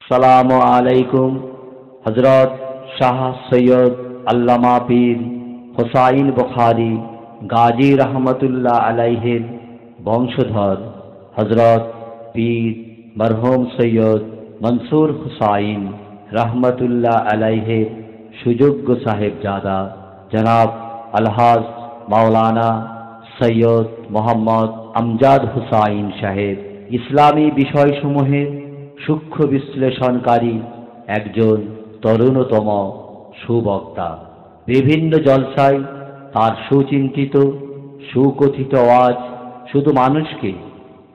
সালামু আলাইকুম। হযরত শাহ সৈয়দ আল্লামা পীর হোসাইন বুখারী গাজী রহমতুল্লাহ আলাইহির বংশধর হযরত পীর মরহুম সৈয়দ মনসুর হুসাইন রহমতুল্লাহ আলাইহির সুযোগ্য সাহেবজাদা জনাব আলহাজ মাওলানা সৈয়দ মোহাম্মদ আমজাদ হুসাইন সাহেব ইসলামী বিষয়সমূহের সূক্ষ্ম বিশ্লেষণকারী একজন তরুণতম সুবক্তা। বিভিন্ন জলসায় তার সুচিন্তিত সুকথিত আওয়াজ শুধু মানুষকে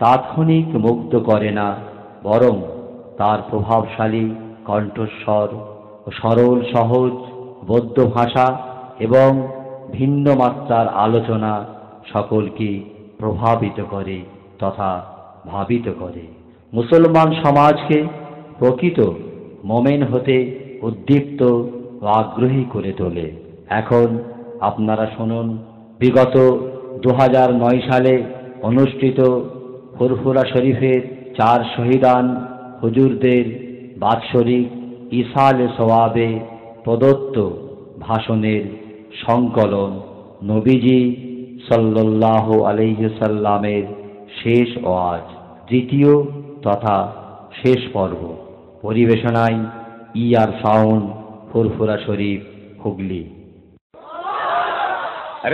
তাৎক্ষণিক মুগ্ধ করে না, বরং তার প্রভাবশালী কণ্ঠস্বর ও সরল সহজ বদ্য ভাষা এবং ভিন্ন মাত্রার আলোচনা সকলকে প্রভাবিত করে তথা ভাবিত করে, মুসলমান সমাজকে প্রকৃত মোমেন হতে উদ্দীপ্ত ও আগ্রহী করে তোলে। এখন আপনারা শুনুন বিগত 2009 সালে অনুষ্ঠিত ফুরফুরা শরীফের 4 শহীদান হুজুরদের বাৎসরিক ইসালে সওয়াবে প্রদত্ত ভাষণের সংকলন নবীজি সাল্লাল্লাহু আলাইহি সাল্লামের শেষ ওয়াজ, দ্বিতীয় তথা শেষ পর্ব। পরিবেশনায় ইয়ার সাউন্ড, ফুরফুরা শরীফ, হুগলি।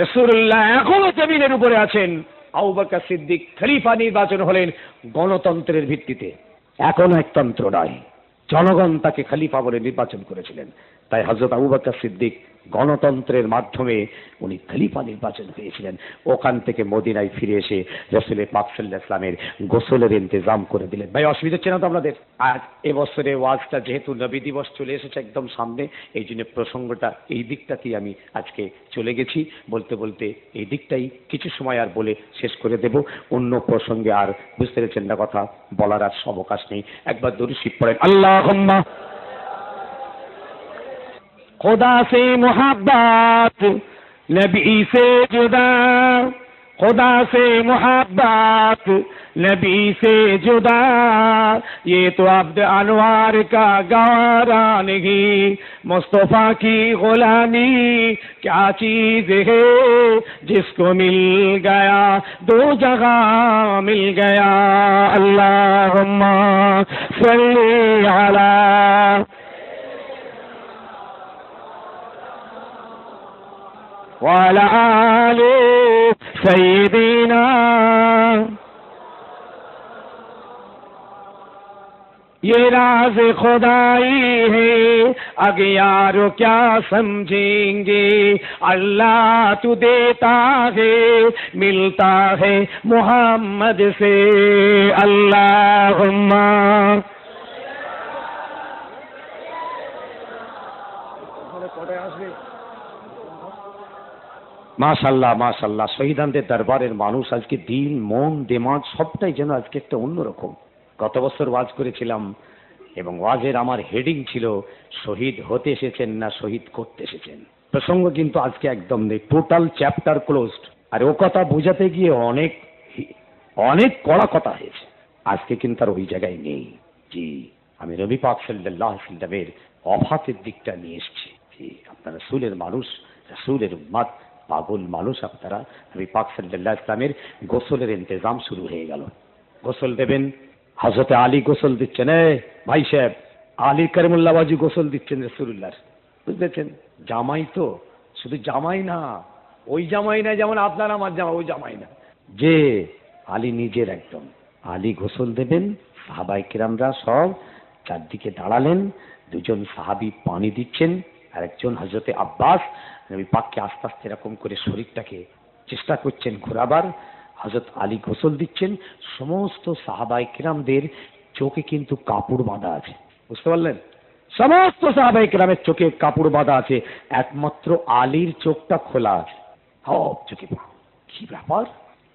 রাসূলুল্লাহ এখনো জমিনের উপরে আছেন। আবু বকর সিদ্দিক খলিফা নির্বাচন হলেন গণতন্ত্রের ভিত্তিতে, এখনো একতন্ত্র নয়। জনগণ তাকে খলিফা বলে নির্বাচন করেছিলেন। তাই হযরত আবু বকর সিদ্দিক গণতন্ত্রের মাধ্যমে উনি খলিফা নির্বাচন হয়েছিলেন। ওখান থেকে মদিনায় ফিরে এসে রাসূল পাক সাল্লাল্লাহু আলাইহি ওয়াসাল্লামের গোসলের ইন্তজাম করে দিলেন। ভাই, অসুবিধা হচ্ছে না তো আপনাদের? আর এবছরে ওয়াজটা যেহেতু নবী দিবস চলে এসেছে একদম সামনে, এই জন্য প্রসঙ্গটা এই দিকটাতেই আমি আজকে চলে গেছি। বলতে বলতে এই দিকটাই কিছু সময় আর বলে শেষ করে দেব। অন্য প্রসঙ্গে আর বুঝতে পেরেছেন না, কথা বলার আর অবকাশ নেই। একবার দরুদ শরীফ পড়েন। আল্লাহুম্মা खुदा से मोहब्बत नबी से जुदा, खुदा से मोहब्बत नबी से जुदा, ये तो अब्द अनवार का गवारा नहीं, मुस्तफा की गुलामी क्या चीज है, जिसको मिल गया दो जगह मिल गया। अल्लाहुम्मा सल्ली अला वाला आले सय्यदीना। ये राज खुदाई है, अगियारो क्या समझेंगे, अल्लाह तू देता है मिलता है मोहम्मद से। अल्लाहुम्मा মাশাআল্লাহ মাশাআল্লাহ। শহীদানদের দরবারের মানুষ আজকে দিল মন দিমাগ সবটাই যেন আজকে একটা অন্যরকম। গত বছর ওয়াজ করেছিলাম এবং ওয়াজের আমার হেডিং ছিল শহীদ হতে এসেছেন না শহীদ করতে এসেছেন। প্রসঙ্গ কিন্তু আজকে একদম নেই, টোটাল চ্যাপ্টার ক্লোজড। আর ও কথা বোঝাতে গিয়ে অনেক অনেক কড়া কথা হয়েছে, আজকে কিন্তু আর ওই জায়গায় নেই। জি, আমি নবী পাক সাল্লাল্লাহু আলাইহি ওয়াসাল্লামের ওয়াফাতের দিকটা নিয়ে এসেছি। জি, আপনারা রাসূলের মানুষ, রাসূলের উম্মত, পাগল মানুষ আপনারা। নবী পাক সাল্লাল্লাহু আলাইহি ওয়াসাল্লামের গোসলের ইন্তজাম শুরু হয়ে গেল। গোসল দেবেন, হযরত আলী গোসল দিচ্ছেন। ভাই সাহেব, আলী কারিমুল্লাহ বাজি গোসল দিচ্ছেন রাসূলুল্লাহ, বুঝতেছেন? জামাই তো, শুধু জামাই না, ওই জামাই না যেমন আপনার আমার জামাই, ওই জামাই না, যে আলী নিজের একদম। আলী গোসল দেবেন, সাহাবায়ে কেরামরা সব চারদিকে দাঁড়ালেন। দুজন সাহাবী পানি দিচ্ছেন, আর একজন হযরতে আব্বাস নবী পাককে আস্তে আস্তে এরকম করে শরীরটাকে চেষ্টা করছেন ঘোরাবার। হযরত আলী গোসল দিচ্ছেন। সমস্ত সাহাবায়ে কেরামদের চোখে কিন্তু কাপড় বাঁধা আছে, বুঝতে পারলেন? সমস্ত সাহাবায়ে কেরামের চোখে কাপড় বাঁধা আছে, একমাত্র আলীর চোখটা খোলা আছে। সব চোখে। কি ব্যাপার?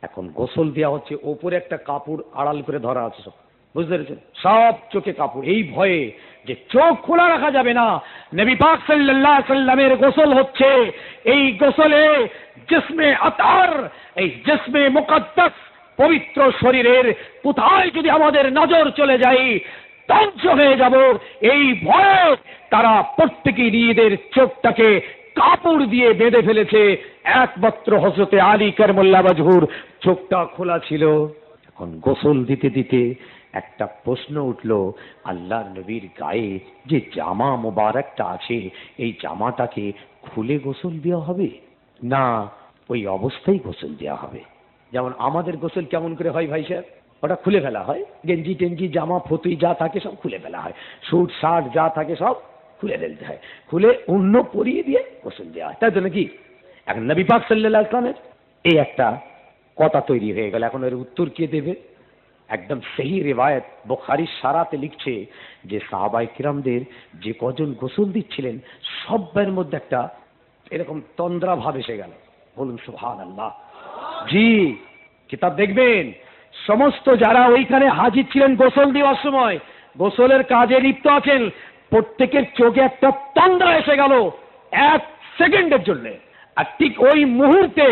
এখন গোসল দেওয়া হচ্ছে, ওপরে একটা কাপড় আড়াল করে ধরা আছে, সব বুঝতে পেরেছেন? সব চোখে কাপড়, এই ভয়ে যে চোখ খোলা রাখা যাবে না। নবী পাক সাল্লাল্লাহু আলাইহি ওয়াসাল্লামের গোসল হচ্ছে। এই গোসলে জিসমে আতহার, এই জিসমে মুকদ্দাস পবিত্র শরীরের কোথায় যদি আমাদের নজর চলে যায়, ধ্বংস হয়ে যাব, এই ভয়ে তারা প্রত্যেকেই নিজেদের চোখটাকে কাপড় দিয়ে বেঁধে ফেলেছে। একমাত্র হযরতে আলী কাররামাল্লাহু ওয়াজহুর চোখটা খোলা ছিল। এখন গোসল দিতে দিতে একটা প্রশ্ন উঠল, আল্লাহর নবীর গায়ে যে জামা মোবারকটা আছে, এই জামাটাকে খুলে গোসল দেওয়া হবে না ওই অবস্থায় গোসল দেওয়া হবে? যেমন আমাদের গোসল কেমন করে হয় ভাই সাহেব, ওটা খুলে ফেলা হয়, গেঞ্জি টেঞ্জি জামা ফতুই যা থাকে সব খুলে ফেলা হয়, স্যুট শার্ট যা থাকে সব খুলে ফেলতে হয়, খুলে অন্য পরিয়ে দিয়ে গোসল দেওয়া হয়, তাই তো নাকি? এখন নবী পাক সাল্লাল্লাহু আলাইহি ওয়াসাল্লামের এই একটা কথা তৈরি হয়ে গেল। এখন এর উত্তর কে দেবে? একদম সহি রিওয়ায়াত বুখারীর সারাতে লিখছে যে সাহাবায়ে কিরামদের যে কজন গোসল দিচ্ছিলেন সবার মধ্যে একটা এরকম তন্দ্রা ভাব এসে গেল। বলুন সুবহানাল্লাহ। জি, কিতাব দেখবেন সমস্ত যারা ওইখানে হাজির ছিলেন গোসল দেওয়ার সময়, গোসলের কাজে লিপ্ত আছেন, প্রত্যেকের চোখে একটা তন্দ্রা এসে গেল 1 সেকেন্ডের জন্য। আর ঠিক ওই মুহূর্তে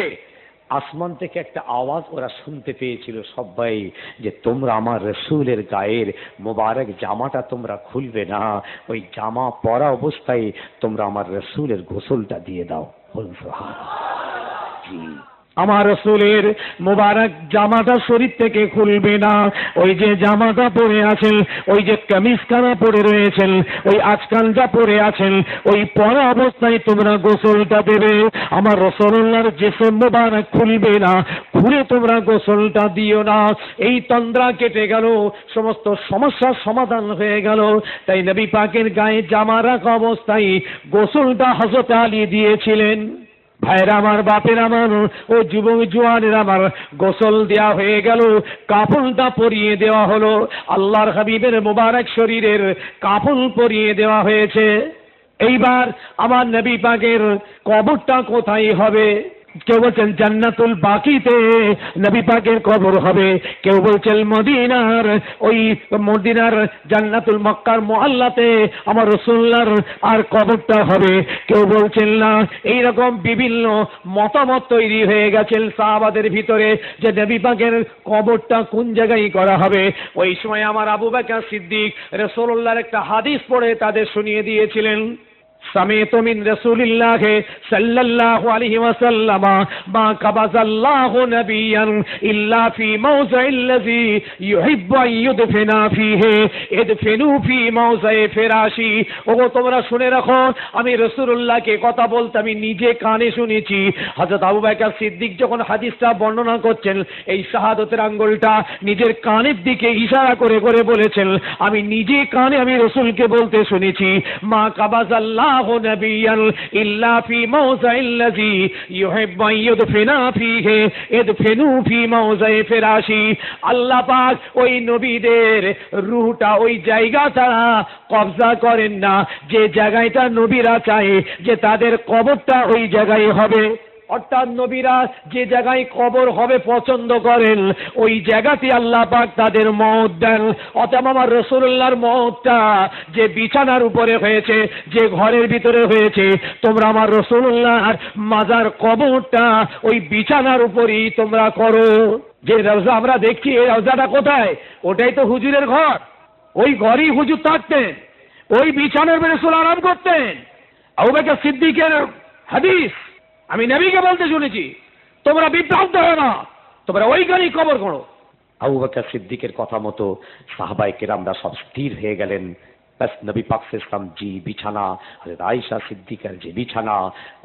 আসমান থেকে একটা আওয়াজ ওরা শুনতে পেয়েছিল সবাই, যে তোমরা আমার রাসূলের গায়ের মোবারক জামাটা তোমরা খুলবে না, ওই জামা পরা অবস্থায় তোমরা আমার রাসূলের গোসলটা দিয়ে দাও। বলুন সুবহানাল্লাহ। জি, আমার রাসূলের মোবারক জামাটা শরীর থেকে খুলবে না, ওই যে জামাটা পরে আছেন, ওই যে কামিজখানা পরে রয়েছেন, ওই আজকালটা পরে আছেন, ওই পরা অবস্থায় তোমরা গোসলটা দেবে। আমার রাসূলুল্লাহর জিসম মোবারক খুলবে না, খুলে তোমরা গোসলটা দিও না। এই তন্দ্রা কেটে গেল, সমস্ত সমস্যার সমাধান হয়ে গেল। তাই নবী পাকের গায়ে জামা রাখা অবস্থায় গোসলটা হযরত আলী দিয়েছিলেন। ভাইরা আমার, বাপের আমার, ও যুবক জওয়ানের আমার, গোসল দেওয়া হয়ে গেল, কাফনটা পরিয়ে দেওয়া হলো, আল্লাহর হাবিবের মোবারক শরীরের কাফন পরিয়ে দেওয়া হয়েছে। এইবার আমার নবী পাকের কবরটা কোথায় হবে? কেউ বলছেন জান্নাতুল বাকিতে নবী পাকের কবর হবে, কেউ বলছেন মদিনার জান্নাতুল মক্কার মুআল্লাতে আমার রাসূলুল্লাহর আর কবরটা হবে, কেউ বলছেন না। এইরকম বিভিন্ন মতামত তৈরি হয়ে গেছেন সাহাবাদের ভিতরে যে নবী পাকের কবরটা কোন জায়গায় করা হবে। ওই সময় আমার আবু বকর সিদ্দিক রাসূলুল্লাহর একটা হাদিস পড়ে তাদের শুনিয়ে দিয়েছিলেন, সামিতু মিন রাসূলিল্লাহি সাল্লাল্লাহু আলাইহি ওয়াসাল্লাম মা কাবাযাল্লাহু নাবিয়ান ইল্লা ফি মাওযাইল্লাযী ইউহিব্বু আন ইউদফিনা ফীহি ইদফিনু ফি মাওযাই ফিরাশি। ওগো তোমরা শুনে রাখো, আমি রাসূলুল্লাহকে কথা বলতে আমি নিজে কানে শুনেছি। হযরত আবু বকর সিদ্দিক যখন হাদিসটা বর্ণনা করছেন, এই শাহাদাতের আঙ্গুলটা নিজের কানের দিকে ইশারা করে করে বলেছেন, আমি নিজে কানে আমি রাসূলকে বলতে শুনেছি, মা কাবাযাল্লাহু নাবিয়ান ইল্লা ফি মাওযাইল্লাযী ইউহিব্বু আন ইউদফিনা ফীহি ইদফিনু ফি মাওযাই ফিরাশি। আল্লাহ পাক ওই নবীদের রূহটা ওই জায়গা ছাড়া কবজা করেন না যে জায়গাটা নবীরা চায় যে তাদের কবরটা ওই জায়গায় হবে। অর্থাৎ নবীরা যে জায়গায় কবর হবে পছন্দ করেন, ওই জায়গাতে আল্লাহ পাক তাদের মওত দেন। অতএব আমার রাসূলুল্লাহর মওতটা যে বিছানার উপরে হয়েছে, যে ঘরের ভিতরে হয়েছে, তোমরা আমার রাসূলুল্লাহর মাজার কবরটা ওই বিছানার উপরেই তোমরা করো। যে রওজা আমরা দেখছি, এই রওজাটা কোথায়? ওটাই তো হুজুরের ঘর, ওই ঘরেই হুজুর থাকতেন, ওই বিছানার উপরে রাসূল আরাম করতেন। আবু বকর সিদ্দিকের হাদিস আমি নবীকে বলতে শুনেছি, তোমরা বিভ্রান্ত হয় না, তোমরা ওইখানেই কবর করো। আবু বকর সিদ্দিকের কথা মতো সাহাবায়ে কেরামরা সব স্থির হয়ে গেলেন। বাস নবী পাক সাল্লাল্লাহু আলাইহি ওয়াসাল্লাম জি বিছানা, হযরত আয়েশা সিদ্দিকার যে বিছানা,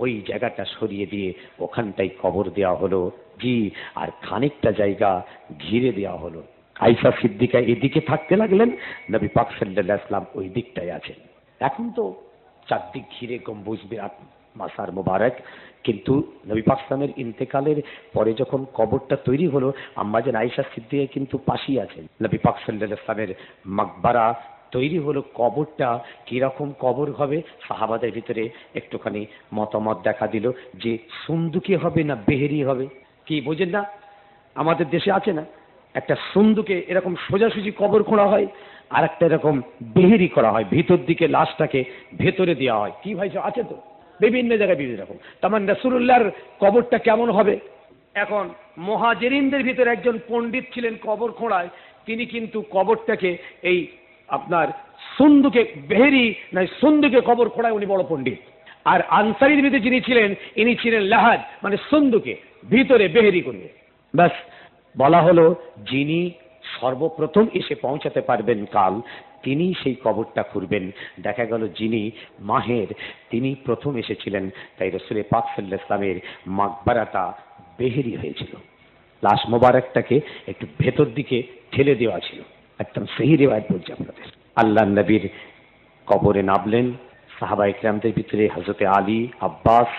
ওই জায়গাটা সরিয়ে দিয়ে ওখানটাই কবর দেওয়া হলো। জি, আর খানিকটা জায়গা ঘিরে দেওয়া হলো। আয়েশা সিদ্দিকা এদিকে থাকতে লাগলেন, নবী পাক সাল্লাল্লাহু আলাইহি ওয়াসাল্লাম ওই দিকটায় আছেন। এখন তো চারদিক ঘিরে গম্বুজ বিরাট মাসার মোবারক, কিন্তু নবী পাক সাল্লামের ইন্তেকালের পরে যখন কবরটা তৈরি হলো, আম্মা জান আয়েশা সিদ্দিকা কিন্তু পাশেই আছেন। নবী পাক সাল্লাল্লাহু আলাইহি ওয়াসাল্লামের মাকবারা তৈরি হলো, কবরটা কিরকম কবর হবে সাহাবাদের ভিতরে একটুখানি মতামত দেখা দিল যে সুন্দুকি হবে না বেহেরি হবে। কি বোঝেন না? আমাদের দেশে আছে না একটা সুন্দুকে এরকম সোজাসুজি কবর খোঁড়া হয়, আর একটা এরকম বেহেরি করা হয়, ভিতর দিকে লাশটাকে ভেতরে দেওয়া হয়। কি ভাই আছে তো বিভিন্ন জায়গায় বিভিন্ন রকম। তার মানে রাসূলুল্লাহর কবরটা কেমন হবে? এখন মুহাজিরিনদের ভিতরে একজন পণ্ডিত ছিলেন কবর খোঁড়ায়, তিনি কিন্তু কবরটাকে এই আপনার সুন্দুকে বেহেরি না সুন্দুকে কবর খোঁড়ায় উনি বড় পণ্ডিত। আর আনসারীর ভিতরে যিনি ছিলেন ইনি ছিলেন লাহাজ, মানে সুন্দুকে ভিতরে বেহেরি করবে। ব্যাস বলা হলো যিনি সর্বপ্রথম এসে পৌঁছাতে পারবেন কাল, তিনি সেই কবরটা খুঁড়বেন। দেখা গেল যিনি মাহের তিনি প্রথম এসেছিলেন, তাই রাসূল পাক সাল্লাল্লাহু আলাইহি ওয়াসাল্লামের মাকবারাটা বেহেরি হয়েছিল। লাশ মোবারকটাকে একটু ভেতর দিকে ঠেলে দেওয়া ছিল, একদম সহি রিওয়ায়াত বলছি আপনাদের। আল্লাহর নবীর কবরে নামলেন, সাহাবায়ে কেরামদের ভিতরে হযরতে আলী, আব্বাস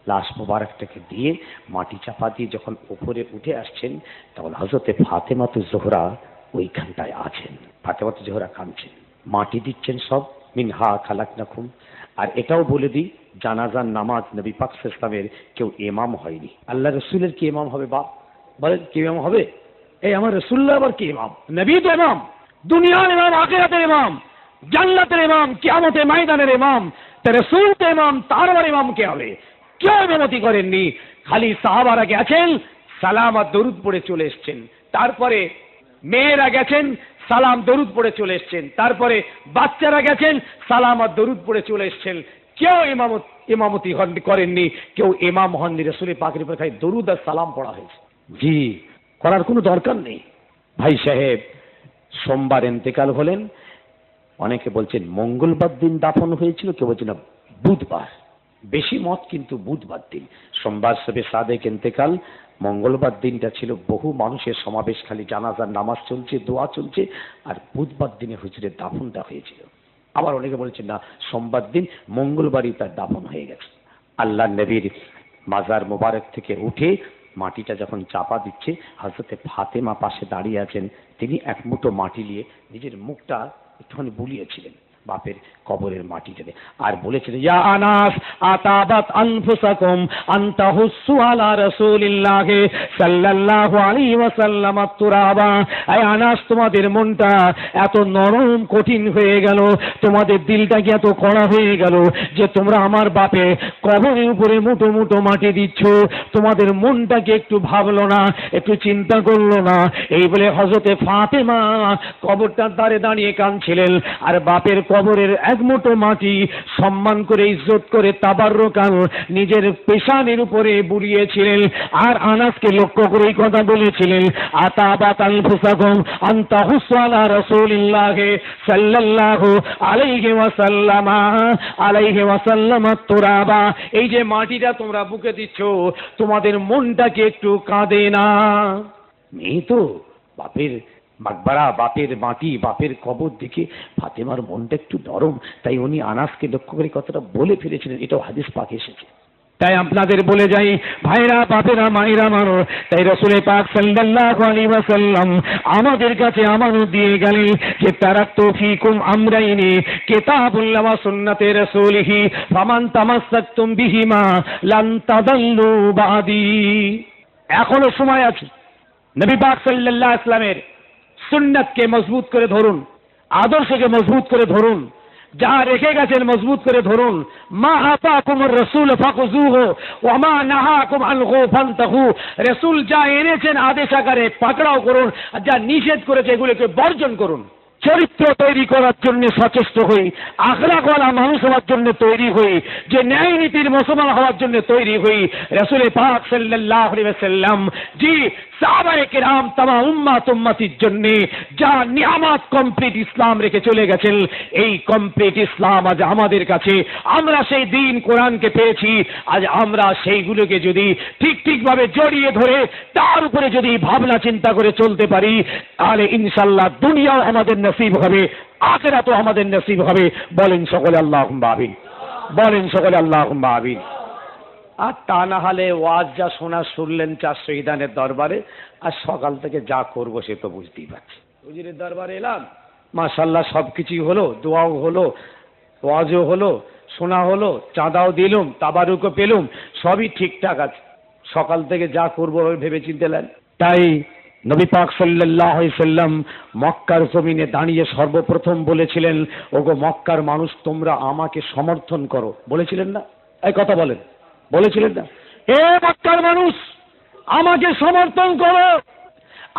লাশ মোবারকটাকে দিয়ে মাটি চাপা দিয়ে যখন উপরে উঠে আসছেন, তখন হযরতে ফাতেমাতু জোহরা ওইখানটায় আছেন। ফাতেমাতু জোহরা কাঁদছেন, মাটি দিচ্ছেন সব, মিনহা খালাকনাকুম। আর এটাও বলে দিই, জানাজার নামাজ নবী পাক সাল্লাল্লাহু আলাইহি ওয়াসাল্লামের কেউ ইমাম হয়নি। আল্লাহ রসুলের কি ইমাম হবে? বাপ বলেন কি ইমাম হবে? এই আমার রসুল্লাহ আবার কি ইমাম? নবী তো ইমাম, দুনিয়ার ইমাম, আখিরাতের ইমাম, জান্নাতের ইমাম, কিয়ামতের ময়দানের ইমাম। তা রসুল তো ইমাম, তার আবার ইমাম কে হবে? কেউ ইমামতি করেননি, খালি সাহাবারা গেছেন সালাম আর দরুদ পড়ে চলে এসছেন, তারপরে মেয়েরা গেছেন সালাম দরুদ পড়ে চলে এসছেন, তারপরে বাচ্চারা গেছেন সালাম আর দরুদ পড়ে চলে এসছেন। কেউ ইমামতি করেননি, কেউ ইমাম হননি। রাসূল পাকের উপর খালি দরুদ আর সালাম পড়া হয়েছে। জি, করার কোনো দরকার নেই। ভাই সাহেব সোমবার ইন্তেকাল হলেন, অনেকে বলছেন মঙ্গলবার দিন দাফন হয়েছিল, কেউ বলছেন না বুধবার। বেশি মত কিন্তু বুধবার দিন। সোমবার সবে সাদেক ইন্তেকাল, মঙ্গলবার দিনটা ছিল বহু মানুষের সমাবেশ, খালি জানাজার নামাজ চলছে, দোয়া চলছে, আর বুধবার দিনে হুজুরের দাফনটা হয়েছিল। আবার অনেকে বলছেন না সোমবার দিন, মঙ্গলবারই তার দাফন হয়ে গেছে। আল্লাহ নবীর মাজার মোবারক থেকে উঠে মাটিটা যখন চাপা দিচ্ছে, হযরতে ফাতেমা পাশে দাঁড়িয়ে আছেন, তিনি এক মুঠো মাটি নিয়ে নিজের মুখটা একটুখানি বুলিয়েছিলেন বাপের কবরের মাটিটাতে, আর বলেছিলেন ইয়া আনাস আতাবাত আনফুসাকুম আনতা হুসু আলা রাসূলিল্লাহ সাল্লাল্লাহু আলাইহি ওয়াসাল্লাম তুরাবা। আয় আনাস, তোমাদের মনটা এত নরম কঠিন হয়ে গেল, তোমাদের দিলটা কি এত কড়া হয়ে গেল যে তোমরা আমার বাপে কবরের উপরে মুঠো মুঠো মাটি দিচ্ছ? তোমাদের মনটা কি একটু ভাবলো না, একটু চিন্তা করলো না? এই বলে হযরতে ফাতেমা কবরটার ধারে দাঁড়িয়ে কাঁদছিলেন, আর বাপের কবরের এক মুঠো মাটি সম্মান করে ইজ্জত করে তাবাররুকান নিজের পেশানের উপরে বুলিয়েছিলেন। আর আনাসকে লক্ষ্য করে এই কথা বলেছিলেন আতাবাত আনফুসাকুম আনতা হুসু আলা রাসূলিল্লাহ সাল্লাল্লাহু আলাইহি ওয়াসাল্লাম তুরাবা। এই যে মাটিটা তোমরা বুকে দিচ্ছ, তোমাদের মনটা কি একটু কাঁদে না? নেই তো। বাপের মাকবারা, বাপের মাটি, বাপের কবর দেখে ফাতেমার মনটা একটু নরম, তাই উনি আনাসকে লক্ষ্য করে কথাটা বলে ফেলেছিলেন। এটাও হাদিস পাকে এসেছে। তাই আপনাদের বলে যাই ভাইরা, বাপেরা, মায়েরা মানুষ, তাই রাসূল পাক সাল্লাল্লাহু আলাইহি ওয়াসাল্লাম আমাদের কাছে আমানত দিয়ে গেলেন যে তারাকতু ফীকুম আমরাইনি কিতাবুল্লাহ ওয়া সুন্নাতে রাসূলিহি ফামান তামাসসাকতুম বিহিমা লান তাদাল্লু বাদি। এখনো সময় আছে। নবী পাক সাল্লাল্লাহু আলাইহি ওয়াসাল্লামের সুন্নাতকে মজবুত করে ধরুন, আদর্শকে মজবুত করে ধরুন, যা রেখে গেছেন মজবুত করে ধরুন। মা আতাকুমুর রাসূল ফাখুযুহু ওয়া মা নাহাকুম আনহু ফান্তাহু। রাসূল যা এনেছেন আদেশ আকারে পাকড়াও করুন, আর যা নিষেধ করেছে এগুলোকে বর্জন করুন। চরিত্র তৈরি করার জন্য সচেষ্ট হই, আখলাকওয়ালা মানুষ হওয়ার জন্য তৈরি হই, যে ন্যায় নীতির মুসলমান হওয়ার জন্য তৈরি হই। রাসূল পাক সাল্লাল্লাহু আলাইহি ওয়াসাল্লাম জি সাহাবায়ে কেরাম তামাম উম্মতির জন্য যা নিয়ামত কমপ্লিট ইসলাম রেখে চলে গেছেন, এই কমপ্লিট ইসলাম আজ আমাদের কাছে। আমরা সেই দিন কোরআনকে পেয়েছি, আজ আমরা সেইগুলোকে যদি ঠিকভাবে জড়িয়ে ধরে তার উপরে যদি ভাবনা চিন্তা করে চলতে পারি, তাহলে ইনশাআল্লাহ দুনিয়াও আমাদের নসিব হবে, আখিরাতও আমাদের নসিব হবে। বলেন সকলে আল্লাহুম্মা আমিন, বলেন সকলে আল্লাহুম্মা আমিন। আর তা না হলে ওয়াজ যা শোনা শুনলেন চার শহীদানের দরবারে, আর সকাল থেকে যা করবো সে তো বুঝতেই পারছি। হুজুরের দরবারে এলাম, মাশাআল্লাহ সবকিছুই হলো, দোয়াও হলো, ওয়াজও হলো, শোনা হলো, চাঁদাও দিলুম, তাবারুকও পেলুম, সবই ঠিকঠাক আছে। সকাল থেকে যা করবো ভেবে চিন্তে নেন। তাই নবী পাক সাল্লাল্লাহু আলাইহি ওয়াসাল্লাম মক্কার জমিনে দাঁড়িয়ে সর্বপ্রথম বলেছিলেন, ওগো মক্কার মানুষ তোমরা আমাকে সমর্থন করো। বলেছিলেন না? এই কথা বলেন, বলেছিলেন না? এ মক্কার মানুষ আমাকে সমর্থন করো,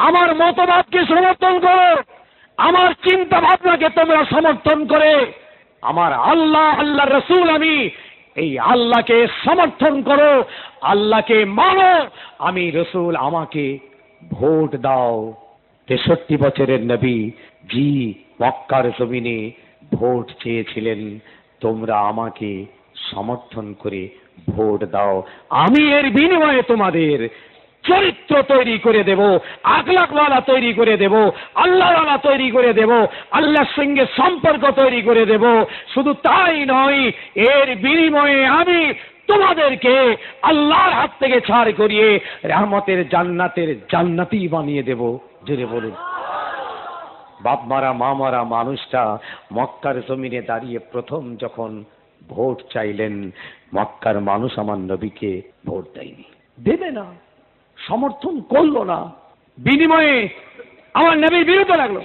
আমার মতবাদকে সমর্থন করো, আমার চিন্তা ভাবনাকে তোমরা সমর্থন করে আমার আল্লাহ, আল্লাহ রসুল, আমি এই আল্লাহকে সমর্থন করো, আল্লাহকে মানো, আমি রসুল, আমাকে ভোট দাও। 63 বছরের নবী জি মক্কার জমিনে ভোট চেয়েছিলেন, তোমরা আমাকে সমর্থন করে ভোট দাও, আমি এর বিনিময়ে তোমাদের চরিত্র তৈরি করে দেব, আখলাকওয়ালা তৈরি করে দেব, আল্লাহওয়ালা তৈরি করে দেব, আল্লাহর সঙ্গে সম্পর্ক তৈরি করে দেব। শুধু তাই নয়, এর বিনিময়ে আমি তোমাদেরকে আল্লাহর হাত থেকে ছাড় করিয়ে রহমতের জান্নাতের জান্নাতি বানিয়ে দেব। জোরে বলুন। বাপ মারা মা মারা মানুষটা মক্কার জমিনে দাঁড়িয়ে প্রথম যখন ভোট চাইলেন, মক্কার মানুষ আমার নবীকে ভোট দেয়নি, দেবে না, সমর্থন করলো না। বিনিময়ে আমার নবীর বিরুদ্ধে লাগলো।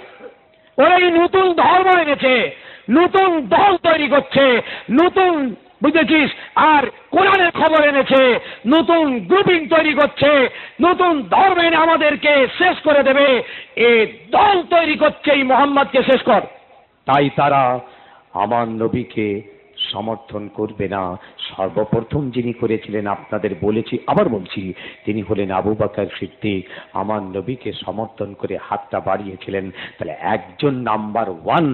ওরা এই নতুন ধর্ম এনেছে, নতুন দল তৈরি করছে, নতুন, বুঝেছিস, আর কোরআনের খবর এনেছে, নতুন গ্রুপিং তৈরি করছে, নতুন ধর্ম এনে আমাদেরকে শেষ করে দেবে। এই দল তৈরি করছে এই মোহাম্মদকে শেষ কর। তাই তারা আমার নবীকে সমর্থন করবে না। সর্বপ্রথম যিনি করেছিলেন আপনাদের বলেছি, আবার বলছি, তিনি হলেন আবু বকর সিদ্দিক। আমার নবীকে সমর্থন করে হাতটা বাড়িয়েছিলেন। তাহলে একজন নাম্বার 1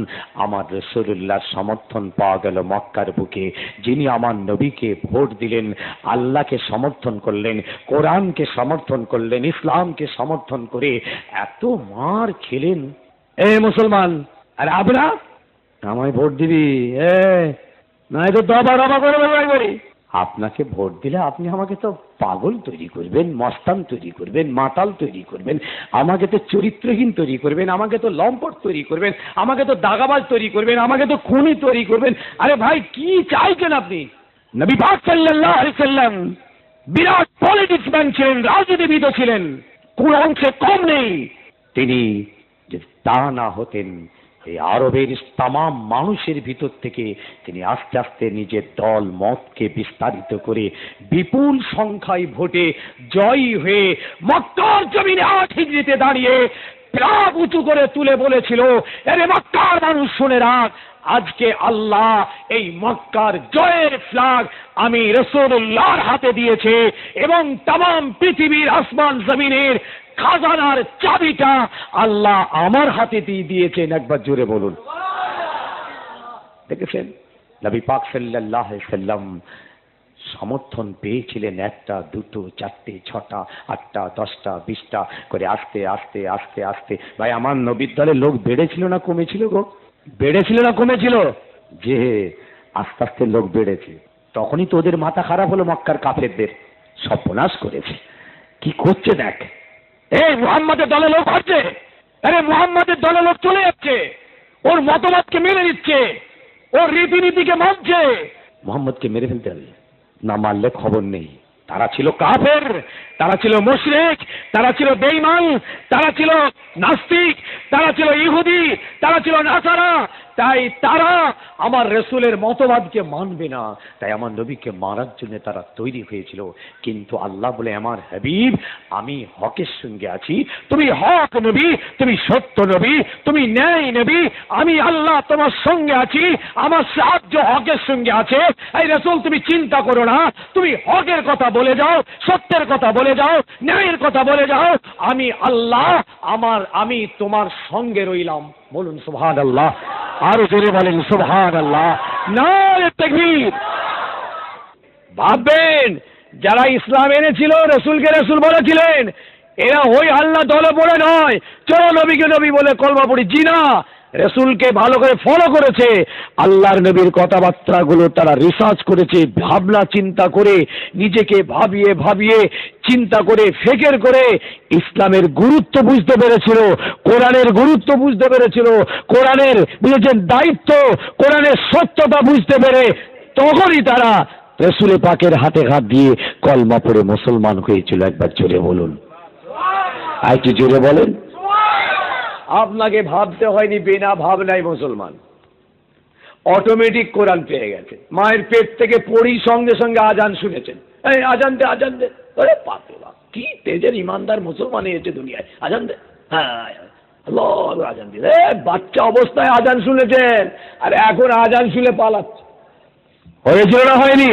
আমার রাসূলুল্লাহর সমর্থন পাওয়া গেল মক্কার বুকে, যিনি আমার নবীকে ভোট দিলেন, আল্লাহকে সমর্থন করলেন, কোরআনকে সমর্থন করলেন, ইসলামকে সমর্থন করে এত মার খেলেন। এ মুসলমান, আর আপনারা আমায় ভোট দিবি, নয় তো দবা রবা করে একবারই। আপনাকে ভোট দিলে আপনি আমাকে তো পাগল তৈরি করবেন, মস্তান তৈরি করবেন, মাতাল তৈরি করবেন, আমাকে তো চরিত্রহীন তৈরি করবেন, আমাকে তো লম্পট তৈরি করবেন, আমাকে তো দাগাবাজ তৈরি করবেন, আমাকে তো খুনি তৈরি করবেন। আরে ভাই, কি চাইছেন আপনি? নবী পাক সাল্লাল্লাহু আলাইহি সাল্লাম বিরাট পলিটিক্সম্যান ছিলেন, রাজনীতিবিদ ছিলেন, কোন অংশে কম নেই। তিনি যে তা না হতেন, এই আরবের তাম মানুষের ভিতর থেকে তিনি আস্তে আস্তে নিজের দল মতকে বিস্তারিত করে বিপুল সংখ্যায় ভোটে জয়ী হয়ে মক্কার জমিনে 8 হিজরিতে দাঁড়িয়ে প্রাগ উঁচু করে তুলে বলেছিল, আরে মক্কার মানুষ শুনে রাখ, আজকে আল্লাহ এই মক্কার জয়ের ফ্ল্যাগ আমি রাসূলুল্লাহর হাতে দিয়েছে এবং তাম পৃথিবীর আসমান জমিনের খাজানার চাবিটা আল্লাহ আমার হাতে দিয়ে দিয়েছেন। একবার জোরে বলুন। দেখেছেন, নবী পাক সাল্লাল্লাহু আলাইহি সাল্লাম সমর্থন পেয়েছিলেন 1টা 2টো 4টে 6টা 8টা 10টা 20টা করে আস্তে আস্তে আস্তে আস্তে। ভাই, আমার নবীর দলে লোক বেড়েছিল না কমেছিল গো? বেড়েছিল না কমেছিল? যে আস্তে আস্তে লোক বেড়েছে, তখনই তো ওদের মাথা খারাপ হলো, মক্কার কাফেরদের সর্বনাশ করেছে। কি করছে দেখ, এই মুহাম্মাদের দলে লোক হচ্ছে, আরে মুহাম্মাদের দলে লোক চলে যাচ্ছে, ওর মতবাদকে মেনে নিচ্ছে, ওর রীতিনীতিকে মানছে। মুহাম্মদকে মেরে ফেলতে হবে, না মারলে খবর নেই। তারা ছিল কাফের, তারা ছিল মুশরিক, তারা ছিল বেঈমান, তারা ছিল নাস্তিক, তারা ছিল ইহুদি, তারা ছিল নাসারা। তাই তারা আমার রাসূলের মতবাদকে মানবে না, তাই আমার নবীকে মারার জন্য তারা তৈরি হয়েছিল। কিন্তু আল্লাহ বলে, আমার হাবিব, আমি হকের সঙ্গে আছি, তুমি হক নবী, তুমি সত্য নবী, তুমি ন্যায় নবী, আমি আল্লাহ তোমার সঙ্গে আছি, আমার সাহায্য হকের সঙ্গে আছে। এই রাসূল, তুমি চিন্তা করো না, তুমি হকের কথা বলে যাও, সত্যের কথা বলে যাও, ন্যায়ের কথা বলে যাও, আমি আল্লাহ আমি তোমার সঙ্গে রইলাম। বলুন সুবহানাল্লাহ, আরো জোরে বলেন সুবহানাল্লাহ, নারে তাকবীর। ভাববেন, যারা ইসলাম এনেছিল, রাসূলকে রাসূল বলেছিলেন, এরা ওই আল্লাহ দলে পড়ে নয় চলো নবীকে নবী বলে কলমা পড়ি, জি না, রাসূলকে ভালো করে ফলো করেছে, আল্লাহর নবীর কথাবার্তাগুলো তারা রিসার্চ করেছে, ভাবনা চিন্তা করে, নিজেকে ভাবিয়ে ভাবিয়ে চিন্তা করে ফিকির করে ইসলামের গুরুত্ব বুঝতে পেরেছিল, কোরআনের গুরুত্ব বুঝতে পেরেছিল, কোরআনের বুঝেছেন দায়িত্ব, কোরআনের সত্যতা বুঝতে পেরে তখনই তারা রাসূল পাকের হাতে হাত দিয়ে কলমা পড়ে মুসলমান হয়েছিল। একবার জোরে বলুন, আর একটু জোরে বলেন। আপনাকে ভাবতে হয়নি, বিনা ভাবনাই মুসলমান, অটোমেটিক কোরআন পেয়ে গেছে। মায়ের পেট থেকে পড়ি সঙ্গে সঙ্গে আজান শুনেছেন, এই আজান দে আজান দে, আরে বাপরে বাপ, কি তেজের ইমানদার মুসলমান হয়েছে দুনিয়ায়, আজান দে। হ্যাঁ, আল্লাহু আজান দিল, বাচ্চা অবস্থায় আজান শুনেছেন আর এখন আজান শুনে পালাচ্ছে। হয়েছিল না হয়নি?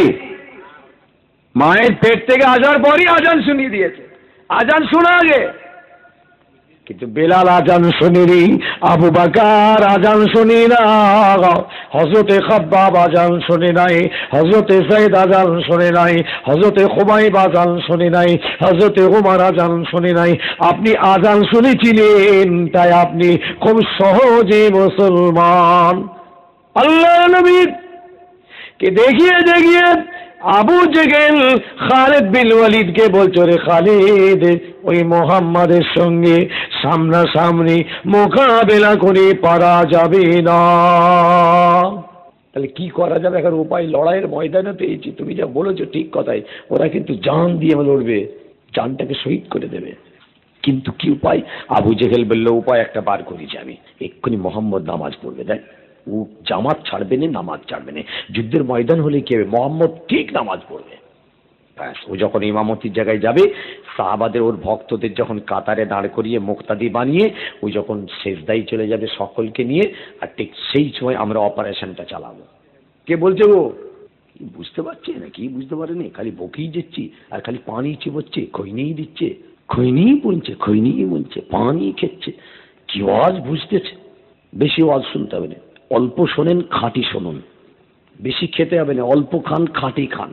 মায়ের পেট থেকে আসার পরই আজান শুনিয়ে দিয়েছে, আজান শোনা আগে। কিন্তু বেলাল আজান শুনিনি, আবু বকর আজান শুনি না, হযরতে খাব্বাব আজান শুনি নাই, হযরতে যায়েদ আজান শুনি নাই, হযরতে খুবাইব আজান শুনি নাই, হযরতে উমর আজান শুনি নাই। আপনি আজান শুনেছিলেন, তাই আপনি খুব সহজে মুসলমান। আল্লাহ নবী কে দেখিয়ে দেখিয়ে আবু জেহেল খালিদ বিন ওয়ালিদকে বলছো, রে খালিদ, ওই মোহাম্মদের সঙ্গে সামনাসামনি মোকাবেলা করে পারা যাবে না। তাহলে কি করা যাবে? এখন উপায় লড়াইয়ের ময়দানে পেয়েছি, তুমি যা বলেছো ঠিক কথাই, ওরা কিন্তু জান দিয়ে লড়বে, জানটাকে শহীদ করে দেবে। কিন্তু কি উপায়? আবু জেহেল বলল, উপায় একটা বার করেছি আমি, এক্ষুনি মোহাম্মদ নামাজ পড়বে। দেখ, ও জামাত ছাড়বে না, নামাজ ছাড়বে না, যুদ্ধের ময়দান হলে কি হবে, মোহাম্মদ ঠিক নামাজ পড়বে। ব্যাস, ও যখন ইমামতির জায়গায় যাবে, সাহাবাদের ওর ভক্তদের যখন কাতারে দাঁড় করিয়ে মুক্তাদি বানিয়ে ওই যখন সেজদায় চলে যাবে সকলকে নিয়ে, আর ঠিক সেই সময় আমরা অপারেশনটা চালাবো। কে বলছে গো? বুঝতে পারছে না? কি বুঝতে পারেনি? খালি বকেই যাচ্ছি আর খালি পানি চিবোচ্ছে, খৈনিই দিচ্ছে, খৈনিই বুনছে, খৈনিই বুনছে, পানি খেচ্ছে, কি আওয়াজ বুঝতেছে। বেশি আওয়াজ শুনতে হবে না, অল্প শোনেন, খাঁটি শুনুন। বেশি খেতে হবে না, অল্প খান, খাঁটি খান।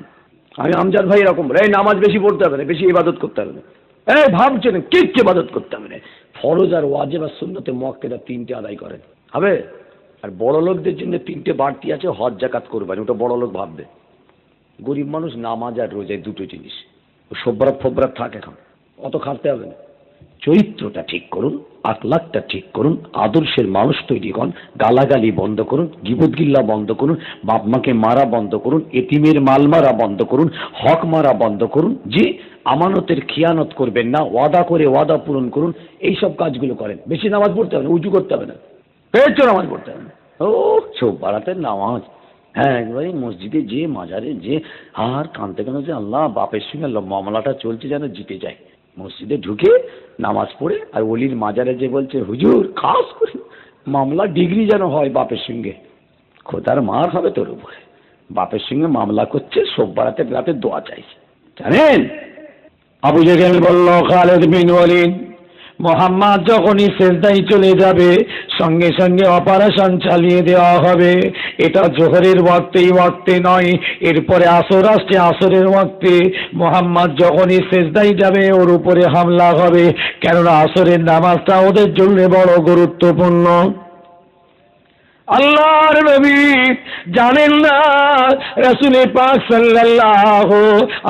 আমি আমজাদ ভাই এরকম, এই নামাজ বেশি পড়তে হবে না, বেশি ইবাদত করতে হবে না, এই ভাবছেন কিচ্ছু ইবাদত করতে হবে না, ফরজ আর ওয়াজিব আর সুন্নতে মুআক্কাদা তিনটে আদায় করেন হবে। আর বড় লোকদের জন্য তিনটে বাড়তি আছে, হজ জাকাত করবেন, ওটা বড় লোক ভাববে। গরিব মানুষ নামাজ আর রোজায় দুটো জিনিস, সব্রাত ফব্রাত থাকে, এখন অত খাটতে হবে না। চরিত্রটা ঠিক করুন, আখলাকটা ঠিক করুন, আদর্শের মানুষ তৈরি করুন, গালাগালি বন্ধ করুন, গিবত গিল্লা বন্ধ করুন, বাপ মাকে মারা বন্ধ করুন, এতিমের মাল মারা বন্ধ করুন, হক মারা বন্ধ করুন, যে আমানতের খিয়ানত করবেন না, ওয়াদা করে ওয়াদা পূরণ করুন, এইসব কাজগুলো করেন। বেশি নামাজ পড়তে হবে না, উজু করতে হবে না, পেয়েছো নামাজ পড়তে হবে না, ও চোখ বাড়াতে নামাজ। হ্যাঁ, একবারে মসজিদে যে, মাজারে যে, আর কানতে কেন যে আল্লাহ বাপের সঙ্গে মামলাটা চলছে যেন জিতে যায়। মসজিদে ঢুকে নামাজ পড়ে আর ওলির মাজারে যে বলছে, হুজুর খাস করে মামলা ডিগ্রি যেন হয় বাপের সঙ্গে, খোদার মার হবে তোর উপরে, বাপের সঙ্গে মামলা করছে, সব বারাতে রাতে দোয়া চাইছে। জানেন আবু জেহেল বলল, খালিদ বিন ওয়ালিদ, মোহাম্মদ যখনই সেজদায় চলে যাবে সঙ্গে সঙ্গে অপারেশন চালিয়ে দেওয়া হবে। এটা জোহরের ওয়াক্তে নয়, এরপরে আসর আসছে, আসরের ওয়াক্তে মোহাম্মদ যখনই সেজদায় যাবে ওর উপরে হামলা হবে, কেননা আসরের নামাজটা ওদের জন্য বড় গুরুত্বপূর্ণ। আল্লাহর নবী জানেন না রাসূল পাক সাল্লাল্লাহু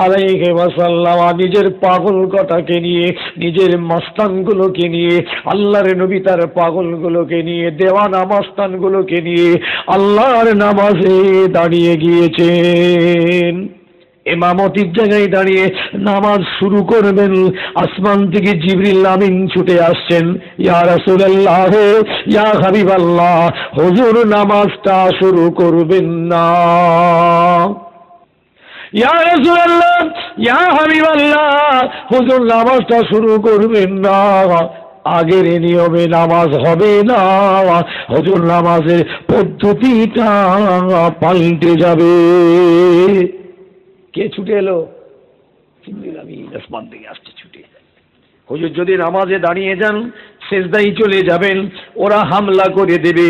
আলাইহি ওয়াসাল্লাম নিজের পাগলকটাকে নিয়ে, নিজের মস্তানগুলোকে নিয়ে, আল্লাহর নবী তার পাগলগুলোকে নিয়ে, দেওয়ানা মস্তানগুলোকে নিয়ে আল্লাহর নামাজে দাঁড়িয়ে গিয়েছেন। ইমামতির জায়গায় দাঁড়িয়ে নামাজ শুরু করবেন, আসমান থেকে জিবরিল আমিন ছুটে আসছেন, ইয়া রাসূলুল্লাহ, ইয়া হাবিবাল্লাহ, হুজুর নামাজটা শুরু করবেন না। ইয়া রাসূলুল্লাহ, ইয়া হাবিবাল্লাহ, হুজুর নামাজটা শুরু করবেন না, আগের নিয়মে নামাজ হবে না, হুজুর নামাজের পদ্ধতিটা পাল্টে যাবে। কে ছুটে এলো? জিবরিল আমিন আসমান থেকে আসছে ছুটে। হুজুর যদি নামাজে দাঁড়িয়ে যান, সেজদায় চলে যাবেন, ওরা হামলা করে দেবে।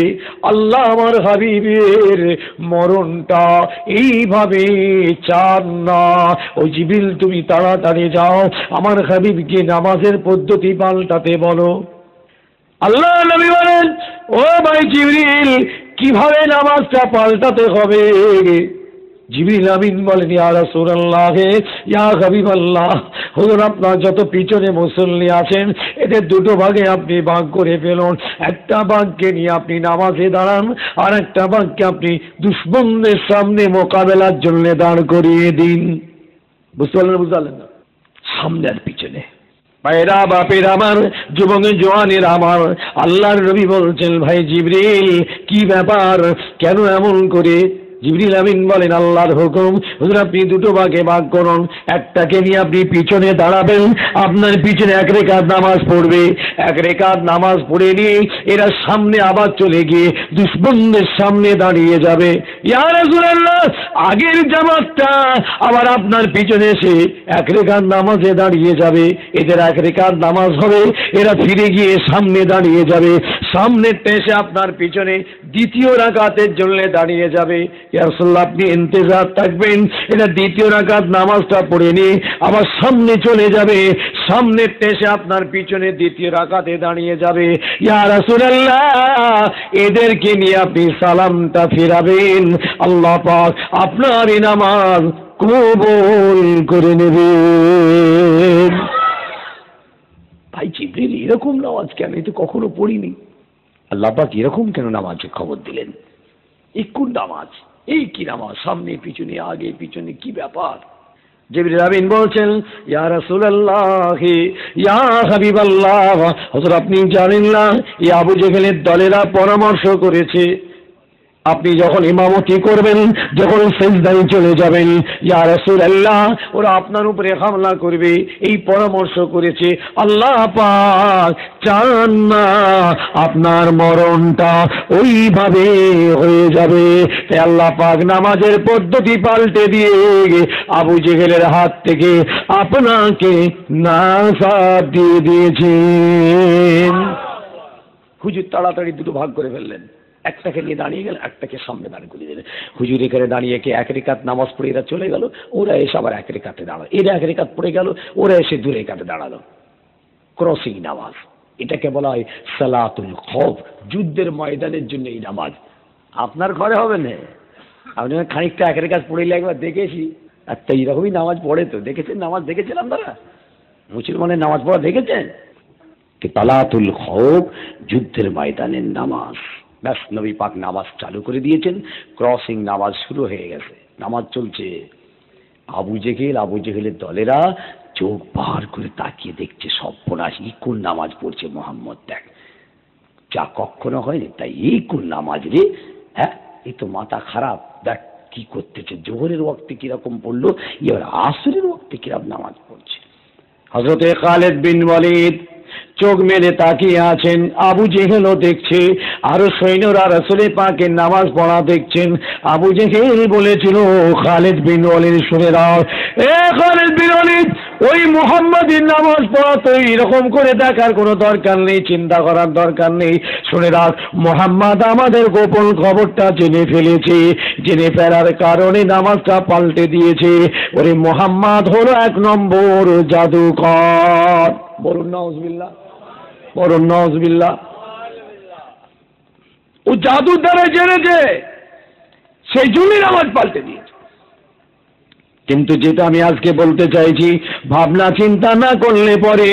আল্লাহ আমার হাবিবের মরণটা এইভাবে চান না। ও জিবরিল, তুমি তাড়াতাড়ি যাও, আমার হাবিবকে নামাজের পদ্ধতি পাল্টাতে বলো। আল্লাহ নবী বলেন, ও ভাই জিবরিল, কিভাবে নামাজটা পাল্টাতে হবে? জিবরিল আমিন বলেন, ইয়া রাসূলুল্লাহ, ইয়া হাবিবাল্লাহ, হুজুর আপনার যত পিছনে মুসল্লি আছেন এদের দুটো ভাগে আপনি ভাগ করে ফেলুন। একটা ভাগকে নিয়ে আপনি নামাজে দাঁড়ান, আর একটা ভাগকে আপনি দুশমনদের সামনে মোকাবেলার জন্য দাঁড় করিয়ে দিন। বুঝতে পারলেন না? সামনে আর পিছনে। ভাইরা, বাপের আমার, যুবক জওয়ানের আমার, আল্লাহর নবী বলছেন, ভাই জিবরিল কি ব্যাপার, কেন এমন করে জিবরিল আমিন বলেন আল্লাহর হুকুম, হুজুর আপনি দুটো ভাগে ভাগ করুন, একটাকে নিয়ে আপনি পিছনে দাঁড়াবেন, আপনার পিছনে 1 রাকাত নামাজ পড়বে, 1 রাকাত নামাজ পড়ে নিয়ে এরা সামনে আবার চলে গিয়ে দুশমনদের সামনে দাঁড়িয়ে যাবে। ইয়া রাসূলুল্লাহ, আগের জামাতটা আবার আপনার পিছনে এসে 1 রাকাত নামাজে দাঁড়িয়ে যাবে, এদের 1 রাকাত নামাজ হবে, এরা ফিরে গিয়ে সামনে দাঁড়িয়ে যাবে, সামনেরটা এসে আপনার পিছনে দ্বিতীয় রাকাতের জন্য দাঁড়িয়ে যাবে। ইয়া রাসূলুল্লাহ, আপনি ইন্তজার থাকবেন, এটা দ্বিতীয় রাকাত নামাজটা পড়ে নিয়ে আবার সামনে চলে যাবে, সামনেরটা এসে আপনার পিছনে দ্বিতীয় রাকাতে দাঁড়িয়ে যাবে। ইয়া রাসূলুল্লাহ, এদেরকে নিয়ে আপনি সালামটা ফেরাবেন, আল্লাহ পাক আপনার এই নামাজ কবুল করে নেবেন। ভাই জিবরিল, এরকম নামাজ কেন? এই তো কখনো পড়িনি। আল্লাহ পাক এরকম কেন নামাজের খবর দিলেন? এই কোন নামাজ? এই কি নামাজ? সামনে পিছনে, আগে পিছনে, কি ব্যাপার? জিবরিল আমিন বলছেন, ইয়া রাসূলুল্লাহ, ইয়া হাবিবাল্লাহ, হুজুর আপনি জানেন না, এই আবু জেহেলের দলেরা পরামর্শ করেছে আপনি যখন ইমামতি করবেন, যখন সিজদায় চলে যাবেন, ইয়া রাসূলুল্লাহ, ওরা আপনার উপরে হামলা করবে, এই পরামর্শ করেছে। আল্লাহ পাক চান না আপনার মরণটা ওইভাবে হয়ে যাবে, তাই আল্লাহ পাক নামাজের পদ্ধতি পাল্টে দিয়ে আবু জেহেলের হাত থেকে আপনাকে নাজাত দিয়ে দিয়েছেন। হুজুর তাড়াতাড়ি দুটো ভাগ করে ফেললেন, একটাকে নিয়ে দাঁড়িয়ে গেল, একটাকে সামনে দাঁড়িয়ে করিয়ে দিলেন। হুজুর এখানে দাঁড়িয়ে কে 1 রাকাত নামাজ পড়ে এরা চলে গেল, ওরা এসে আবার 1 রাকাতে দাঁড়ালো, এরা 1 রাকাত পড়ে গেল, ওরা এসে 2 রাকাতে দাঁড়ালো। ক্রসিং নামাজ, এটাকে বলা হয় সালাতুল খৌফ, যুদ্ধের ময়দানের জন্য এই নামাজ। আপনার ঘরে হবে না, আপনি খানিকটা 1 রাকাত পড়ে একবার দেখেছি, একটা এইরকমই নামাজ পড়ে, তো দেখেছেন? নামাজ দেখেছেন আপনারা? মুসলমানের নামাজ পড়া দেখেছেন? সালাতুল খৌফ, যুদ্ধের ময়দানের নামাজ। ব্যাস, নবী পাক নামাজ চালু করে দিয়েছেন, ক্রসিং নামাজ শুরু হয়ে গেছে, নামাজ চলছে। আবু জেহেলের দলেরা চোখ বার করে তাকিয়ে দেখছে, সর্বনাশ, এই কোন নামাজ পড়ছে মোহাম্মদ, দেখ, যা কখনো হয়নি, তাই এই কোন নামাজ রে? হ্যাঁ, এই তো মাথা খারাপ, দেখ কি করতেছে, জোহরের ওয়াক্তে কিরকম পড়লো, এবার আসরের ওয়াক্তে কিরকম নামাজ পড়ছে। হযরতে খালিদ বিন ওয়ালিদ চোখ মেলে তাকিয়ে আছেন, আবু জেহেলও দেখছে, আরো সৈন্যরা রাসূল পাকের নামাজ পড়া দেখছেন। আবু জেহেল বলেছিল, খালিদ বিন ওয়ালিদ শুনে দাও, এ খালিদ বিন ওয়ালিদ, ওই মুহাম্মাদের নামাজ পড়া তো এরকম করে দেখার কোনো দরকার নেই, চিন্তা করার দরকার নেই। শুনে রাখ, মুহাম্মদ আমাদের গোপন খবরটা জেনে ফেলেছে, জেনে ফেলার কারণে নামাজটা পাল্টে দিয়েছে। ওরে মুহাম্মদ হলো 1 নম্বর জাদুকর। বলুন নাউজুবিল্লাহ, বলুন নাউজুবিল্লাহ। ও জাদুর দ্বারা জেনেছে, সেই জন্যই নামাজ পাল্টে দিয়েছে। কিন্তু যেটা আমি আজকে বলতে চাইছি, ভাবনা চিন্তা না করলে পরে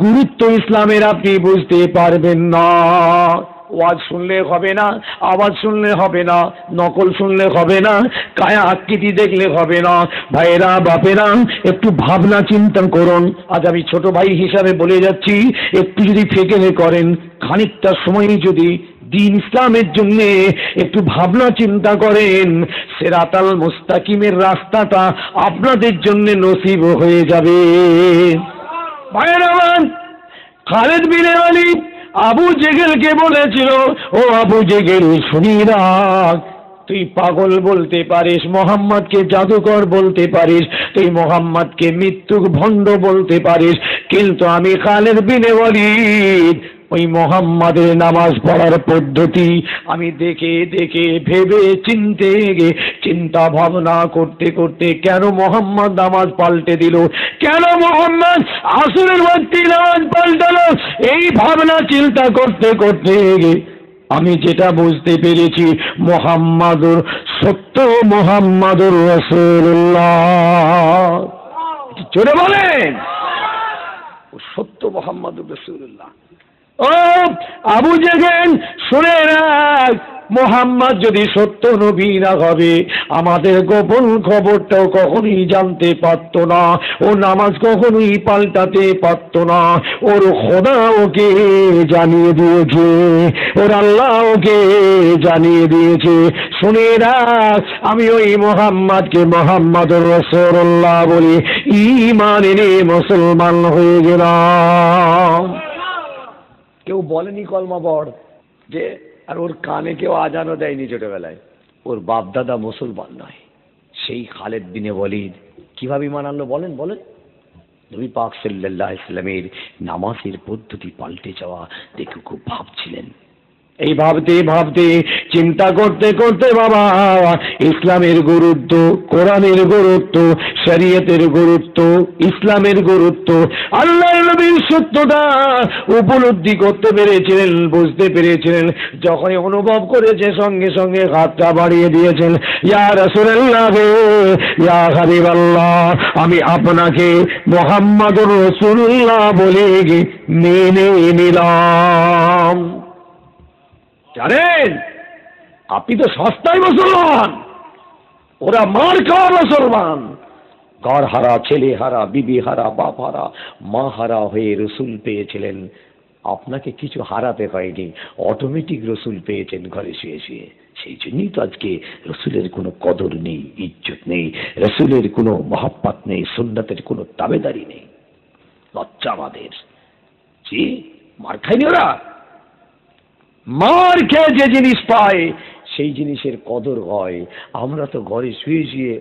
গুরুত্ব ইসলামের আপনি বুঝতে পারবেন না। ওয়াজ শুনলে হবে না, আওয়াজ শুনলে হবে না, নকল শুনলে হবে না, কায়া আকৃতি দেখলে হবে না। ভাইয়েরা, বাপেরা, একটু ভাবনা চিন্তা করুন। আজ আমি ছোট ভাই হিসাবে বলে যাচ্ছি, একটু যদি ফেকেলে করেন, খানিকটা সময় যদি দিন ইসলামের জন্য একটু ভাবনা চিন্তা করেন, সিরাতাল মুস্তাকিমের রাস্তাটা আপনাদের জন্য নসিব হয়ে যাবে। ভাইয়েরা, খালিদ বিন ওয়ালিদ আবু জেহেলকে বলেছিল, ও আবু জেহেল, শুনি রাখ, তুই পাগল বলতে পারিস, মোহাম্মদকে জাদুকর বলতে পারিস, তুই মোহাম্মদকে মৃত্যুক ভণ্ড বলতে পারিস, কিন্তু আমি খালিদ বিন ওয়ালিদ ওই মোহাম্মদের নামাজ পড়ার পদ্ধতি আমি দেখে দেখে ভেবে চিন্তা ভাবনা করতে করতে, কেন মোহাম্মদ নামাজ পাল্টে দিল, কেন মোহাম্মদ আসরের ওয়াক্তে নামাজ পাল্টালো, এই ভাবনা চিন্তা করতে করতে আমি যেটা বুঝতে পেরেছি, মোহাম্মদুর সত্য, মোহাম্মদুর রাসূলুল্লাহ। জোরে বলেন, ও সত্য মোহাম্মদুর রাসূলুল্লাহ। ও আবু জেহেল, শুনে রাখ, মোহাম্মদ যদি সত্য নবী না হবে, আমাদের গোপন খবরটাও কখনোই জানতে পারতো না, ও নামাজ কখনোই পাল্টাতে পারতো না। ওর খোদা ওকে জানিয়ে দিয়েছে, ওর আল্লাহ ওকে জানিয়ে দিয়েছে। শুনে রাখ, আমি ওই মোহাম্মদকে মোহাম্মদুর রাসূলুল্লাহ বলি ঈমান এনে মুসলমান হয়ে গেলাম। কেউ বলেনি কলমা পড় যে, আর ওর কানে কেউ আজানও দেয়নি ছোটবেলায়। ওর বাপ দাদা মুসলমান নয়। সেই খালেদ বিন ওয়ালিদ কিভাবে ঈমান আনলো বলেন বলেন? নবী পাক সাল্লাল্লাহু আলাইহি ওয়াসাল্লামের নামাজের পদ্ধতি পাল্টে যাওয়া দেখে খুব ভাবছিলেন। এই ভাবতে ভাবতে চিন্তা করতে করতে বাবা ইসলামের গুরুত্ব, কোরআনের গুরুত্ব, শরীয়তের গুরুত্ব, ইসলামের গুরুত্ব, আল্লাহর নবীর সত্যতা উপলব্ধি করতে পেরেছিলেন, বুঝতে পেরেছিলেন। যখনই অনুভব করেছে সঙ্গে সঙ্গে হাতটা বাড়িয়ে দিয়েছেন, ইয়া রাসূলুল্লাহ, ইয়া হাবিবাল্লাহ, আমি আপনাকে মুহাম্মাদুর রাসূলুল্লাহ বলে মেনে নিলাম। জানেন, আপনি তো সস্তায় মুসলমান, ওরা মার খাওয়া মুসলমান। ঘর হারা, ছেলে হারা, বিবি হারা, বাপ হারা, মা হারা হয়ে রসুল পেয়েছিলেন। আপনাকে কিছু হারাতে হয়নি, অটোমেটিক রসুল পেয়েছেন ঘরে শুয়ে শুয়ে। সেই জন্যই তো আজকে রসুলের কোনো কদর নেই, ইজ্জত নেই, রসুলের কোনো মহব্বত নেই, সুন্নাতের কোনো দাবেদারি নেই। লজ্জা আমাদের। জি, মার খায়নি ওরা। মার খেয়ে যে জিনিস পায় সেই জিনিসের কদর হয়। আমরা তো ঘরে শুয়ে শুয়ে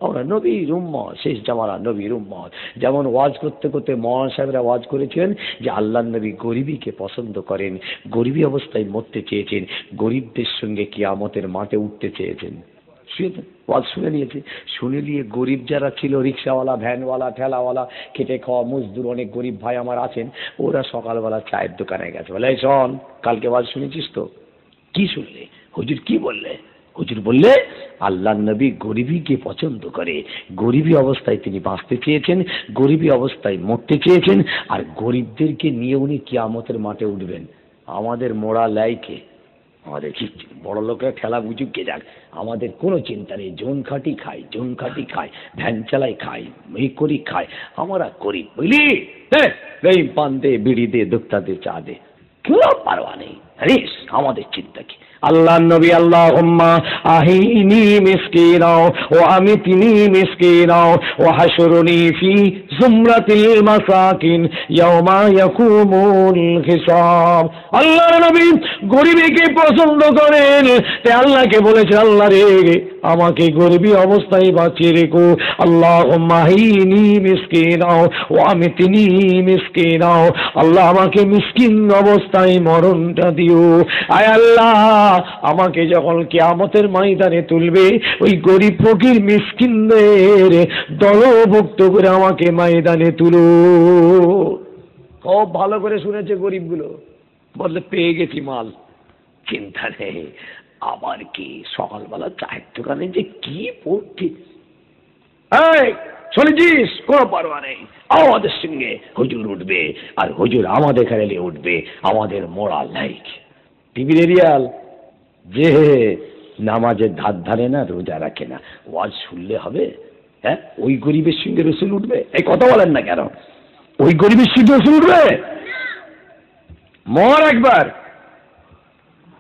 আমরা নবীর উম্মত, শেষ জামানা নবীর উম্মত। যেমন ওয়াজ করতে করতে মৌলানা সাহেবরা ওয়াজ করেছিলেন যে আল্লাহর নবী গরিবীকে পছন্দ করেন, গরিবী অবস্থায় মরতে চেয়েছেন, গরিবদের সঙ্গে কিয়ামতের মাঠে উঠতে চেয়েছেন। ওয়াজ শুনে নিয়েছে। শুনে নিয়ে গরিব যারা ছিল, রিক্সাওয়ালা, ভ্যানওয়ালা, ঠেলাওয়ালা, খেটে খাওয়া মজদুর, অনেক গরিব ভাই আমার আছেন, ওরা সকালবেলা চায়ের দোকানে গেছে, বলে এই শোন, কালকে ওয়াজ শুনেছিস তো? কি শুনলে? হুজুর কি বললে? হুজুর বললে আল্লাহর নবী গরিবীকে পছন্দ করে, গরিবী অবস্থায় তিনি বাঁচতে চেয়েছেন, গরিবী অবস্থায় মরতে চেয়েছেন, আর গরিবদেরকে নিয়ে উনি কিয়ামতের মাঠে উঠবেন। আমাদের মোড়া লাইকে, আমাদের বড় লোকের ঠেলা বুঝুক কে যাক, আমাদের কোনো চিন্তা নেই। জোন খাটি খাই, জোন খাটি খাই, ভ্যান চালাই খাই, এই করি খাই, আমরা করি, বুঝলি? এই পান দে, বিড়ি দে, দুক্তা দে, চা দে, কেউ পারোয়া নেই। আমাদের চিন্তা কি? আল্লাহ নবী আল্লাহুম্মা আহিনি মিসকিনাও ও আমিতনি মিসকিনাও ও হাশুরনি ফি জুমরাতিল মাসাকিন ইয়াউমা ইয়াকুমুল হিসাব। আল্লাহ নবী গরিবীকে পছন্দ করেন, তাই আল্লাহকে বলেছেন, আল্লাহ রে, আমাকে গরিবী অবস্থায় বাঁচিয়ে রেখো। আল্লাহুম্মা আহিনি মিসকিনাও ও আমিতনি মিসকিনাও, আল্লাহ আমাকে মিসকিন অবস্থায় মরণটা দিও। আয় আল্লাহ, আমাকে যখন কিয়ামতের ময়দানে তুলবে, ওই গরিব ফকির মিসকিনদের দলভুক্ত করে আমাকে ময়দানে তুলো। খুব ভালো করে শুনেছে গরিবগুলো, বললে পেয়ে গেছি মাল, চিন্তা নেই। আবার কি সকালবেলা চায়ের দোকানে যে কি পড়ছি, শুনেছিস? কোনো পারোয়া নেই, আমাদের সঙ্গে হুজুর উঠবে, আর হুজুর আমাদের এখানে উঠবে, আমাদের মোড়া লাইক। টিভি রিয়াল যে নামাজের ধার ধারে না, রোজা রাখে না, ওয়াজ শুনলে হবে? হ্যাঁ, ওই গরিবের সঙ্গে রসুল উঠবে? এই কথা বলেন না কেন? ওই গরিবের সঙ্গে রসুল উঠবে? মর একবার,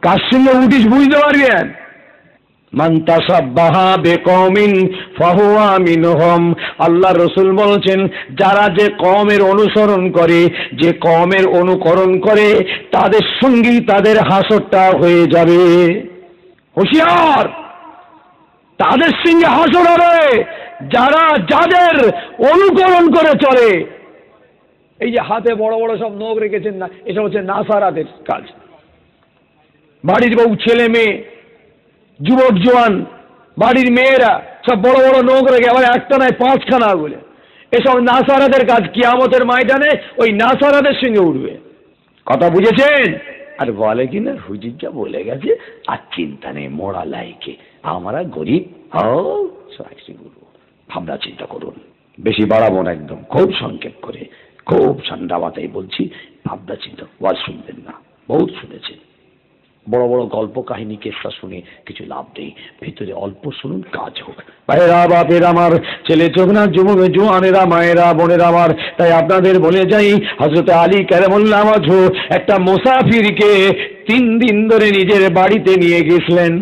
কার সঙ্গে উঠিস বুঝতে পারবেন। মান তাসাব্বাহা বিকওমিন ফাহুয়া মিনহুম। আল্লাহ রসুল বলছেন, যারা যে কওমের অনুসরণ করে, যে কওমের অনুকরণ করে, তাদের সঙ্গেই তাদের হাসরটা হয়ে যাবে। হুঁশিয়ার, তাদের সঙ্গে হাসর হবে যারা যাদের অনুকরণ করে চলে। এই যে হাতে বড় বড় সব নখ রেখেছেন না, এসব হচ্ছে নাসারাদের কাজ। বাড়ির বউ, ছেলে মেয়ে, যুবক জওয়ান, বাড়ির মেয়েরা সব বড় বড় নখ রেখে, আবার একটা নয় পাঁচখানা বলে, এসব নাসারাদের কাজ। কিয়ামতের ময়দানে ওই নাসারাদের সঙ্গে উঠবে। কথা বুঝেছেন? আর বলে কিনা হুজুর যা বলে গেছে, আর চিন্তা নেই, মোড়া লাইকে, আমরা গরিব। ভাবনা চিন্তা করুন, বেশি বাড়াবো না, একদম খুব সংক্ষেপ করে, খুব ঠান্ডা মাথায় বলছি। ভাবনা চিন্তা, ওয়াজ শুনবেন না, বহুত শুনেছেন, বড় বড় গল্প কাহিনী কেসা শুনে কিছু লাভ নেই, ভিতরে অল্প শুনুন, কাজ হোক। ভাইরা বাপের আমার, ছেলে চোখ না, যুবক জোয়ানেরা, মায়েরা বোনেরা আমার, তাই আপনাদের বলে যাই, হযরত আলী কারামাল্লাহু ওয়াজহু একটা মুসাফিরকে 3 দিন ধরে নিজের বাড়িতে নিয়ে গেছিলেন।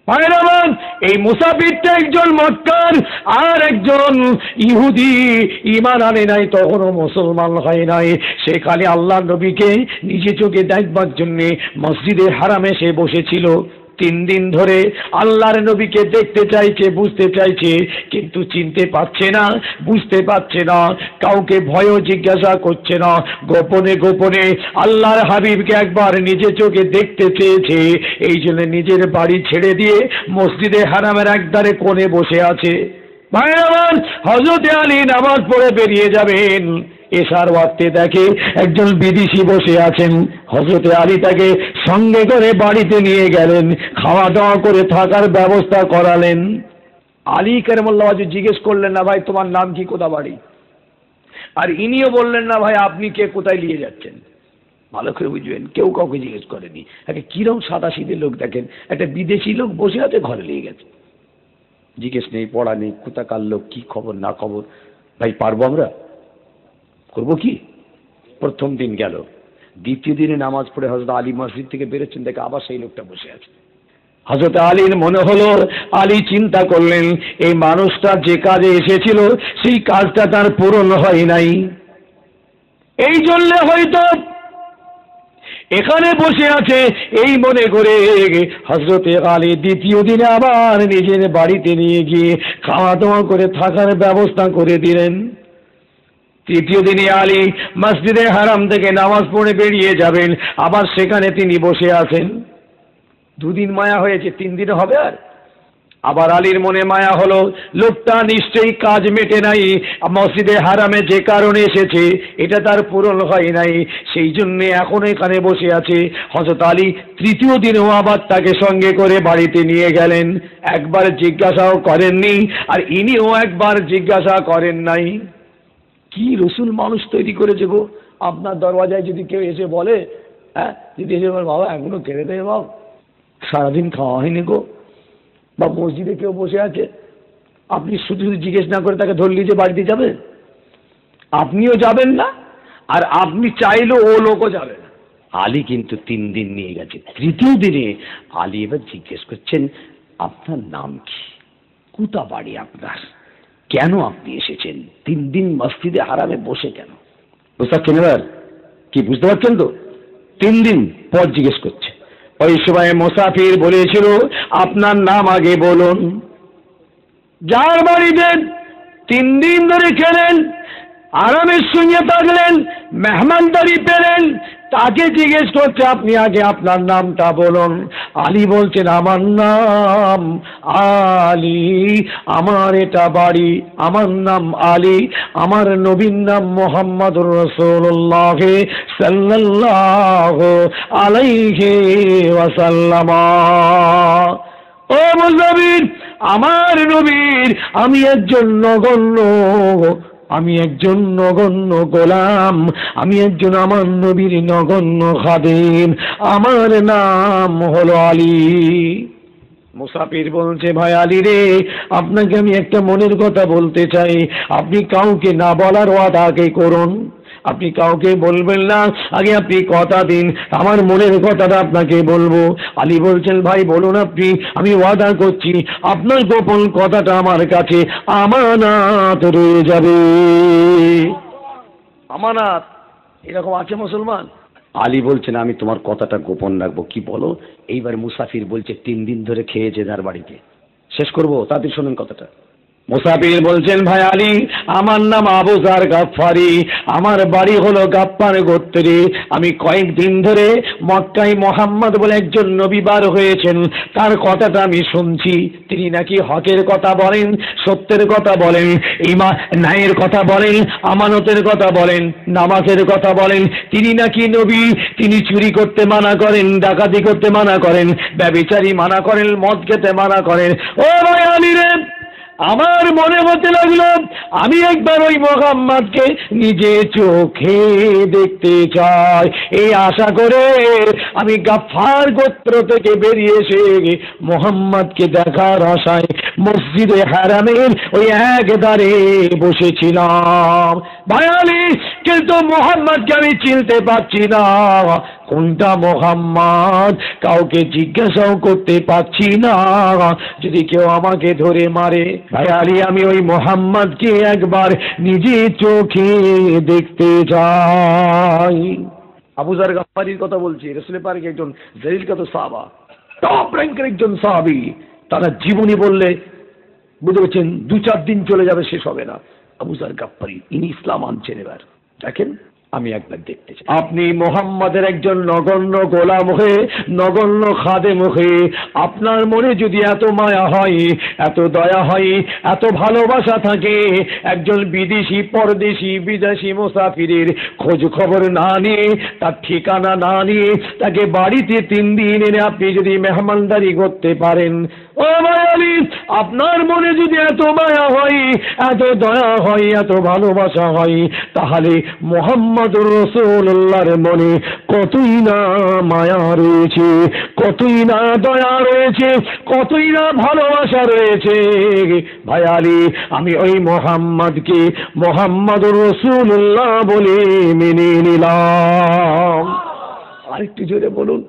ভাইরা আমার, এই মুসাফিরটা একজন মক্কার আর একজন ইহুদি, ঈমান আনে নাই, তখনও মুসলমান হয় নাই। সে খালি আল্লাহর নবীকে নিজে চোখে দেখবার জন্য মসজিদে হারামে সে বসেছিল। 3 দিন ধরে আল্লাহর নবীকে দেখতে চাইছে, বুঝতে চাইছে, কিন্তু চিনতে পারছে না, বুঝতে পারছে না, কাউকে ভয়ও জিজ্ঞাসা করছে না। গোপনে গোপনে আল্লাহর হাবিবকে একবার নিজে চোখে দেখতে চেয়েছে, এই জন্য নিজের বাড়ি ছেড়ে দিয়ে মসজিদে হারামের একধারে কোণে বসে আছে। ভাই আমার, হযরত আলী নামাজ পড়ে বেরিয়ে যাবেন, এশার ওয়াক্তে দেখে একজন বিদেশি বসে আছেন। হযরত আলী তাকে সঙ্গে করে বাড়িতে নিয়ে গেলেন, খাওয়া দাওয়া করে থাকার ব্যবস্থা করালেন। আলী কারামাল্লাহু ওয়াজহু জিজ্ঞেস করলেন না, ভাই তোমার নাম কি, কোথা বাড়ি? আর ইনিও বললেন না, ভাই আপনি কে, কোথায় নিয়ে যাচ্ছেন? ভালো করে বুঝবেন, কেউ কাউকে জিজ্ঞেস করেনি। একটা কিরম সাদাসিধে লোক দেখেন, একটা বিদেশি লোক বসে আছে, ঘরে নিয়ে গেছে, জিজ্ঞেস নেই, পড়া নেই, কোথাকার লোক, কি খবর না খবর। ভাই পারবো আমরা? করবো কি? প্রথম দিন গেল, দ্বিতীয় দিনে নামাজ পড়ে হযরত আলী মসজিদ থেকে বেরোচ্ছেন, দেখে আবার সেই লোকটা বসে আছে। হযরত আলীর মনে হলো, আলী চিন্তা করলেন এই মানুষটা যে কাজে এসেছিল সেই কাজটা তার পূরণ হয় নাই, এই জন্য হয়তো এখানে বসে আছে। এই মনে করে হযরত আলী দ্বিতীয় দিনে আবার নিজের বাড়িতে নিয়ে গিয়ে খাওয়া দাওয়া করে থাকার ব্যবস্থা করে দিলেন। তৃতীয় দিনে আলী মসজিদে হারাম থেকে নামাজ পড়ে বেরিয়ে যাবেন, আবার সেখানে তিনি বসে আছেন। 2 দিন মায়া হয়েছে, 3 দিনে হবে? আর আবার আলীর মনে মায়া হলো, লোকটা নিশ্চয়ই কাজ মেটে নাই, মসজিদে হারামে যে কারণে এসেছে এটা তার পূরণ হয় নাই, সেই জন্য এখন এখানে বসে আছে। হযরত আলী তৃতীয় দিনেও আবার তাকে সঙ্গে করে বাড়িতে নিয়ে গেলেন, একবার জিজ্ঞাসাও করেননি, আর ইনিও একবার জিজ্ঞাসা করেন নাই। কি রসুল মানুষ তৈরি করেছে গো! আপনার দরওয়াজায় যদি কেউ এসে বলে, হ্যাঁ, যদি এসে বলে, বাবা এখনো কেড়ে দেয়, বাবা সারাদিন খাওয়া হয়নি গো, বা মসজিদে কেউ বসে আছে, আপনি শুধু শুধু জিজ্ঞেস না করে তাকে ধরলি যে বাড়িতে যাবে? আপনিও যাবেন না, আর আপনি চাইলেও ও লোকও যাবে না। আলী কিন্তু 3 দিন নিয়ে গেছে। তৃতীয় দিনে আলী এবার জিজ্ঞেস করছেন, আপনার নাম কি, কোথা বাড়ি আপনার, কেন আপনি এসেছেন, 3 দিন মসজিদে হারামে বসে কেন? বুঝতে পারছেন এবার? কি বুঝতে পারছেন তো? 3 দিন পর জিজ্ঞেস করছে। ওই সময় মুসাফির বলেছিল, আপনার নাম আগে বলুন। যার বাড়িতে 3 দিন ধরে খেলেন, আরামের সঙ্গে থাকলেন, মেহমানদারি পেলেন, তাকে জিজ্ঞেস করছে, আপনি আগে আপনার নামটা বলুন। আলী বলছেন, আমার নাম আলী, আমার এটা বাড়ি, আমার নাম আলী, আমার নবীর নাম মুহাম্মদুর রাসূলুল্লাহ সাল্লাল্লাহু আলাইহি ওয়াসাল্লাম। ও মুসাফির, আমার নবীর আমি একজন নগণ্য গোলাম, আমি একজন আমার নবীর নগণ্য খাদেম, আমার নাম হলো আলী। মুসাফির বলছে, ভাই আলী রে, আপনাকে আমি একটা মনের কথা বলতে চাই, আপনি কাউকে না বলার ওয়াদা আগে করুন, আপনি কাউকে বলবেন না, আগে আপনি কথা দিন, আমার মনের কথাটা আপনাকে বলবো। আলী বলছেন, ভাই বলুন আপনি, আমি ওয়াদা করছি আপনার গোপন কথাটা আমার কাছে আমানত রয়ে যাবে। আমানত এরকম আছে মুসলমান? আলী বলছেন, আমি তোমার কথাটা গোপন রাখবো। কি বলো? এইবার মুসাফির বলছে, 3 দিন ধরে খেয়েছে তার বাড়িতে। শেষ করবো, তাদের শোনেন কথাটা। মুসাফির বলছেন, ভাই আলী, আমার নাম আবু যার গাফফারি, আমার বাড়ি হলো গাফফার গোত্রে। আমি কয়েকদিন ধরে মক্কায় মোহাম্মদ বলে একজন নবী বার হয়েছেন, তার কথাটা আমি শুনছি। তিনি নাকি হকের কথা বলেন, সত্যের কথা বলেন, ন্যায়ের কথা বলেন, আমানতের কথা বলেন, নামাজের কথা বলেন। তিনি নাকি নবী, তিনি চুরি করতে মানা করেন, ডাকাতি করতে মানা করেন, ব্যভিচারী মানা করেন, মদ খেতে মানা করেন। ও ভাই আলী রে, আমার মনে হতে লাগলো আমি একবার ওই মোহাম্মদকে নিজে চোখে দেখতে চাই। এই আশা করে আমি গাফফার গোত্র থেকে বেরিয়ে এসে মোহাম্মদকে দেখার আশায় মসজিদে হারামের ওই একধারে বসেছিলাম। ভাই আলী, কিন্তু মোহাম্মদকে আমি চিনতে পারছি না, কোনটা মোহাম্মদ কাউকে জিজ্ঞাসাও করতে পারছি না, যদি কেউ আমাকে ধরে মারে। ভাই আলী, আমি ওই মোহাম্মদকে একবার নিজে চোখে দেখতে চাই। আবু যার গাফফারির কথা বলছি, রাসূল পাকের একজন জলিলকাত সাহাবা, টপ র্যাঙ্কের একজন সাহাবী। তারা জীবনী বললে বুঝতে পারছেন 2-4 দিন চলে যাবে, শেষ হবে না। আবু যার গাফফারি, ইনি ইসলাম আনছেন। এবার দেখেন, আমি একবার দেখতে চাই আপনি মোহাম্মদের একজন নগণ্য গোলাম হয়ে, নগণ্য খাদেম হয়ে, আপনার মনে যদি এত মায়া হয়, এত দয়া হয়, এত ভালোবাসা থাকে, একজন বিদেশি, পরদেশি, বিদেশি মুসাফিরের খোঁজ খবর না নিয়ে, তার ঠিকানা না নিয়ে, তাকে বাড়িতে 3 দিন এনে আপনি যদি মেহমানদারি করতে পারেন, ও ভাই আলী, আপনার মনে যদি এত মায়া হয়, এত দয়া হয়, এত ভালোবাসা হয়, তাহলে মুহাম্মদুর রাসূলুল্লাহর মনে কতই না মায়া রয়েছে, কতই না দয়া রয়েছে, কতই না ভালোবাসা রয়েছে। ভাই আলী, আমি ওই মুহাম্মদকে মুহাম্মদুর রাসূলুল্লাহ বলে মেনে নিলাম। আরেকটু জোরে বলুন,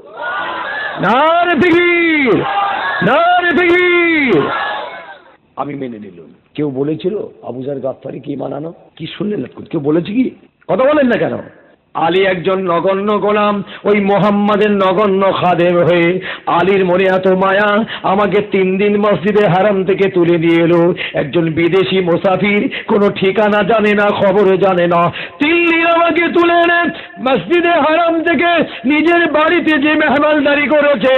নারে তাকবীর, নারে তাকবীর। আমি মেনে নিলাম। কেউ বলেছিল আবু যার গাফফারি কি মানানো? কি শুনলেন? কেউ বলেছে কি? কথা বলেন না কেন? আলী একজন নগণ্য গোলাম, ওই মোহাম্মদের নগণ্য খাদেম হয়ে আলীর মনে এত মায়া, আমাকে 3 দিন মসজিদে হারাম থেকে তুলে নিয়ে এলো। একজন বিদেশি মুসাফির, কোনো ঠিকানা জানে না, খবর জানে না, 3 দিন আমাকে তুলে এনে মসজিদে হারাম থেকে নিজের বাড়িতে যে মেহমানদারি করেছে,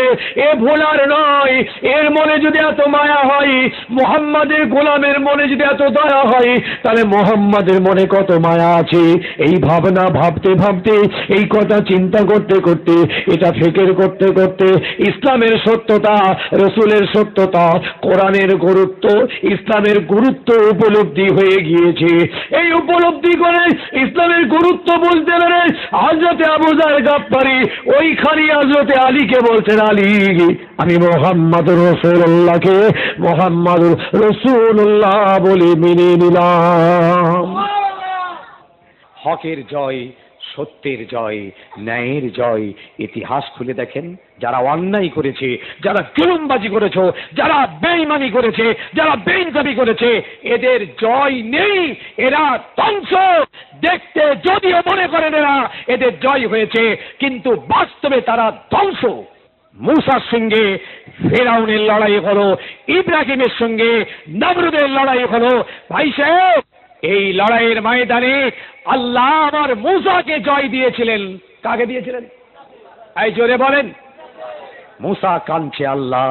এ ভোলার নয়। এর মনে যদি এত মায়া হয়, মোহাম্মদের গোলামের মনে যদি এত দয়া হয়, তাহলে মোহাম্মদের মনে কত মায়া আছে। এই ভাবনা ভাবতে ভাবতে, এই কথা চিন্তা করতে করতে, এটা ফিকির করতে করতে ইসলামের সত্যতা, রসুলের সত্যতা, কোরআনের গুরুত্ব, ইসলামের গুরুত্ব উপলব্ধি হয়ে গিয়েছে। এই উপলব্ধি করে ইসলামের গুরুত্ব বলতে পেরে হযরতে আবু যার গাফফারি ওইখানে হযরতে আলীকে বলছেন, আলী, আমি মুহাম্মদুর রাসূলুল্লাহকে মুহাম্মদুর রাসূলুল্লাহ বলে মেনে নিলাম। হকের জয়, সত্যের জয়, ন্যায়ের জয়। ইতিহাস খুলে দেখেন, যারা অন্যায় করেছে, যারা জুলুমবাজি করেছে, যারা বেঈমানি করেছে, যারা বেইনসাফি করেছে, এদের জয় নেই, এরা ধ্বংস। দেখতে যদিও মনে করেন এরা এদের জয় হয়েছে, কিন্তু বাস্তবে তারা ধ্বংস। মূসার সঙ্গে ফেরাউনের লড়াই হলো, ইব্রাহিমের সঙ্গে নমরুদের লড়াই হলো। ভাই সাহেব, এই লড়াইয়ের ময়দানে আল্লাহ আমার মূসাকে জয় দিয়েছিলেন। কাকে দিয়েছিলেন? এই জোরে বলেন। মূসা কাঁদছে, আল্লাহ,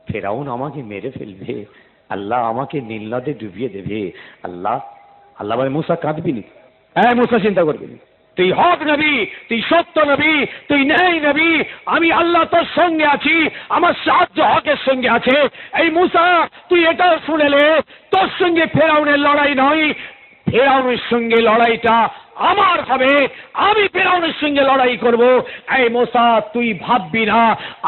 ফেরাউন আমাকে মেরে ফেলবে, আল্লাহ আমাকে নীল নদে ডুবিয়ে দেবে। আল্লাহ আল্লাহ বলে, মূসা কাঁদবি নি? হ্যাঁ, মূসা চিন্তা করবি না, তুই হক নবী, তুই সত্য নবী, তুই ন্যায় নবী, আমি আল্লাহ তোর সঙ্গে আছি, আমার সাহায্য হকের সঙ্গে আছে। এই মূসা, তুই এটাও শুনেলে, তোর সঙ্গে ফেরাউনের লড়াই নয়, ফেরাউনের সঙ্গে লড়াইটা আমার হবে, আমি ফেরাউনের সঙ্গে লড়াই করব। এই মূসা, তুই ভাববি না,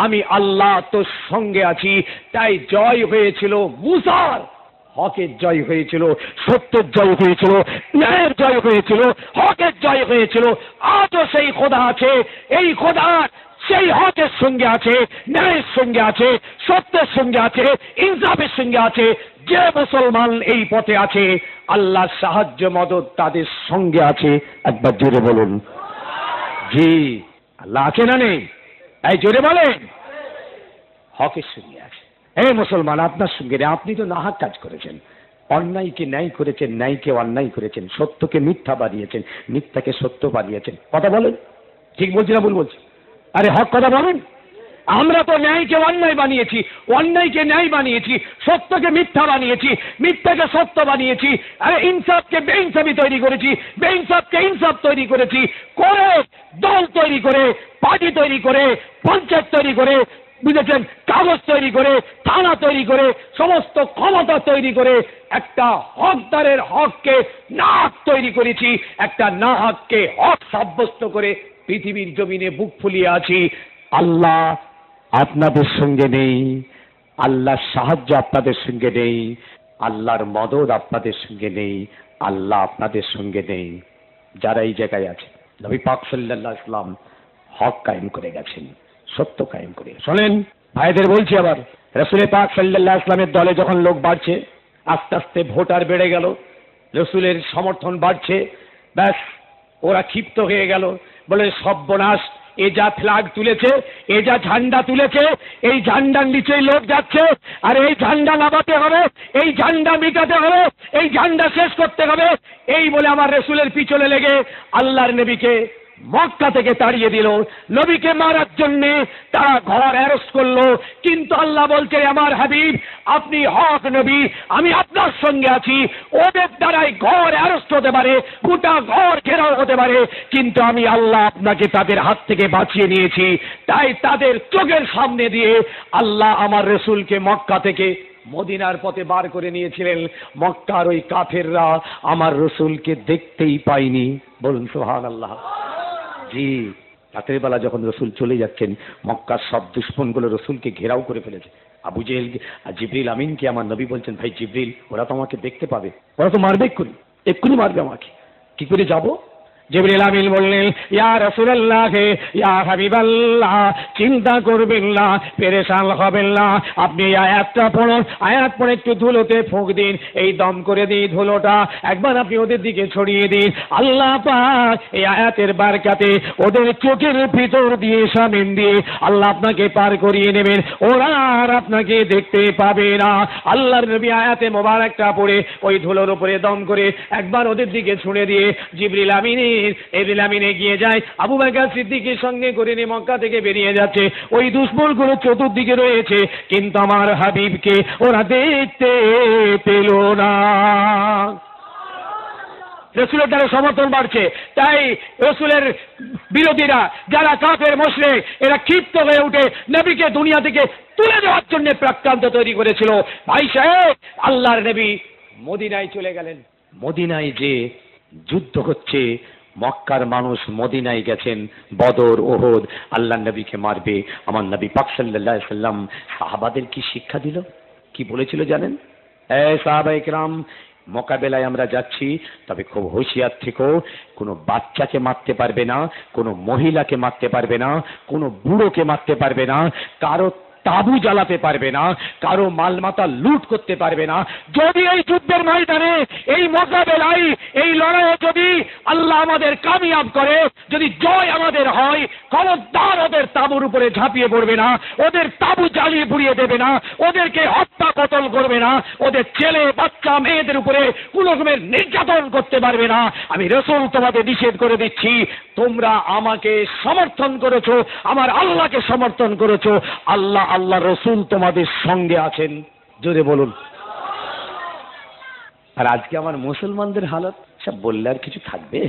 আমি আল্লাহ তোর সঙ্গে আছি। তাই জয় হয়েছিল মূসার, হকের জয় হয়েছিল, সত্যের জয় হয়েছিল, ন্যায়ের জয় হয়েছিল, হকের জয় হয়েছিল। আজও সেই খোদা আছে, এই খোদা সেই হকের সঙ্গে আছে, ন্যায়ের সঙ্গে আছে, সত্যের সঙ্গে আছে, ইনসাফের সঙ্গে আছে। যে মুসলমান এই পথে আছে, আল্লাহর সাহায্য মদদ তাদের সঙ্গে আছে। একবার জোরে বলুন, জি, আল্লাহ আছে না নেই? এই জোরে বলেন, হকের সঙ্গে আছে। এই মুসলমান, আপনার সঙ্গে আপনি তো নাহাক কাজ করেছেন, অন্যায়কে ন্যায় করেছেন, ন্যায়কে অন্যায় করেছেন, সত্যকে মিথ্যা বানিয়েছেন, মিথ্যাকে সত্য বানিয়েছেন। কথা বলেন, ঠিক বলছি না ভুল বলছি? আরে হক কথা বলেন। আমরা তো ন্যায়কে অন্যায় বানিয়েছি, অন্যায়কে ন্যায় বানিয়েছি, সত্যকে মিথ্যা বানিয়েছি, মিথ্যাকে সত্য বানিয়েছি, আরে ইনসাফকে বেইনসাফি তৈরি করেছি, বেইনসাফকে ইনসাফ তৈরি করেছি, করে দল তৈরি করে, পার্টি তৈরি করে, পঞ্চায়েত তৈরি করে, বুঝেছেন, কাগজ তৈরি করে, থানা তৈরি করে, সমস্ত ক্ষমতা তৈরি করে একটা হকদারের হককে নাহক তৈরি করেছি, একটা নাহককে হক সাব্যস্ত করে পৃথিবীর জমিনে বুক ফুলিয়ে আছি। আল্লাহ আপনাদের সঙ্গে নেই, আল্লাহর সাহায্য আপনাদের সঙ্গে নেই, আল্লাহর মদদ আপনাদের সঙ্গে নেই, আল্লাহ আপনাদের সঙ্গে নেই। যারা এই জায়গায় আছে, নবী পাক সাল্লাল্লাহু আলাইহি ওয়াসাল্লাম হক কায়েম করে গেছেন, সত্য কায়েম করে। শোনেন ভাইদের বলছি, আবার রাসূল পাক সাল্লাল্লাহু আলাইহি ওয়াসাল্লামের দলে যখন লোক বাড়ছে, আস্তে আস্তে ভোটার বেড়ে গেল, রসুলের সমর্থন বাড়ছে, ব্যাস ওরা ক্ষিপ্ত হয়ে গেল, বলে সর্বনাশ, এ যা ফ্ল্যাগ তুলেছে, এ যা ঝান্ডা তুলেছে, এই ঝান্ডার নিচেই লোক যাচ্ছে, আর এই ঝান্ডা নামাতে হবে, এই ঝান্ডা মিটাতে হবে, এই ঝান্ডা শেষ করতে হবে। এই বলে আমার রসুলের পিছনে লেগে আল্লাহর নবীকে মক্কা থেকে তাড়িয়ে দিল। নবীকে মারার জন্যে তারা ঘর অ্যারেস্ট করলো, কিন্তু আল্লাহ বলছে, আমার হাবিব আপনি হক নবী, আমি আপনার সঙ্গে আছি। ওদের দ্বারাই ঘর অ্যারেস্ট হতে পারে, গোটা ঘর ঘেরাও হতে পারে, কিন্তু আমি আল্লাহ আপনাকে তাদের হাত থেকে বাঁচিয়ে নিয়েছি। তাই তাদের চোখের সামনে দিয়ে আল্লাহ আমার রসুলকে মক্কা থেকে মদিনার পথে বার করে নিয়েছিলেন। মক্কার ওই কাফেররা আমার রসুলকে দেখতেই পায়নি। বলুন সুবহানাল্লাহ। জি, রাতের বেলা যখন রসুল চলে যাচ্ছেন, মক্কার সব দুশ্মনগুলো রসুলকে ঘেরাও করে ফেলেছে। আবু জেহেল আর জিবরিল আমিনকে আমার নবী বলছেন, ভাই জিবরিল, ওরা তো আমাকে দেখতে পাবে, ওরা তো মারবে, এক্ষুনি মারবে আমাকে, কি করে যাব? জিবরিল আমিন বললেন, ইয়া রাসূলুল্লাহ, ইয়া হাবিবাল্লাহ, চিন্তা করবেন না, পেরেশান হবেন না, আপনি এই আয়াতটা পড়ুন, আয়াত পড়ে একটু ধুলোতে ফুঁক দিন, এই দম করে দিন ধুলোটা, একবার আপনি ওদের দিকে ছড়িয়ে দিন। আল্লাহ পাক এই আয়াতের বারকাতে ওদের চোখের ভিতর দিয়ে সামিন দিয়ে আল্লাহ আপনাকে পার করিয়ে নেবেন, ওরা আর আপনাকে দেখতে পাবে না। আল্লাহর নবী আয়াতে মোবারকটা পড়ে ওই ধুলোর উপরে দম করে একবার ওদের দিকে ছুঁড়ে দিয়ে জিবরিল আমিন এগিয়ে যায়, আবু বকর সিদ্দিকের সঙ্গে করে নিয়ে মক্কা থেকে বেরিয়ে যাচ্ছে। ওই দুশমনগুলো চতুর্দিকে রয়েছে, কিন্তু আমার হাবিবকে ওরা দেখতে পেল না। রসুলের দ্বারা সমর্থন বাড়ছে, তাই রসুলের বিরোধীরা যারা কাফের মুশরিক, এরা ক্ষিপ্ত হয়ে উঠে নবীকে দুনিয়া থেকে তুলে দেওয়ার জন্য প্রাক্রান্ত তৈরি করেছিল। ভাই সাহেব, আল্লাহর নবী মদিনায় চলে গেলেন। মদিনায় যে যুদ্ধ হচ্ছে, মক্কার মানুষ মদিনায় গেছেন, বদর ওহদ, আল্লাহ নবীকে মারবে। আমার নবী পাক সাল্লাল্লাহু আলাইহি ওয়াসাল্লাম সাহাবাদের কি শিক্ষা দিল, কি বলেছিল জানেন? সাহাবায়ে কেরাম, মোকাবেলায় আমরা যাচ্ছি, তবে খুব হুঁশিয়ার থেকো, কোনো বাচ্চাকে মারতে পারবে না, কোনো মহিলাকে মারতে পারবে না, কোনো বুড়োকে মারতে পারবে না, কারো তাবু জ্বালাতে পারবে না, কারো মালমাতা লুট করতে পারবে না। যদি এই যুদ্ধের ময়দানে, এই মোকাবেলায়, এই লড়াইয়ে যদি আল্লাহ আমাদের কামিয়াব করে, যদি জয় আমাদের হয়, খবরদার ওদের তাবুর উপরে ঝাঁপিয়ে পড়বে না, ওদের তাবু জ্বালিয়ে পুড়িয়ে দেবে না, ওদেরকে হত্যা কতল করবে না, ওদের ছেলে বাচ্চা মেয়েদের উপরে কোনো রকমের নির্যাতন করতে পারবে না। আমি রাসূল তোমাদের নিষেধ করে দিচ্ছি, তোমরা আমাকে সমর্থন করেছো, আমার আল্লাহকে সমর্থন করেছো, আল্লাহ রসুল তোমাদের সঙ্গে আছেন। জোরে বলুন। আর আজকে আমার মুসলমানদের হালত সব বললে আর কিছু থাকবে?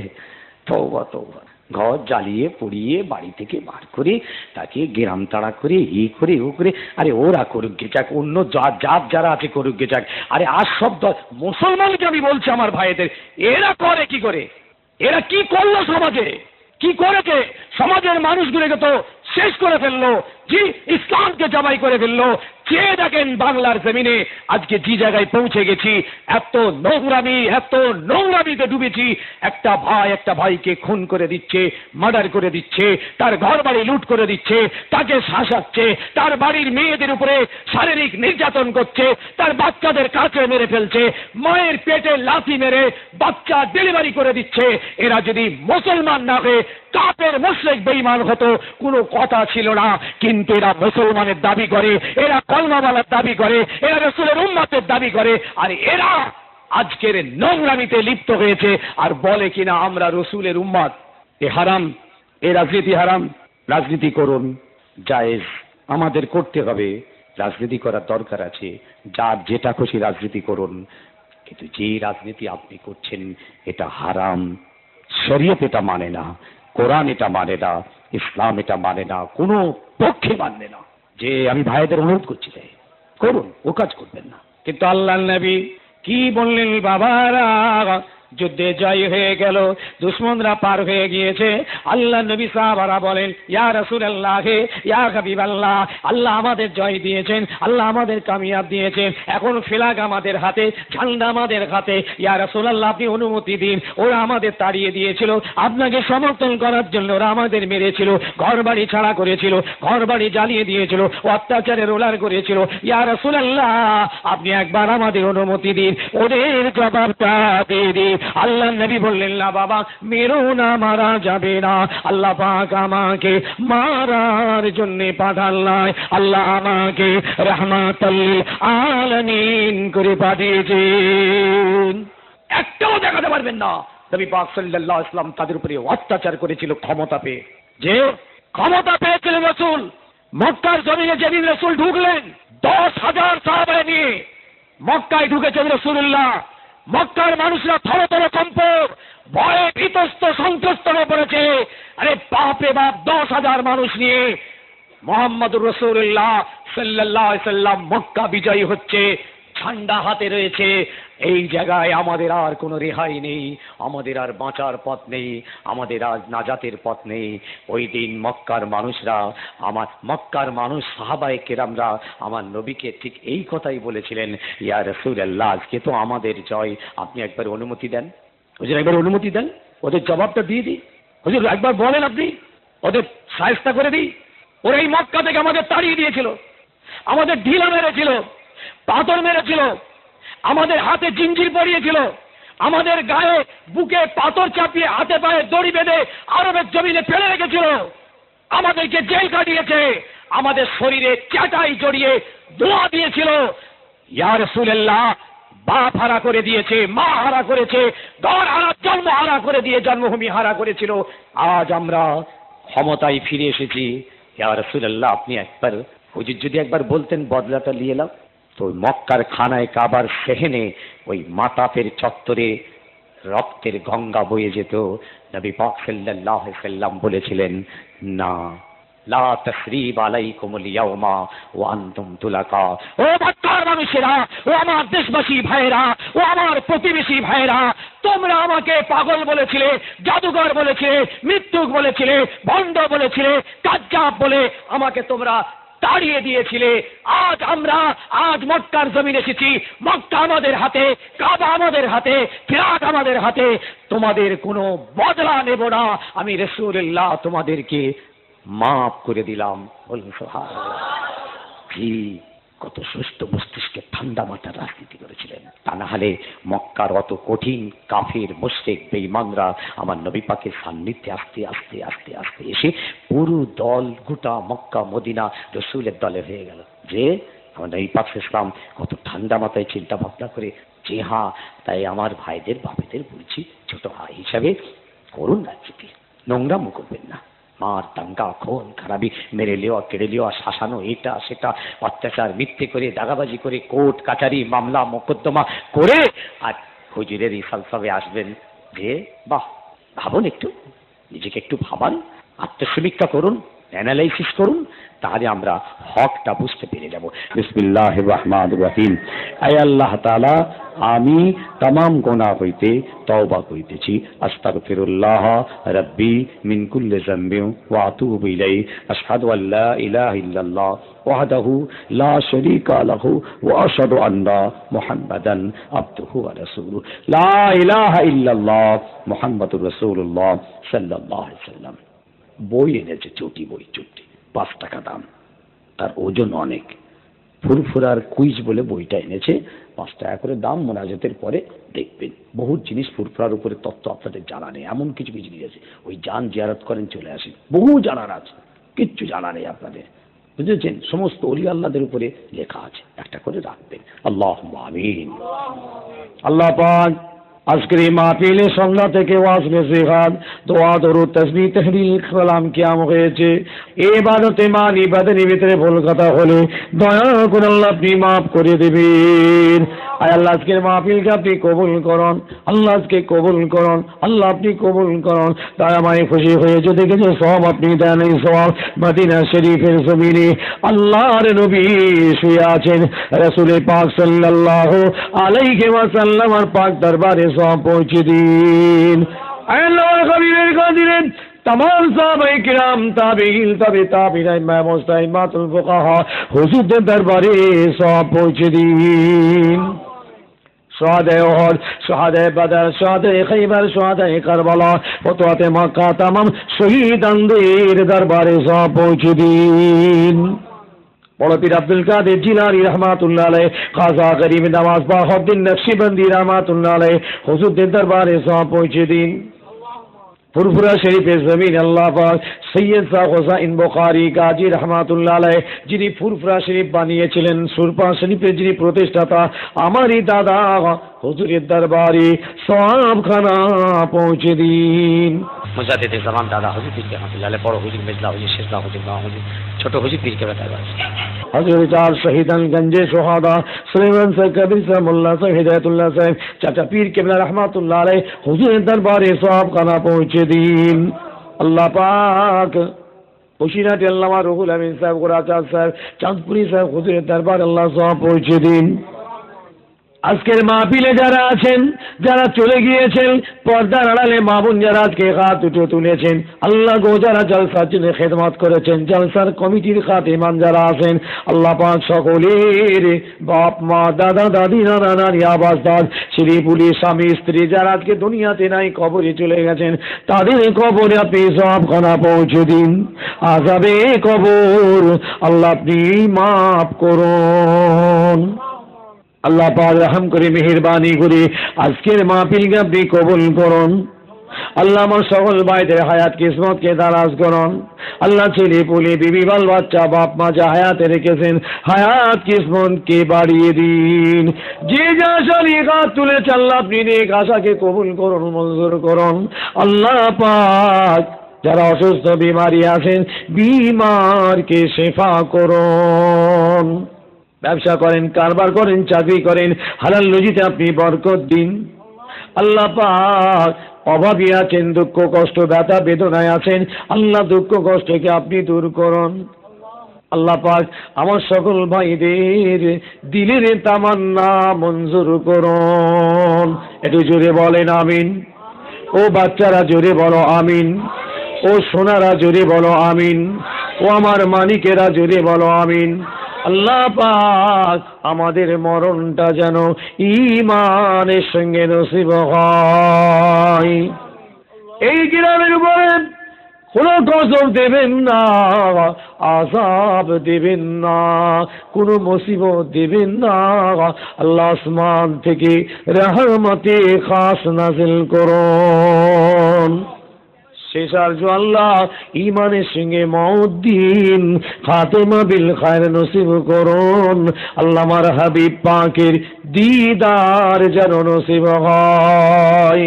তওবা তওবা, ঘর জ্বালিয়ে পুড়িয়ে বাড়ি থেকে বার করে তাকে গ্রাম তাড়া করে করে ও করে, আরে ওরা করুক গে যাক, অন্য জাত যারা আছে করুক গে যাক, আরে আর সব মুসলমানকে আমি বলছি আমার ভাইদের, এরা করে কি করে? এরা কি করলো সমাজে, কি করেছে? সমাজের মানুষগুলোকে তো শেষ করে ফেললো, জি, ইসলামকে জবাই করে ফেললো। চেয়ে দেখেন বাংলার জমিনে আজকে যে জায়গায় পৌঁছে গেছি, এত নোংরামিতে ডুবেছি। একটা ভাই একটা ভাইকে খুন করে দিচ্ছে, মার্ডার করে দিচ্ছে, তার ঘর বাড়ি লুট করে দিচ্ছে, তাকে শাসাচ্ছে, তার বাড়ির মেয়েদের উপরে শারীরিক নির্যাতন করছে, তার বাচ্চাদের কাছে মেরে ফেলছে, মায়ের পেটে লাথি মেরে বাচ্চা ডেলিভারি করে দিচ্ছে। এরা যদি মুসলমান না হয়ে কাফের মুশরিক বেঈমান হতো, কোনো কথা ছিল না। কিন্তু এরা মুসলমানের দাবি করে, এরা কলমাওয়ালার দাবি করে, এরা রাসূলের উম্মতের দাবি করে, আর এরা আজকের নোংরামিতে লিপ্ত হয়েছে আর বলে কিনা আমরা রাসূলের উম্মত। এ হারাম, এ রাজনীতি হারাম। রাজনীতি করুন, জায়েজ, আমাদের করতে হবে, রাজনীতি করার দরকার আছে, যার যেটা খুশি রাজনীতি করুন, কিন্তু যে রাজনীতি আপনি করছেন এটা হারাম। শরীয়ত এটা মানে না, কোরআন এটা মানে না, ইসলাম এটা মানে না, কোনো পক্ষে মানে না। যে আমি ভাইদের অনুরোধ করছি যে করুন, ও কাজ করবেন না। কিন্তু আল্লাহর নবী কি বললেন, বাবারা যুদ্ধে জয় হয়ে গেল, দুশমনরা পার হয়ে গিয়েছে। আল্লাহ নবী সাহাবারা বলেন, ইয়া রাসূলুল্লাহ, ইয়া হাবিবাল্লাহ, আল্লাহ আমাদের জয় দিয়েছেন, আল্লাহ আমাদের কামিয়াব দিয়েছেন, এখন ফ্ল্যাগ আমাদের হাতে, ঝান্ডা আমাদের হাতে, ইয়া রাসূলুল্লাহ আপনি অনুমতি দিন। ওরা আমাদের তাড়িয়ে দিয়েছিল, আপনাকে সমর্থন করার জন্য ওরা আমাদের মেরেছিল, ঘর বাড়ি ছাড়া করেছিল, ঘর বাড়ি জ্বালিয়ে দিয়েছিল, অত্যাচারের রোলার করেছিল। ইয়া রাসূলুল্লাহ আপনি একবার আমাদের অনুমতি দিন, ওদের জবাবটা দিয়ে দিন। আল্লাহ নবী বললেন, না বাবা, মেরো না, মারা যাবে না। আল্লাহ পাক আমাকে মারার জন্য পাঠান নাই, আল্লাহ আমাকে রাহমাতাল লিল আলামিন করে পাঠিয়েছেন। একটাও দেখাতে পারবেন না নবী পাক সাল্লাল্লাহু আলাইহি ওয়াসাল্লাম তাদের উপরে অত্যাচার করেছিল ক্ষমতা পেয়ে। যে ক্ষমতা পেয়েছিলেন রাসূল, মক্কার জমিনে যেদিন রাসূল ঢুকলেন 10,000 সাহাবা নিয়ে মক্কায় ঢুকেছেন রাসূলুল্লাহ। মক্কার মানুষরা থরথর কম্প, ভয়ে ভীতস্ত সন্ত্রস্ত হয়ে পড়েছে। আরে বাপ রে বাপ, 10,000 মানুষ নিয়ে মুহাম্মদুর রাসূলুল্লাহ সাল্লাল্লাহু আলাইহি সাল্লাম মক্কা বিজয়ী হচ্ছে, ঝান্ডা হাতে রয়েছে। এই জায়গায় আমাদের আর কোনো রেহাই নেই, আমাদের আর বাঁচার পথ নেই, আমাদের আজ নাজাতের পথ নেই। ওই দিন মক্কার মানুষরা, আমার মক্কার মানুষ সাহাবায়ে কেরামরা আমার নবীকে ঠিক এই কথাই বলেছিলেন, ইয়া রাসূলুল্লাহ আজকে তো আমাদের জয়, আপনি একবার অনুমতি দেন, হুজুর একবার অনুমতি দেন, ওদের জবাবটা দিয়ে দিই, হুজুর একবার বলেন, আপনি ওদের শায়েস্তা করে দিই। ওরা এই মক্কা থেকে আমাদের তাড়িয়ে দিয়েছিল, আমাদের ঢিলা মেরেছিল, পাথর মেরেছিল, আমাদের হাতে জিঞ্জির পরিয়েছিল, আমাদের গায়ে বুকে পাথর চাপিয়ে হাতে পায়ে দড়ি বেঁধে আরবের জমিনে ফেলে রেখেছিল, আমাদেরকে জেল কাটিয়েছে, আমাদের শরীরে চাটাই জড়িয়ে দোয়া দিয়েছিল। ইয়া রাসূলুল্লাহ বাপ হারা করে দিয়েছে, মা হারা করেছে, ঘর হারা, জন্ম হারা করে দিয়ে জন্মভূমি হারা করেছিল। আজ আমরা ক্ষমতায় ফিরে এসেছি। ইয়া রাসূলুল্লাহ আপনি একবার, হুজুর যদি একবার বলতেন বদলাটা নিয়ে এলাম। তো মক্কার খানায় কাবার সেহেনে ওই মাতাপের চত্বরে রক্তের গঙ্গা বয়ে যেত। নবী পাক সাল্লাল্লাহু আলাইহি সাল্লাম বলেছিলেন, না লা তাসরিব আলাইকুমুল ইয়াওমা ওয়া আনতুম তুলাকা। ও মক্কার মানুষেরা, ও আমার দেশবাসী ভাইরা, ও আমার প্রতিবেশী ভাইরা, তোমরা আমাকে পাগল বলেছিলে, জাদুঘর বলেছিলে, মৃত্যুক বলেছিলে, ভণ্ড বলেছিলে, কাজ্জাব বলে আমাকে তোমরা তাড়িয়ে দিয়েছিলে। আজ মক্কার জমিন এসেছি, মক্কা আমাদের হাতে, কাবা আমাদের হাতে, ফিরাক আমাদের হাতে, তোমাদের কোনো বদলা নেব না। আমি রাসূলুল্লাহ তোমাদেরকে মাফ করে দিলাম। বলুন সুবহানাল্লাহ। কি কত সুস্থ মস্তিষ্কে ঠান্ডা মাথার রাজনীতি করেছিলেন। তা না হলে মক্কার অত কঠিন কাফির মুশরিক বেঈমানরা আমার নবী পাকের সান্নিধ্যে আস্তে আস্তে আস্তে আস্তে এসে পুরো দল, গোটা মক্কা মদিনা রাসূলের দলে হয়ে গেল। যে আমার নবী পাক ইসলাম কত ঠান্ডা মাথায় চিন্তা ভাবনা করে, যে হ্যাঁ তাই আমার ভাইদের বাপেদের বলছি, ছোট ভাই হিসাবে করুন রাজনীতি, নোংরামো করবেন না। মার, দাঙ্গা, খুন খারাপি, মেরে লেওয়া, কেড়ে লেওয়া, শাসানো, এটা সেটা, অত্যাচার, মিথ্যে করে, দাগাবাজি করে, কোর্ট কাচারি, মামলা মোকদ্দমা করে আর হুজুরের এই ফালসাফে আসবেন যে বাহ, ভাবুন, একটু নিজেকে একটু ভাবান, আত্মসমীক্ষা করুন, অ্যানালাইসিস করুন, তাহলে আমরা হকটা বুঝতে পেরে যাব। বিসমিল্লাহির রহমানির রহিম। আয় আল্লাহ তাআলা, আমি तमाम গুনাহ হইতে তওবা করিতেছি। আস্তাগফিরুল্লাহ রাব্বি মিন কুল্লি যামবিন ওয়া আতুবু ইলাইহি। আশহাদু আল্লা ইলাহা ইল্লাল্লাহ ওয়াহদাহু লা শারীকা লাহু ওয়া আশহাদু আন্না মুহাম্মাদান আবদুহু ওয়া রাসূলুহু। লা ইলাহা ইল্লাল্লাহ মুহাম্মাদুর রাসূলুল্লাহ সাল্লাল্লাহু আলাইহি ওয়াসাল্লাম। বই এনেছে, চটি বই, চটি, 5 টাকা দাম, তার ওজন অনেক। ফুরফুরার কুইজ বলে বইটা এনেছে, 5 টাকা করে দাম। মোনাজাতের পরে দেখবেন বহু জিনিস ফুরফুরার উপরে তত্ত্ব আপনাদের জানা নেই, এমন কিছু কিছু জিনিস আছে। ওই যান জিয়ারত করেন, চলে আসেন, বহু জানার আছে, কিচ্ছু জানা নেই আপনাদের, বুঝেছেন? সমস্ত ওলি আল্লাহদের উপরে লেখা আছে, একটা করে রাখবেন। আল্লাহুম্মা আমিন। আল্লাহ পাক আজকের এই মাহফিলে সন্ধ্যা থেকে ওয়াজ নসিহত, দোয়া, দরুদ, তাসবিহ, তাহলিল, কালাম কিয়াম হয়েছে। ইবাদতে মানি বাদনের ভিতরে ভুল কথা হলে দয়া করে আল্লাহ আপনি মাফ করে দেবেন। আয় আল্লাহ আজকের মাহফিলকে আপনি কবুল করুন, আল্লাহ আজকে কবুল করুন, আল্লাহ আপনি কবুল করুন। তাই আমায় খুশি হয়ে যদি কিছু সওয়াব আপনি দেন, এই সওয়াব মদিনা শরীফের জমিনে আল্লাহর নবী শুয়ে আছেন, রাসূল পাক সাল্লাল্লাহু আলাইহি ওয়াসাল্লাম আর পাক দরবারে সওয়াব পৌঁছে দিন। আয় আল্লাহর হাবিবের কাদিরে तमाम साहबाए किराम ताबीन तबे ताबीन इमाम मुस्ताइमातुल फुकाहा हुजूर दरबारे सवाब पहुंचे दीन। शहादे उहद, शहादे बदर, शहादे खैबर, शहादे करबला, फतवाते मक्का तमाम शहीदानদের দরবারে সওয়াব পৌঁছে দিন। বড় পীর আব্দুল কাদের জিলানী রহমাতুল্লাহ আলাইহি, খাজা গরিব নওয়াজ বাহাউদ্দিন নকশবন্দি রহমাতুল্লাহ আলাইহি হুজুরদের দরবারে সওয়াব পৌঁছে দিন। ফুরফুরা শরীফের জমিন আল্লাহ পাক সৈয়দ শাহ হোসাইন বুখারী গাজী রহমাতুল্লাহ আলাইহি যিনি ফুরফুরা শরীফ বানিয়েছিলেন, সুরপা শরীফের যিনি প্রতিষ্ঠাতা, আমারই দাদা হুজুরের দরবারে সওয়াবখানা পৌঁছে দিন। মুজাদ্দিদে জামান দাদা হুজুর পীর রহমাতুল্লাহ আলাইহি, বড় হুজুর মেজলা হুজুর শেষদা হুজুর মা হুজুর ছোট হুজুর পীর কেবলা দরবার হযরত চার শহীদান গঞ্জে সোহাদা সুলাইমান সাহেব কবির সাহেব মোল্লা সাহেব হিদায়াতুল্লাহ সাহেব চাচা পীর কেবলা রহমাতুল্লাহ আলাইহি হুজুরের দরবারে সওয়াবখানা পৌঁছে দিন। আল্লাহ পাক বসিরহাটি আল্লামা রুহুল আমিন সাহেব, গোরাচাঁদ সাহেব, চাঁদপুরি সাহেব হুজুরের দরবারে আল্লাহ সওয়াব পৌঁছে দিন। আজকের মাহফিলে যারা আছেন, যারা চলে গিয়েছেন, পর্দার আড়ালে মা বোন যারা আজকে হাত উঠে তুলেছেন, আল্লাহ গো যারা জলসার জন্য খেদমত করেছেন, জলসার কমিটির খাতেমান যারা আছেন, আল্লাহ পাক সকলের বাপ মা দাদা দাদি নানা নানি আবাসদার ছেলে পুলি স্বামী স্ত্রী যারা আজকে দুনিয়াতে নাই কবরে চলে গেছেন, তাদের কবরে আপনি সওয়াবখানা পৌঁছে দিন। আযাবে কবর আল্লাহ আপনি মাফ করুন। আল্লাহ পাক রহম করে মেহেরবানি করে আজকের মাহফিলকে আপনি কবুল করুন। আল্লাহ আমার সকল ভাইদের হায়াত কিসমতকে দারাজ করুন। আল্লাহ ছেলে পুলে বিবি বাল বাচ্চা বাপ মা যা হায়াতে রেখেছেন, হায়াত কিসমতকে বাড়িয়ে দিন। যে যা শরীয়ত তুলেছে আল্লাহ আপনি নেক আশাকে কবুল করুন, মঞ্জুর করুন। আল্লাহ পাক যারা অসুস্থ বিমারি আছেন, বিমারকে শেফা করুন। ব্যবসা করেন, কারবার করেন, চাকরি করেন, হালাল রুজিতে আপনি বরকত দিন। আল্লাহ পাক অভাবী আছেন, দুঃখ কষ্ট ব্যথা বেদনায় আছেন, আল্লাহ দুঃখ কষ্টকে আপনি দূর করুন। আল্লাহ পাক আমার সকল ভাইদের দিলের তামান্না মঞ্জুর করুন। একটু জোরে বলেন আমিন। ও বাচ্চারা জোরে বলো আমিন। ও সোনারা জোরে বলো আমিন। ও আমার মানিকেরা জোরে বলো আমিন। আল্লাহ পাক আমাদের মরণটা যেন ঈমানের সঙ্গে নসিব হয়। এই গ্রামের উপরে কোনো গজব দেবেন না, আযাব দেবেন না, কোনো মুসিবত দেবেন না। আল্লাহ আসমান থেকে রহমতে খাস নাজিল করুন। শেষ আরজু আল্লাহ ঈমানের সঙ্গে মওত দিন, খাতেমা বিল খায়র নসিব করুন। আল্লাহ আমার হাবিব পাকের দিদার যেন নসিব হয়।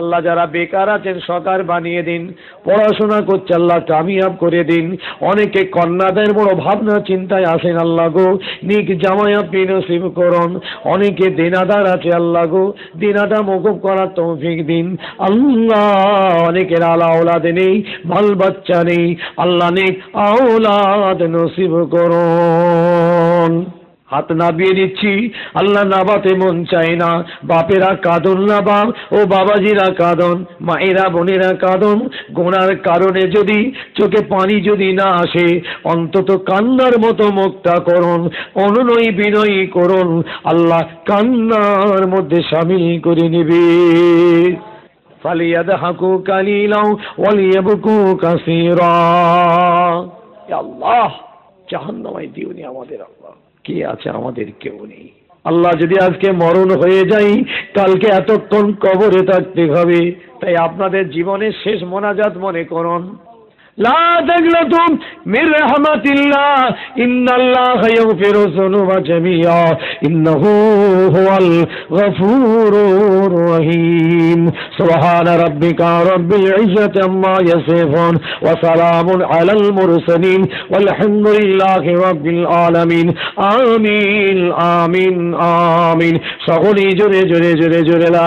আল্লাহ যারা বেকার আছেন সরকার বানিয়ে দিন, পড়াশোনা করছে আল্লাহ কামিয়াব করে দিন। অনেকে কন্যাদের বড় ভাবনা চিন্তায় আসেন, আল্লাহ গো নিক জামাই আপনি নসিব করুন। অনেকে দেনাদার আছে, আল্লাহ গো দেনাটা মকুব করার তৌফিক দিন। আল্লাহ অনেকের আলা আওলাদ নেই, বাল বাচ্চা নেই, আল্লাহ নেক আওলাদ নসিব করুন। হাত নাবিয়ে দিচ্ছি, আল্লাহ নাবাতে মন চায় না। বাপেরা কাঁদন না বাপ, ও বাবাজিরা কাঁদন, মায়েরা বোনেরা কাঁদন। গোনার কারণে যদি চোখে পানি যদি না আসে, অন্তত কান্নার মতো মুখটা করুন, অনুনয়ী বিনয়ী করুন। আল্লাহ কান্নার মধ্যে শামিল করে নেবে। ফালিয়াদহাকু কালিলাও ওয়ালিয়াবকু কাসীরা। আল্লাহ জাহান্নামে দিওনি আমাদের। আল্লাহ কে আছে আমাদের? কেউ নেই। আল্লাহ যদি আজকে মরণ হয়ে যাই, কালকে এতক্ষণ কবরে থাকতে হবে। তাই আপনাদের জীবনের শেষ মোনাজাত মনে করুন। লা তাকনাতু মির রাহমাতিল্লাহ ইন্নাল্লাহা ইয়াগফিরু যুনুবা জামিআ ইন্নাহু হুয়াল গফুরুর রহিম। সুবহান রাব্বিকা রাব্বিল ইজ্জাতি আম্মা ইয়াসিফুন ওয়া সালামুন আলাল মুরসালিন ওয়ালহামদুলিল্লাহি রাব্বিল আলামিন। আমিন আমিন আমিন। সকলেই জোরে জোরে জোরে জোরে লা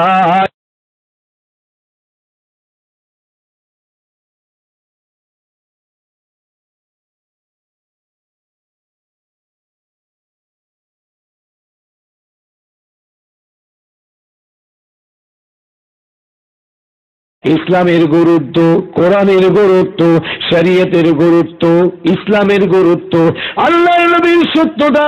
ইসলামের গুরুত্ব, কোরআনের গুরুত্ব, শরীয়তের গুরুত্ব, ইসলামের গুরুত্ব, আল্লাহর নবীর সত্যতা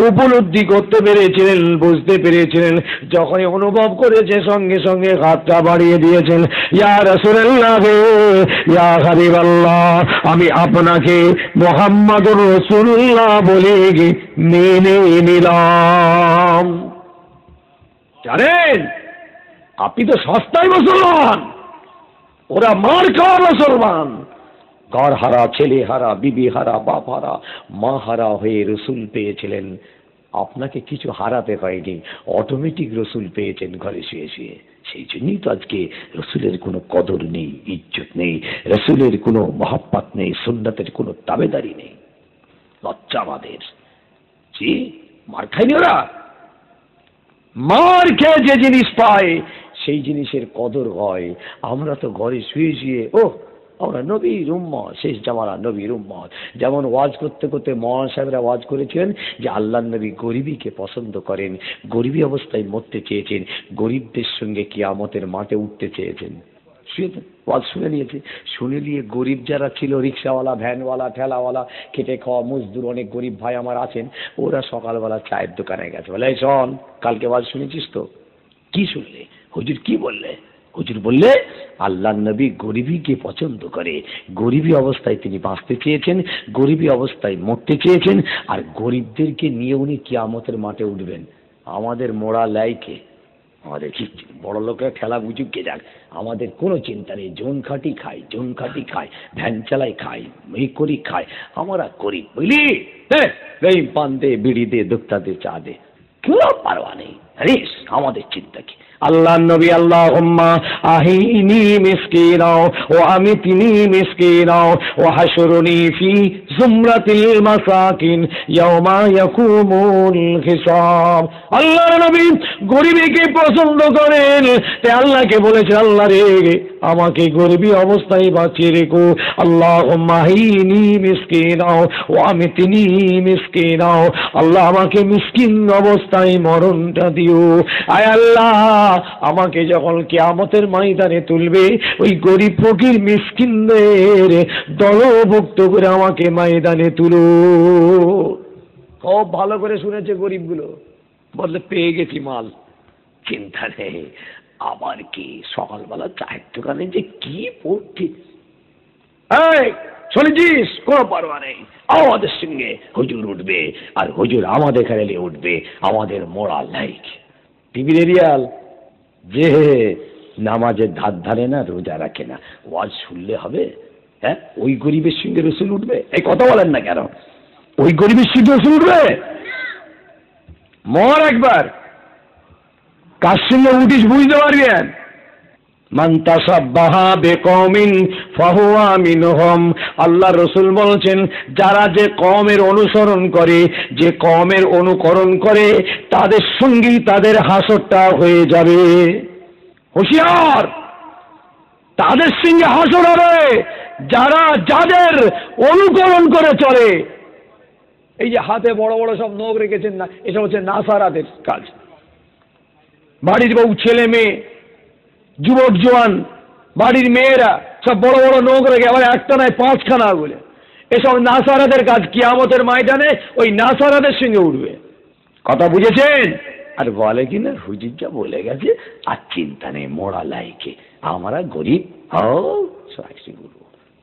উপলব্ধি করতে পেরেছিলেন, বুঝতে পেরেছিলেন। যখনই অনুভব করেছে সঙ্গে সঙ্গে হাতটা বাড়িয়ে দিয়েছেন, ইয়া রাসূলুল্লাহ, ইয়া হাবিবাল্লাহ, আমি আপনাকে মুহাম্মাদুর রাসূলুল্লাহ বলে মেনে নিলাম। জানেন, আপনি তো সস্তায় মুসলমান, ওরা মার খাওয়া মুসলমান। ঘর হারা, ছেলে হারা, বিবি হারা, বাপ হারা, মা হারা হয়ে রসুল পেয়েছিলেন। আপনাকে কিছু হারাতে হয়নি, অটোমেটিক রসুল পেয়েছেন ঘরে শুয়ে শুয়ে। সেই জন্যই তো আজকে রসুলের কোনো কদর নেই, ইজ্জত নেই, রসুলের কোনো মহাব্বত নেই, সুন্নাতের কোনো দাবেদারি নেই। লজ্জা আমাদের। জি, মার খায়নি ওরা। মার খেয়ে যে জিনিস পায় সেই জিনিসের কদর হয়। আমরা তো ঘরে শুয়ে শুয়ে আমরা নবীর উম্মত, শেষ জামানা নবীর উম্মত। যেমন ওয়াজ করতে করতে মৌলানা সাহেবরা ওয়াজ করেছিলেন যে আল্লাহর নবী গরিবীকে পছন্দ করেন, গরিবী অবস্থায় মরতে চেয়েছেন, গরিবদের সঙ্গে কিয়ামতের মাঠে উঠতে চেয়েছেন। ওয়াজ শুনে নিয়েছে। শুনে নিয়ে গরিব যারা ছিল, রিক্সাওয়ালা, ভ্যানওয়ালা, ঠেলাওয়ালা, খেটে খাওয়া মজদুর, অনেক গরিব ভাই আমার আছেন, ওরা সকালবেলা চায়ের দোকানে গেছে। বলে, এই শোন, কালকে ওয়াজ শুনেছিস তো? কি শুনলে? হুজুর কি বললে? হুজুর বললে আল্লাহর নবী গরিবীকে পছন্দ করে, গরিবী অবস্থায় তিনি বাঁচতে চেয়েছেন, গরিবী অবস্থায় মরতে চেয়েছেন, আর গরিবদেরকে নিয়ে উনি কিয়ামতের মাঠে উঠবেন। আমাদের মোড়া লাইকে, আমাদের কি বড় লোকের ঠেলা বুঝুক কে যাক, আমাদের কোনো চিন্তা নেই। জোন খাটি খাই, জোন খাটি খাই, ভ্যান চালাই খাই, এই করি খাই, আমরা করি, বুঝলি? এই পান দে, বিড়ি দে, দুক্তা দে, চা দে, কেউ পারোয়া নেই। আমাদের চিন্তা কি? আল্লাহ নবী আল্লাহুম্মা আহিনি মিসকিনাও ওয়া আমিতনি মিসকিনাও ওয়া হাশুরনি ফি জুমরাতিল মাসাকিন ইয়াওমা ইয়াকুমুল হিসাব। আল্লাহ নবী গরিবীকে পছন্দ করেন, তাই আল্লাহকে বলেছেন, আল্লাহ রে, আমাকে গরিবী অবস্থায় বাঁচিয়ে রেখো। আল্লাহুম্মা আহিনি মিসকিনাও ওয়া আমিতনি মিসকিনাও, আল্লাহ আমাকে মিসকিন অবস্থায় মরণটা দিও। আয় আল্লাহ, আমাকে যখন কিয়ামতের ময়দানে তুলবে, ওই গরিব ফকির মিসকিনদের দলভুক্ত করে আমাকে ময়দানে তুলো। খুব ভালো করে শুনেছে গরিবগুলো, বললে পেয়ে গেছি মাল, চিন্তা নেই। আবার কি সকালবেলা চায়ের দোকানে যে কি পড়ছি, শুনেছিস? কোনো পারোয়া নেই, আমাদের সঙ্গে হুজুর উঠবে, আর হুজুর আমাদের খেলে উঠবে, আমাদের মোড়া লাইক। টিভির এরিয়াল যে নামাজের ধার ধারে না, রোজা রাখে না, ওয়াজ শুনলে হবে? হ্যাঁ, ওই গরিবের সঙ্গে রসুল উঠবে? এই কথা বলেন না কেন? ওই গরিবের সঙ্গে রসুল উঠবে? মর একবার, কার সঙ্গে উঠিস বুঝতে পারবেন। মান তাসাব্বাহা বিকওমিন ফাহুয়া মিনহুম। আল্লাহ রসুল বলছেন, যারা যে কওমের অনুসরণ করে, যে কওমের অনুকরণ করে, তাদের সঙ্গেই তাদের হাসরটা হয়ে যাবে। হুঁশিয়ার, তাদের সঙ্গে হাসর হবে যারা যাদের অনুকরণ করে চলে। এই যে হাতে বড় বড় সব নখ রেখেছেন না, এসব হচ্ছে নাসারাদের কাজ। বাড়ির বউ, ছেলে মেয়ে, যুবক জওয়ান, বাড়ির মেয়েরা সব বড় বড় নখ রেখে, আবার একটা নয় পাঁচখানা বলে, এসব নাসারাদের কাজ। কিয়ামতের ময়দানে ওই নাসারাদের সঙ্গে উঠবে। কথা বুঝেছেন? আর বলে কিনা, হুজুর যা বলে গেছে, আর চিন্তা নেই, মোড়া লাইকে, আমরা গরিব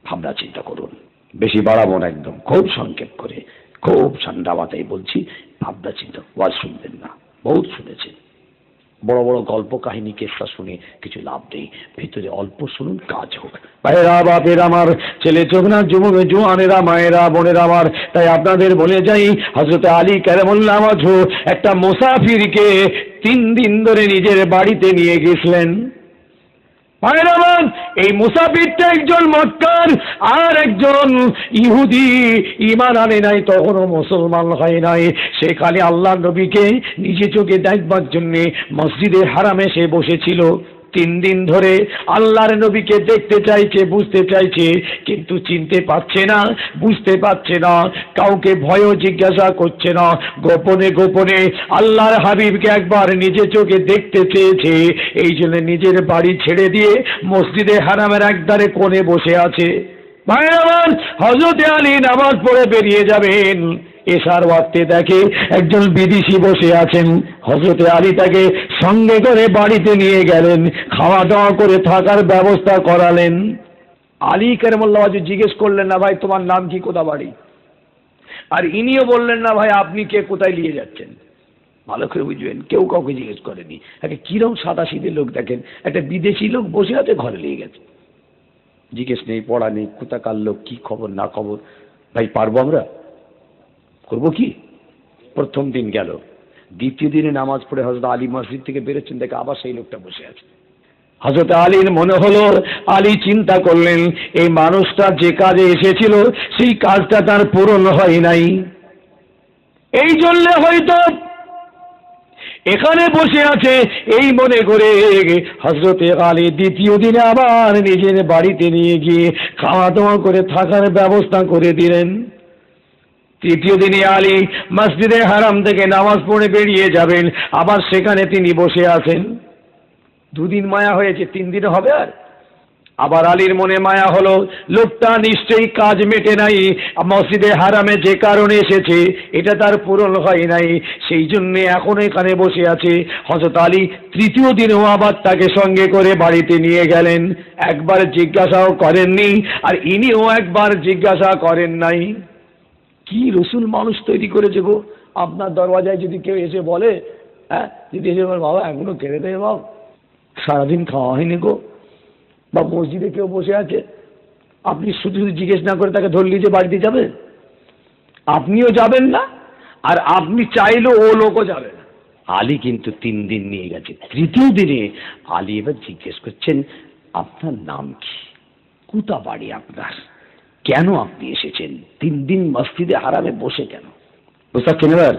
ভাবনা চিন্তা করুন। বেশি বাড়াবো না, একদম খুব সংক্ষেপ করে, খুব ঠান্ডা মাথায় বলছি, ভাবনা চিন্তা। ওয়াজ শুনবেন না, বহুত শুনেছেন, বড় বড় গল্প কাহিনী কেসা শুনে কিছু লাভ নেই, ভিতরে অল্প শুনুন, কাজ হোক। ভাইরা, বাপের আমার, ছেলে চোখ না, যুবক জোয়ানেরা, মায়েরা, বোনেরা আমার, তাই আপনাদের বলে যাই, হযরত আলী কারামাল্লাহু ওয়াজহু একটা মুসাফিরকে 3 দিন ধরে নিজের বাড়িতে নিয়ে গেছিলেন। ভাইরা আমার, এই মুসাফিরটা একজন মক্কার আর একজন ইহুদি, ঈমান আনে নাই, তখনও মুসলমান হয় নাই। সে খালি আল্লাহর নবীকে নিজে চোখে দেখবার জন্য মসজিদে হারামে সে বসেছিল। 3 দিন ধরে আল্লাহর নবীকে দেখতে চাইছে, বুঝতে চাইছে, কিন্তু চিনতে পারছে না, বুঝতে পারছে না, কাউকে ভয়ও জিজ্ঞাসা করছে না। গোপনে গোপনে আল্লাহর হাবিবকে একবার নিজে চোখে দেখতে চেয়েছে, এই জন্য নিজের বাড়ি ছেড়ে দিয়ে মসজিদে হারামের একধারে কোণে বসে আছে। ভাই আমার, হযরত আলী নামাজ পড়ে বেরিয়ে যাবেন, এশার ওয়াক্তে দেখে একজন বিদেশি বসে আছেন। হযরত আলী তাকে সঙ্গে করে বাড়িতে নিয়ে গেলেন, খাওয়া দাওয়া করে থাকার ব্যবস্থা করালেন। আলী কারামাল্লাহু ওয়াজহু জিজ্ঞেস করলেন না, ভাই তোমার নাম কি, কোথা বাড়ি? আর ইনিও বললেন না, ভাই আপনি কে, কোথায় নিয়ে যাচ্ছেন? ভালো করে বুঝবেন, কেউ কাউকে জিজ্ঞেস করেনি। একটা কিরম সাদাসিধে লোক দেখেন, একটা বিদেশি লোক বসে আছে, ঘরে নিয়ে গেছে, জিজ্ঞেস নেই, পড়া নেই, কোথাকার লোক, কি খবর না খবর। ভাই পারবো আমরা? করবো কি? প্রথম দিন গেল, দ্বিতীয় দিনে নামাজ পড়ে হযরত আলী মসজিদ থেকে বেরোচ্ছেন, দেখে আবার সেই লোকটা বসে আছে। হযরত আলীর মনে হলো, আলী চিন্তা করলেন এই মানুষটা যে কাজে এসেছিল সেই কাজটা তার পূরণ হয় নাই, এই জন্য হয়তো এখানে বসে আছে। এই মনে করে হযরত আলী দ্বিতীয় দিনে আবার নিজের বাড়িতে নিয়ে গিয়ে খাওয়া দাওয়া করে থাকার ব্যবস্থা করে দিলেন। তৃতীয় দিনে আলী মসজিদে হারাম থেকে নামাজ পড়ে বেরিয়ে যাবেন, আবার সেখানে তিনি বসে আছেন। 2 দিন মায়া হয়েছে, 3 দিনে হবে? আর আবার আলীর মনে মায়া হলো, লোকটা নিশ্চয়ই কাজ মেটে নাই, মসজিদে হারামে যে কারণে এসেছে এটা তার পূরণ হয় নাই, সেই জন্য এখন এখানে বসে আছে। হযরত আলী তৃতীয় দিনেও আবার তাকে সঙ্গে করে বাড়িতে নিয়ে গেলেন, একবার জিজ্ঞাসাও করেননি, আর ইনিও একবার জিজ্ঞাসা করেন নাই। কি রসুল মানুষ তৈরি করেছে গো! আপনার দরওয়াজায় যদি কেউ এসে বলে, হ্যাঁ, যদি এসে বলে, বাবা এখনো কেড়ে দেয়, বাবা সারাদিন খাওয়া হয়নি গো, বা মসজিদে কেউ বসে আছে, আপনি শুধু শুধু জিজ্ঞেস না করে তাকে ধরলি যে বাড়িতে যাবে? আপনিও যাবেন না, আর আপনি চাইলেও ও লোকও যাবে না। আলী কিন্তু 3 দিন নিয়ে গেছে। তৃতীয় দিনে আলী এবার জিজ্ঞেস করছেন, আপনার নাম কি, কোথা বাড়ি আপনার, কেন আপনি এসেছেন, 3 দিন মসজিদে হারামে বসে কেন? বুঝতে পারছেন এবার?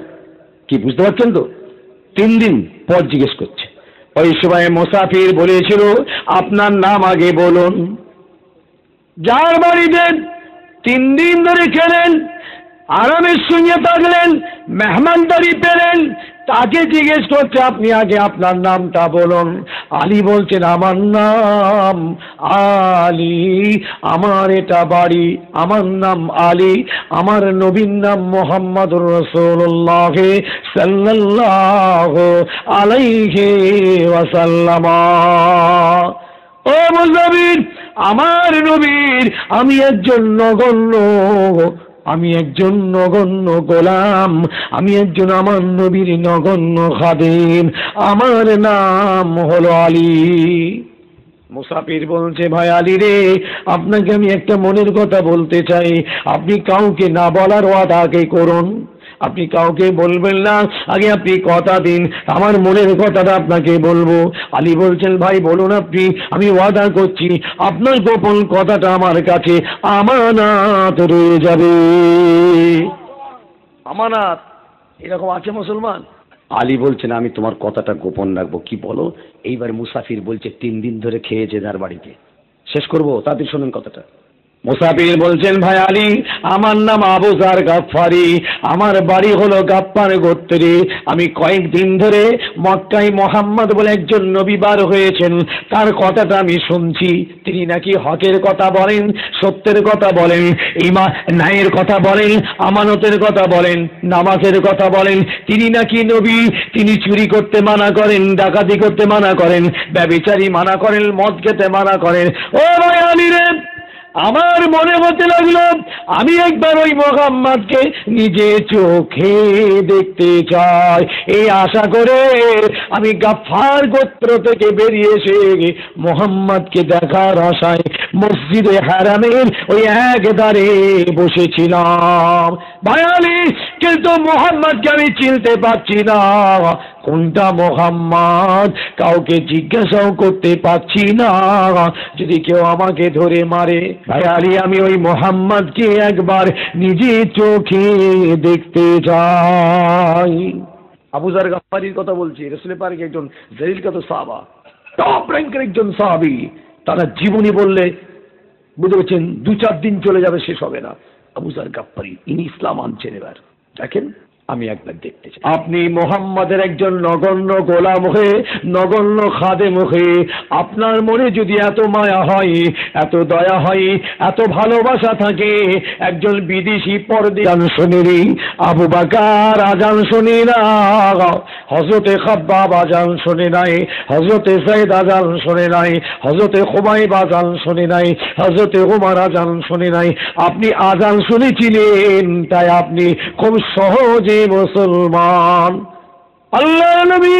কি বুঝতে পারছেন তো? 3 দিন পর জিজ্ঞেস করছে। ওই সময় মুসাফির বলেছিল, আপনার নাম আগে বলুন। যার বাড়িতে 3 দিন ধরে খেলেন, আরামের সঙ্গে থাকলেন, মেহমানদারি পেলেন, তাকে জিজ্ঞেস করছে, আপনি আগে আপনার নামটা বলুন। আলী বলছেন, আমার নাম আলী, আমার এটা বাড়ি, আমার নাম আলী, আমার নবীর নাম মুহাম্মদুর রাসূলুল্লাহ সাল্লাল্লাহু আলাইহি ওয়াসাল্লাম। ও মুসাফির, আমার নবীর আমি একজন নগণ্য গোলাম, আমি একজন আমার নবীর নগণ্য খাদেম, আমার নাম হলো আলী। মুসাফির বলছে, ভাই আলী রে, আপনাকে আমি একটা মনের কথা বলতে চাই, আপনি কাউকে না বলার ওয়াদা আগে করুন, আপনি কাউকে বলবেন না, আগে আপনি কথা দিন, আমার মনের কথাটা আপনাকে বলবো। আলী বলছেন, ভাই বলুন আপনি, আমি ওয়াদা করছি আপনার গোপন কথাটা আমার কাছে আমানত রয়ে যাবে। আমানত এরকম আছে মুসলমান? আলী বলছেন, আমি তোমার কথাটা গোপন রাখবো। কি বলো? এইবার মুসাফির বলছে, 3 দিন ধরে খেয়েছে তার বাড়িতে। শেষ করবো, তাদের শোনেন কথাটা। মুসাফির বলছেন, ভাই আলী, আমার নাম আবু যার গাফফারি, আমার বাড়ি হলো গাফফার গোত্রে। আমি কয়েকদিন ধরে মক্কায় মোহাম্মদ বলে একজন নবী বার হয়েছেন, তার কথাটা আমি শুনছি। তিনি নাকি হকের কথা বলেন, সত্যের কথা বলেন, ন্যায়ের কথা বলেন, আমানতের কথা বলেন, নামাজের কথা বলেন। তিনি নাকি নবী, তিনি চুরি করতে মানা করেন, ডাকাতি করতে মানা করেন, ব্যভিচারী মানা করেন, মদ খেতে মানা করেন। ও ভাই আলী রে, আমার মনে হতে লাগলো আমি একবার ওই মুহাম্মদকে নিজে চোখে দেখতে চাই। এই আশা করে আমি গাফফার গোত্র থেকে বেরিয়ে এসে মুহাম্মদকে দেখার আশায় মসজিদে হারামের ওই এক ধারে বসেছিলাম। ভায়ালি, কিন্তু মুহাম্মদকে আমি চিনতে পারছি না, কোনটা মুহাম্মদ কাউকে জিজ্ঞাসাও করতে পারছি না। যদি কেউ আমাকে ধরে মারে, ভায়ালি আমি ওই মুহাম্মদকে একবার নিজে চোখে দেখতে চাই। আবু যার গাফফারির কথা বলছি, রাসূল পাকের একজন জলিলকাত সাহাবা, টপ র্যাঙ্কের একজন সাহাবী। তারা জীবনী বললে বুঝতে পারছেন 2-4 দিন চলে যাবে, শেষ হবে না। আবু যার গাফফারি, ইনি ইসলাম আনছেন। এবার দেখেন, আমি একবার দেখতে চাই আপনি মোহাম্মদের একজন নগণ্য গোলাম হয়ে, নগণ্য খাদেম হয়ে, আপনার মনে যদি এত মায়া হয়, এত দয়া হয়, এত ভালোবাসা থাকে, একজন বিদেশি পরদেশী আজান শুনেনি, আবু বকর আজান শুনি না, হযরতে খাব্বাব আজান শুনে নাই, হযরতে যায়েদ আজান শুনে নাই, হযরতে খুবাইব আজান শুনে নাই, হযরতে উমর আজান শুনে নাই, আপনি আজান শুনেছিলেন, তাই আপনি খুব সহজে মুসলমান। আল্লাহ নবী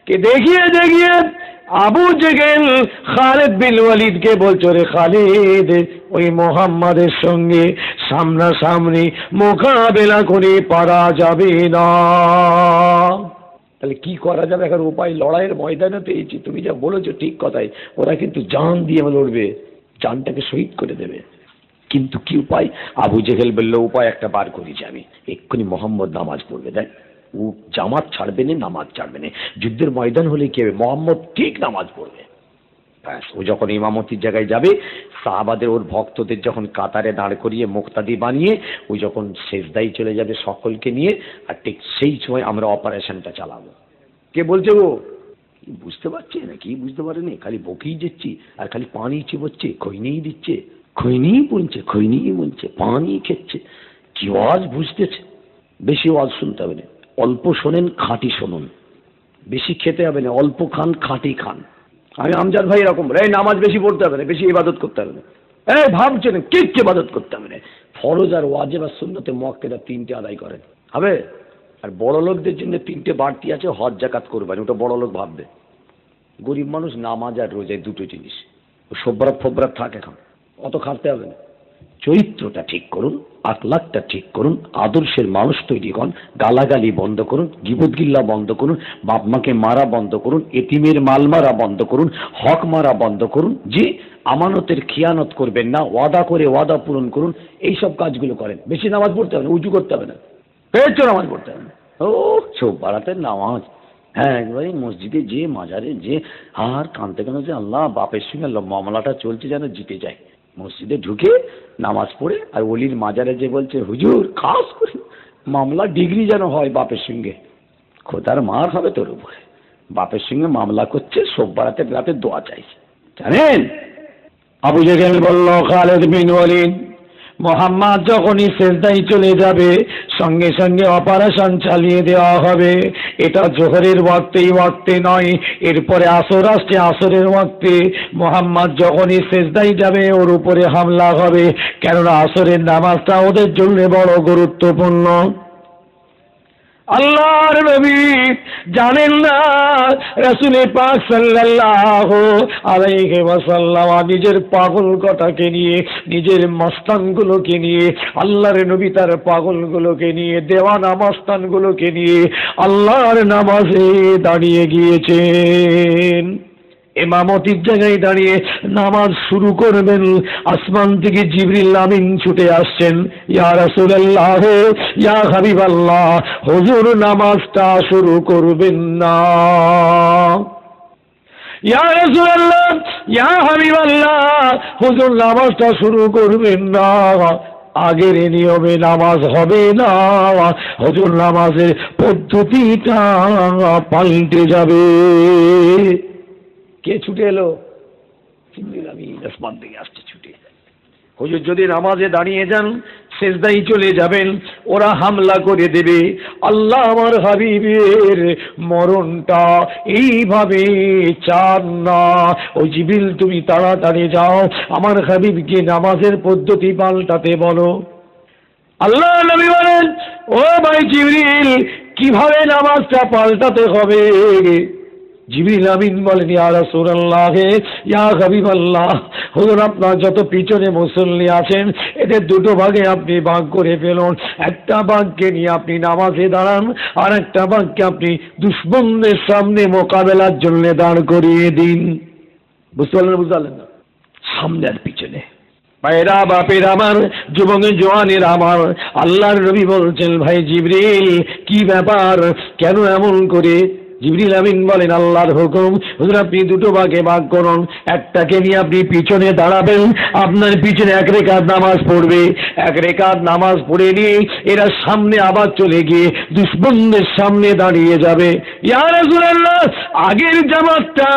কে দেখিয়ে দেখিয়ে আবু জেহেল খালিদ বিন ওয়ালিদকে বলছো, রে খালিদ, ওই মুহাম্মাদের সঙ্গে সামনাসামনি মোকাবেলা করে পারা যাবে না। তাহলে কি করা যাবে? এখন উপায়, লড়াইয়ের ময়দানে পেয়েছি, তুমি যা বলেছো ঠিক কথাই, ওরা কিন্তু জান দিয়ে লড়বে, জানটাকে শহীদ করে দেবে। কিন্তু কি উপায়? আবু জেহেল বলল, উপায় একটা বার করেছি আমি, এক্ষুনি মোহাম্মদ নামাজ পড়বে। দেখ, ও জামাত ছাড়বে না, নামাজ ছাড়বে না, যুদ্ধের ময়দান হলে কি হবে, মোহাম্মদ ঠিক নামাজ পড়বে। ব্যাস, ও যখন ইমামতির জায়গায় যাবে, সাহাবাদের, ওর ভক্তদের যখন কাতারে দাঁড় করিয়ে মুক্তাদি বানিয়ে ও যখন সেজদাই চলে যাবে সকলকে নিয়ে, আর ঠিক সেই সময় আমরা অপারেশনটা চালাবো। কে বলছে গো? বুঝতে পারছি না, কি বুঝতে পারেনি, খালি বকেই যাচ্ছি আর খালি পানি চিবোচ্ছে, খৈনিই দিচ্ছে, খৈনিই বুনছে, খৈনিই বুনছে, পানি খেচ্ছে, কি আওয়াজ বুঝতেছে। বেশি আওয়াজ শুনতে হবে না, অল্প শোনেন, খাঁটি শুনুন, বেশি খেতে হবে না, অল্প খান, খাঁটি খান। আমি আমজাদ ভাই এরকম বলে, নামাজ বেশি পড়তে হবে না, বেশি ইবাদত করতে হবে না, ভাবছেন কিচ্ছু ইবাদত করতে হবে না, ফরজ আর ওয়াজিব আর সুন্নতে মুআক্কাদা 3টে আদায় করেন হবে। আর বড় লোকদের জন্য 3টে বাড়তি আছে, হজ যাকাত করবেন, ওটা বড় লোক ভাববে। গরিব মানুষ নামাজ আর রোজায় 2টো জিনিস, সব্বরাত ফব্বরাত থাকে, এখন অত খাটতে হবে না। চরিত্রটা ঠিক করুন, আখলাকটা ঠিক করুন, আদর্শের মানুষ তৈরি হন, গালাগালি বন্ধ করুন, গীবত গিল্লা বন্ধ করুন, বাপ মাকে মারা বন্ধ করুন, এতিমের মাল মারা বন্ধ করুন, হক মারা বন্ধ করুন, যে আমানতের খিয়ানত করবেন না, ওয়াদা করে ওয়াদা পূরণ করুন, এই সব কাজগুলো করেন। বেশি নামাজ পড়তে হবে না, উঁচু করতে হবে না, পেয়েছো নামাজ পড়তে হবে না, ও চোখ বাড়াতে নামাজ, হ্যাঁ একবারে মসজিদে যে, মাজারে যে, আর কানতে কেন যে আল্লাহ বাপের সঙ্গে মামলাটা চলছে যেন জিতে যায়। মসজিদে ঢুকে নামাজ পড়ে আর ওলির মাজারে যে বলছে, হুজুর খাস করে মামলা ডিগ্রি যেন হয় বাপের সঙ্গে, খোদার মার হবে তোর উপরে, বাপের সঙ্গে মামলা করছে, সব বারাতে রাতে দোয়া চাইছে। জানেন, আবু জেহেল বলল, খালিদ বিন ওয়ালিদ, মোহাম্মদ যখনই সেজদায় চলে যাবে, সঙ্গে সঙ্গে অপারেশন চালিয়ে দেওয়া হবে। এটা জোহরের ওয়াক্তে নয়, এরপরে আসর আসছে, আসরের ওয়াক্তে মোহাম্মদ যখনই সেজদায় যাবে, ওর উপরে হামলা হবে, কেননা আসরের নামাজটা ওদের জন্য বড় গুরুত্বপূর্ণ। আল্লাহর নবী জানেন না, রাসূল পাক সাল্লাল্লাহু আলাইহি ওয়াসাল্লাম নিজের পাগলকটাকে নিয়ে, নিজের মস্তানগুলোকে নিয়ে, আল্লাহর নবী তার পাগলগুলোকে নিয়ে, দেওয়ানা মস্তানগুলোকে নিয়ে আল্লাহর নামাজে দাঁড়িয়ে গিয়েছেন। ইমামতির জায়গায় দাঁড়িয়ে নামাজ শুরু করবেন, আসমান থেকে জিবরিল আমিন ছুটে আসছেন, ইয়া রাসূলুল্লাহ, ইয়া হাবিবাল্লাহ, হুজুর নামাজটা শুরু করবেন না। ইয়া রাসূলুল্লাহ, ইয়া হাবিবাল্লাহ, হুজুর নামাজটা শুরু করবেন না, আগের নিয়মে নামাজ হবে না, হুজুর নামাজের পদ্ধতিটা পাল্টে যাবে। কে ছুটে এলো? জিবরিল আমিন আসমান থেকে আসছে ছুটে। হুজুর যদি নামাজে দাঁড়িয়ে যান, সেজদায় চলে যাবেন, ওরা হামলা করে দেবে। আল্লাহ আমার হাবিবের মরণটা এইভাবে চান না। ও জিবরিল তুমি তাড়াতাড়ি যাও, আমার হাবিবকে নামাজের পদ্ধতি পাল্টাতে বলো। আল্লাহ নবী বলেন, ও ভাই জিবরিল, কিভাবে নামাজটা পাল্টাতে হবে? জিবরিল আমিন বলেন, ইয়া রাসূলুল্লাহ, ইয়া হাবিবাল্লাহ, হুজুর আপনার যত পিছনে মুসল্লি আছেন এদের দুটো ভাগে আপনি ভাগ করে ফেলুন। একটা ভাগকে নিয়ে আপনি নামাজে দাঁড়ান, আর একটা ভাগকে আপনি দুশমনদের সামনে মোকাবেলার জন্য দাঁড় করিয়ে দিন। বুঝতে পারলেন না? সামনে আর পিছনে। ভাইরা বাপের আমার, যুবক জওয়ানের আমার, আল্লাহর নবী বলছেন, ভাই জিবরিল কি ব্যাপার, কেন এমন করে? জিবরিল আমিন বলেন, আল্লাহর হুকুম, হুজুর আপনি দুটো ভাগে ভাগ করুন। একটাকে নিয়ে আপনি পিছনে দাঁড়াবেন, আপনার পিছনে 1 রাকাত নামাজ পড়বে। 1 রাকাত নামাজ পড়ে নিয়ে এরা সামনে আবার চলে গিয়ে দুশমনদের সামনে দাঁড়িয়ে যাবে। ইয়া রাসূলুল্লাহ, আগের জামাতটা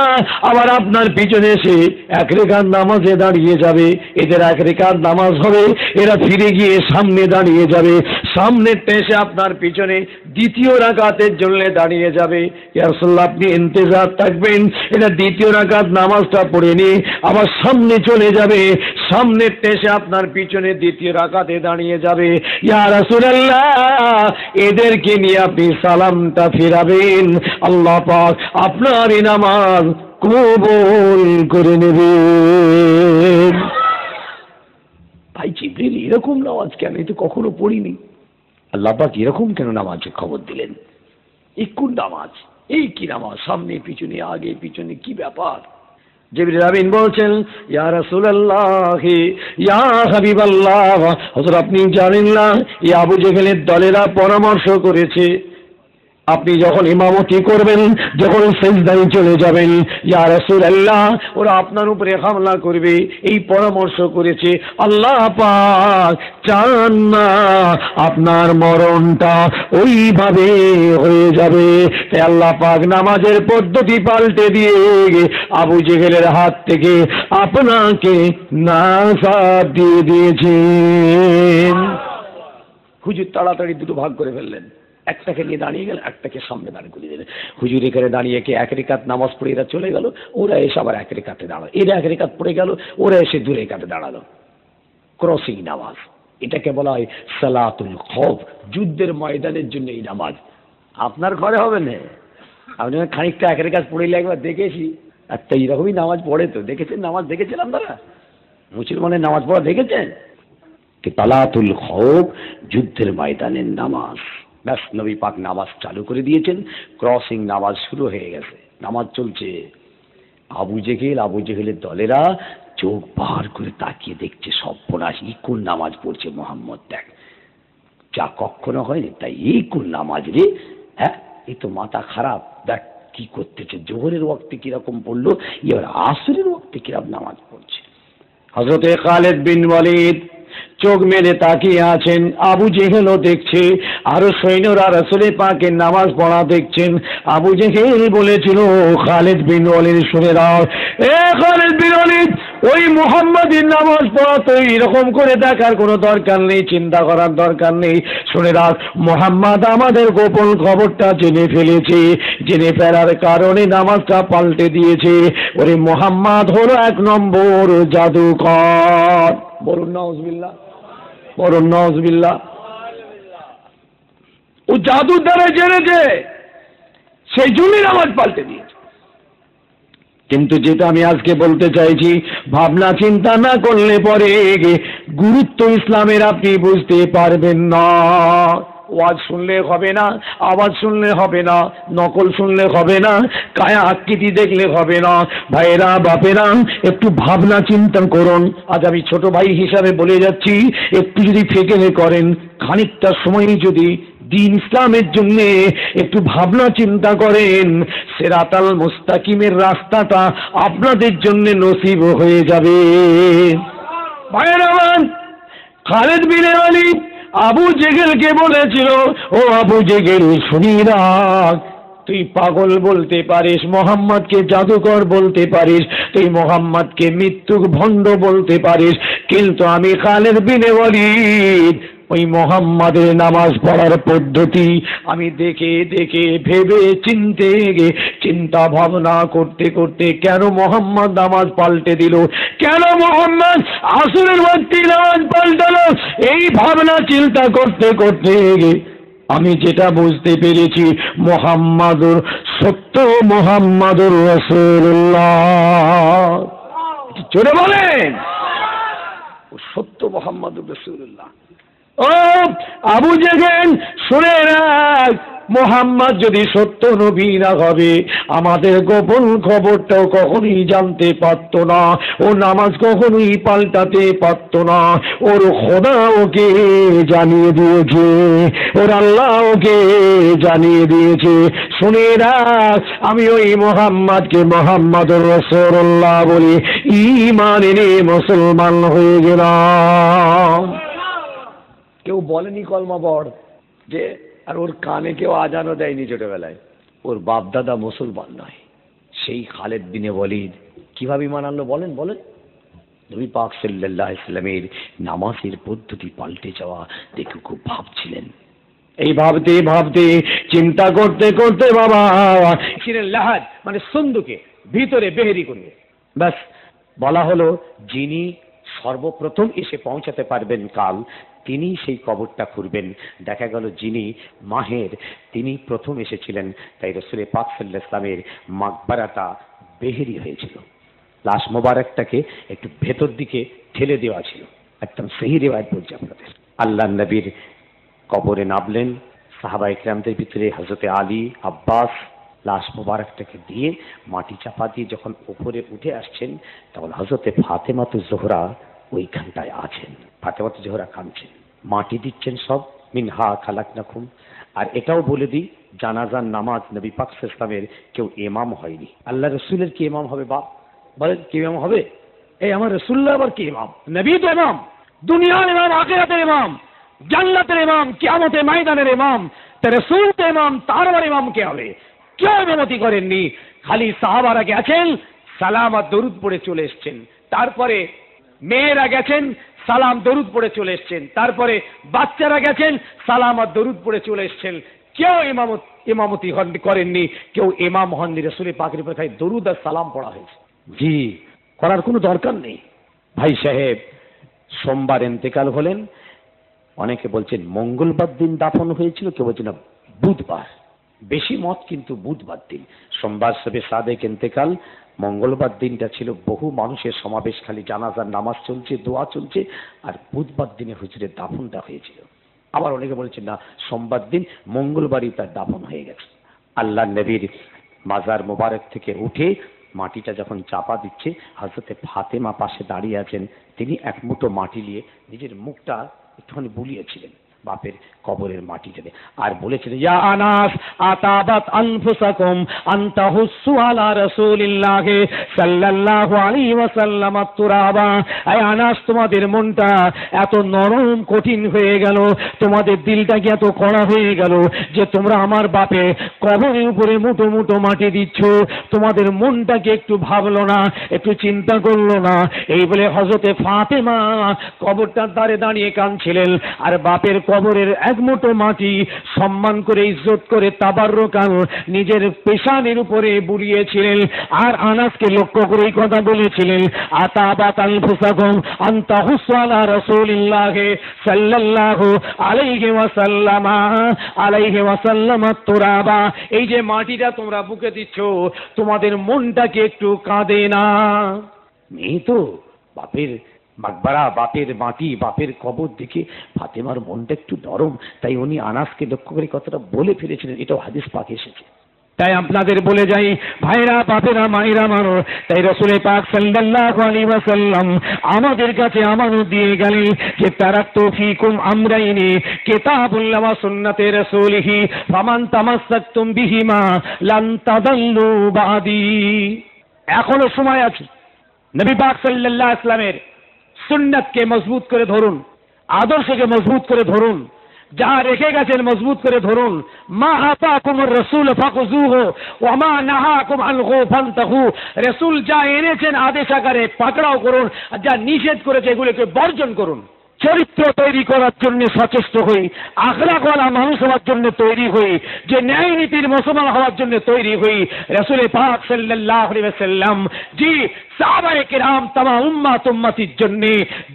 আবার আপনার পিছনে এসে 1 রাকাত নামাজে দাঁড়িয়ে যাবে। এদের 1 রাকাত নামাজ হবে, এরা ফিরে গিয়ে সামনে দাঁড়িয়ে যাবে। সামনেরটা এসে আপনার পিছনে দ্বিতীয় রাকাতের জন্য দাঁড়িয়ে যাবে। ইয়া রাসূলুল্লাহ, আপনি ইন্তজার থাকবেন, এটা দ্বিতীয় রাকাত নামাজটা পড়ে নিয়ে আবার সামনে চলে যাবে। সামনের এসে আপনার পিছনে দ্বিতীয় রাকাতে দাঁড়িয়ে যাবে। ইয়া রাসূলুল্লাহ, এদেরকে নিয়ে আপনি সালামটা ফিরাবেন, আল্লাহ পাক আপনার এই নামাজ কবুল করে নেবেন। ভাই জিবরিল, এরকম নামাজ কেন? এই তো কখনো পড়িনি। আল্লাহ পাক এরকম কেন নামাজের খবর দিলেন? এই কোন নামাজ? এই কি নামাজ? সামনে পিছনে, আগে পিছনে, কি ব্যাপার? জিবরিল আমিন বলছেন, ইয়া রাসূলুল্লাহ, ইয়া হাবিবাল্লাহ, হুজুর আপনি জানেন না, এই আবু জেহেলের দলেরা পরামর্শ করেছে আপনি যখন ইমামতি করবেন, যখন সিজদায় চলে যাবেন, ইয়া রাসূলুল্লাহ, ওরা আপনার উপরে হামলা করবে, এই পরামর্শ করেছে। আল্লাহ পাক চান না আপনার মরণটা ওইভাবে হয়ে যাবে। তাই আল্লাহ পাক নামাজের পদ্ধতি পাল্টে দিয়ে আবু জেহেলের হাত থেকে আপনাকে নাজাত দিয়ে দিয়েছেন। হুজুর তাড়াতাড়ি দুটো ভাগ করে ফেললেন, একটাকে নিয়ে দাঁড়িয়ে গেল, একটাকে সামনে দাঁড় করিয়ে দিলেন। হুজুর এখানে দাঁড়িয়ে কে 1 রাকাত নামাজ পড়ে এরা চলে গেল, ওরা এসে আবার 1 রাকাতে দাঁড়ালো। এরা 1 রাকাত পড়ে গেল, ওরা এসে 2 রাকাতে দাঁড়ালো। ক্রসিং নামাজ, এটাকে বলা হয় সালাতুল খৌফ, যুদ্ধের ময়দানের জন্য এই নামাজ। আপনার ঘরে হবে না, আপনি খানিকটা 1 রাকাত পড়ে একবার দেখেছি, একটা এইরকমই নামাজ পড়ে তো দেখেছেন, নামাজ দেখেছেন আপনারা? মুসলমানের নামাজ পড়া দেখেছেন? সালাতুল খৌফ, যুদ্ধের ময়দানের নামাজ। ব্যাস, নবী পাক নামাজ চালু করে দিয়েছেন, ক্রসিং নামাজ শুরু হয়ে গেছে, নামাজ চলছে। আবু জেহেলের দলেরা চোখ বার করে তাকিয়ে দেখছে, সর্বনাশ, এই কোন নামাজ পড়ছে মোহাম্মদ, দেখ যা কখনো হয়নি তাই, এই কোন নামাজ রে? হ্যাঁ, এই তো মাথা খারাপ, দেখ কি করতেছে, জোহরের ওয়াক্তে কিরকম পড়লো, এবার আসরের ওয়াক্তে কিরকম নামাজ পড়ছে। হযরতে খালিদ বিন ওয়ালিদ চোখ মেলে তাকিয়ে আছেন, আবু জেহেলও দেখছে, আরো সৈন্যরা রাসূলের পাকের নামাজ পড়া দেখছেন। আবু জেহেল বলেছিল, খালিদ বিন ওয়ালিদ শুনে দাও, এ খালিদ বিন ওয়ালিদ, ওই মুহাম্মাদের নামাজ পড়া তো এরকম করে দেখার কোনো দরকার নেই, চিন্তা করার দরকার নেই। শুনে রাখ, মুহাম্মদ আমাদের গোপন খবরটা জেনে ফেলেছে, জেনে ফেলার কারণে নামাজটা পাল্টে দিয়েছে। ওরে মুহাম্মদ হলো 1 নম্বর জাদুকর। বলুন নাউজুবিল্লাহ, বলুন নাউজুবিল্লাহ। ও জাদুর দ্বারা জেনেছে, সেই জন্যই নামাজ পাল্টে দিয়েছে। কিন্তু যেটা আমি আজকে বলতে চাইছি, ভাবনা চিন্তা না করলে পরে গুরুত্ব ইসলামের আপনি বুঝতে পারবেন না। ওয়াজ শুনলে হবে না, আওয়াজ শুনলে হবে না, নকল শুনলে হবে না, কায়া আকৃতি দেখলে হবে না। ভাইয়েরা বাপেরা, একটু ভাবনা চিন্তা করুন। আজ আমি ছোট ভাই হিসাবে বলে যাচ্ছি, একটু যদি ফেকেলে করেন, খানিকটা সময় যদি দিন ইসলামের জন্য একটু ভাবনা চিন্তা করেন, সিরাতাল মুস্তাকিমের রাস্তাটা আপনাদের জন্য নসিব হয়ে যাবে। ভাইয়েরা, খালিদ বিন ওয়ালিদ আবু জেহেলকে বলেছিল, ও আবু জেহেল শুনি রাখ, তুই পাগল বলতে পারিস, মোহাম্মদকে জাদুকর বলতে পারিস, তুই মোহাম্মদকে মৃত্যুক ভণ্ড বলতে পারিস, কিন্তু আমি খালিদ বিন ওয়ালিদ ওই মোহাম্মদের নামাজ পড়ার পদ্ধতি আমি দেখে দেখে ভেবে চিন্তা ভাবনা করতে করতে কেন মোহাম্মদ নামাজ পাল্টে দিল, কেন মোহাম্মদ আসরের ওয়াক্তে নামাজ পাল্টালো, এই ভাবনা চিন্তা করতে করতে আমি যেটা বুঝতে পেরেছি, মোহাম্মদুর সত্য, মোহাম্মদুর রাসূলুল্লাহ। জোরে বলেন, সত্য মোহাম্মদুর রাসূলুল্লাহ। ও আবু জেহেল শুনে রাখ, মোহাম্মদ যদি সত্য নবী না হবে, আমাদের গোপন খবরটাও কখনোই জানতে পারতো না, ও নামাজ কখনোই পাল্টাতে পারতো না। ওর খোদা ওকে জানিয়ে দিয়েছে, ওর আল্লাহ ওকে জানিয়ে দিয়েছে। শুনে রাখ, আমি ওই মোহাম্মদকে মোহাম্মদুর রাসূলুল্লাহ বলি ঈমান এনে মুসলমান হয়ে গেলাম। কেউ বলেনি কলমা পড় যে, আর ওর কানে কেউ আজানও দেয়নি ছোটবেলায়। ওর বাপ দাদা মুসলমান নয়, সেই খালেদ বিন ওয়ালিদ কিভাবে ঈমান আনলো বলেন বলেন? নবী পাক সাল্লাল্লাহু আলাইহি ওয়াসাল্লামের নামাজের পদ্ধতি পাল্টে যাওয়া দেখে খুব ভাবছিলেন। এই ভাবতে ভাবতে চিন্তা করতে করতে বাবা ছিলেন লাহাদ, মানে সন্দুকে ভিতরে বেহেরি করবে। ব্যাস বলা হলো, যিনি সর্বপ্রথম এসে পৌঁছাতে পারবেন কাল, তিনি সেই কবরটা খুঁড়বেন। দেখা গেল যিনি মাহের, তিনি প্রথম এসেছিলেন, তাই রাসূল পাক সাল্লাল্লাহু আলাইহি ওয়াসাল্লামের মাকবারাটা বেহেরি হয়েছিল। লাশ মোবারকটাকে একটু ভেতর দিকে ঠেলে দেওয়া ছিল। একদম সহি রিওয়ায়াত বলছি আপনাদের। আল্লাহ নবীর কবরে নামলেন, সাহাবায়ে কেরামদের ভিতরে হযরতে আলী, আব্বাস লাশ মোবারকটাকে দিয়ে মাটি চাপা দিয়ে যখন উপরে উঠে আসছেন, তখন হযরতে ফাতেমাতুজ জোহরা ওইখানটায় আছেন। ফাতেমাতুজ জোহরা কাঁদছেন, মাটি দিচ্ছেন সব, মিনহা খালাকনাকুম। আর এটাও বলে দিই, জানাজার নামাজ নবী পাক সাল্লাল্লাহু আলাইহি ওয়াসাল্লামের কেউ ইমাম হয়নি। আল্লাহ রাসূলের কি ইমাম হবে? বাপ বলেন, কি ইমাম হবে? এই আমার রাসূলুল্লাহ আবার কি ইমাম? নবী তো ইমাম, দুনিয়ার ইমাম, আখিরাতের ইমাম, জান্নাতের ইমাম, কিয়ামতের ময়দানের ইমাম। তা রাসূল তো ইমাম, তার আবার ইমাম কে হবে? কেউ ইমামতি করেননি, খালি সাহাবারা গেছেন, সালাম আর দরুদ পড়ে চলে এসছেন। তারপরে মেয়েরা গেছেন, সালাম দরুদ পড়ে চলে এসছেন। তারপরে বাচ্চারা গেছেন, সালাম আর দরুদ পড়ে চলে এসছেন। কেউ ইমামতি করেননি, কেউ ইমাম হননি। রাসূল পাকের উপরে খালি দরুদ আর সালাম পড়া হয়েছে। জি, করার কোনো দরকার নেই। ভাই সাহেব সোমবার ইন্তেকাল হলেন, অনেকে বলছেন মঙ্গলবার দিন দাফন হয়েছিল, কেউ বলছেন না বুধবার। বেশি মত কিন্তু বুধবার দিন। সোমবার সবে সাদেক ইন্তেকাল, মঙ্গলবার দিনটা ছিল বহু মানুষের সমাবেশ, খালি জানাজার নামাজ চলছে, দোয়া চলছে, আর বুধবার দিনে হুজুরের দাফনটা হয়েছিল। আবার অনেকে বলেছেন না, সোমবার দিন মঙ্গলবারই তার দাফন হয়ে গেছে। আল্লাহ নবীর মাজার মোবারক থেকে উঠে মাটিটা যখন চাপা দিচ্ছে, হযরতে ফাতেমা পাশে দাঁড়িয়ে আছেন। তিনি এক মুঠো মাটি নিয়ে নিজের মুখটা একটুখানি বুলিয়েছিলেন বাপের কবরের মাটিতে, আর বলেছিলেন, ইয়া আনাস আতাবাত আনফুসাকুম আনতা হুসু আলা রাসূলিল্লাহ সাল্লাল্লাহু আলাইহি ওয়াসাল্লাম তুরাবা। আয় আনাস, তোমাদের মনটা এত নরম কঠিন হয়ে গেল, তোমাদের দিলটা কি এত কড়া হয়ে গেল যে তোমরা আমার বাপে কবরের উপরে মুঠো মুঠো মাটি দিচ্ছ? তোমাদের মনটাকে একটু ভাবলো না, একটু চিন্তা করলো না? এই বলে হযরতে ফাতেমা কবরটার ধারে দাঁড়িয়ে কাঁদছিলেন, আর বাপের কবরের এক মুঠো মাটি সম্মান করে, ইজ্জত করে, তাবাররুকান নিজের পেশানের উপরে বুলিয়েছিলেন। আর আনাসকে লক্ষ্য করে এই কথা বলেছিলেন, আতাবাত আনফুসাকুম আনতা হুসু আলা রাসূলিল্লাহ সাল্লাল্লাহু আলাইহি ওয়াসাল্লাম তুরাবা। এই যে মাটিটা তোমরা বুকে দিচ্ছ, তোমাদের মনটাকে একটু কাঁদে না? নেই তো বাপের মাকবারা, বাপের মাটি, বাপের কবর দেখে ফাতেমার মনটা একটু নরম, তাই উনি আনাসকে লক্ষ্য করে কথাটা বলে ফেলেছিলেন। এটাও হাদিস পাকে এসেছে। তাই আপনাদের বলে যাই, ভাইরা, বাপেরা, মায়েরা মানো, তাই রাসূল পাক সাল্লাল্লাহু আলাইহি ওয়াসাল্লাম আমাদের কাছে আমানত দিয়ে গেলেন যে তারাকতু ফীকুম আমরাইনি কিতাবুল্লাহ ওয়া সুন্নাতে রাসূলিহি ফামান তামাসসাকতুম বিহিমা লান তাদাল্লু বাদি। এখনো সময় আছে, নবী পাক সাল্লাল্লাহু আলাইহি ওয়াসাল্লামের সুন্নাতকে মজবুত করে ধরুন, আদর্শকে মজবুত করে ধরুন, যা রেখে গেছেন মজবুত করে ধরুন। মা আতাকুমুর রাসূল ফাখুযুহু ওয়া মা নাহাকুম আনহু ফান্তাহু। রাসূল যা এনেছেন আদেশ আকারে পাকড়াও করুন, আর যা নিষেধ করেছে এগুলোকে বর্জন করুন। চরিত্র তৈরি করার জন্য সচেষ্ট হই, আখলাকওয়ালা মানুষ হওয়ার জন্য তৈরি হই, যে ন্যায় নীতির মুসলমান হওয়ার জন্য তৈরি হই। রাসূল পাক সাল্লাল্লাহু আলাইহি ওয়াসাল্লাম জি সাহাবায়ে কেরাম তামাম উম্মতির জন্য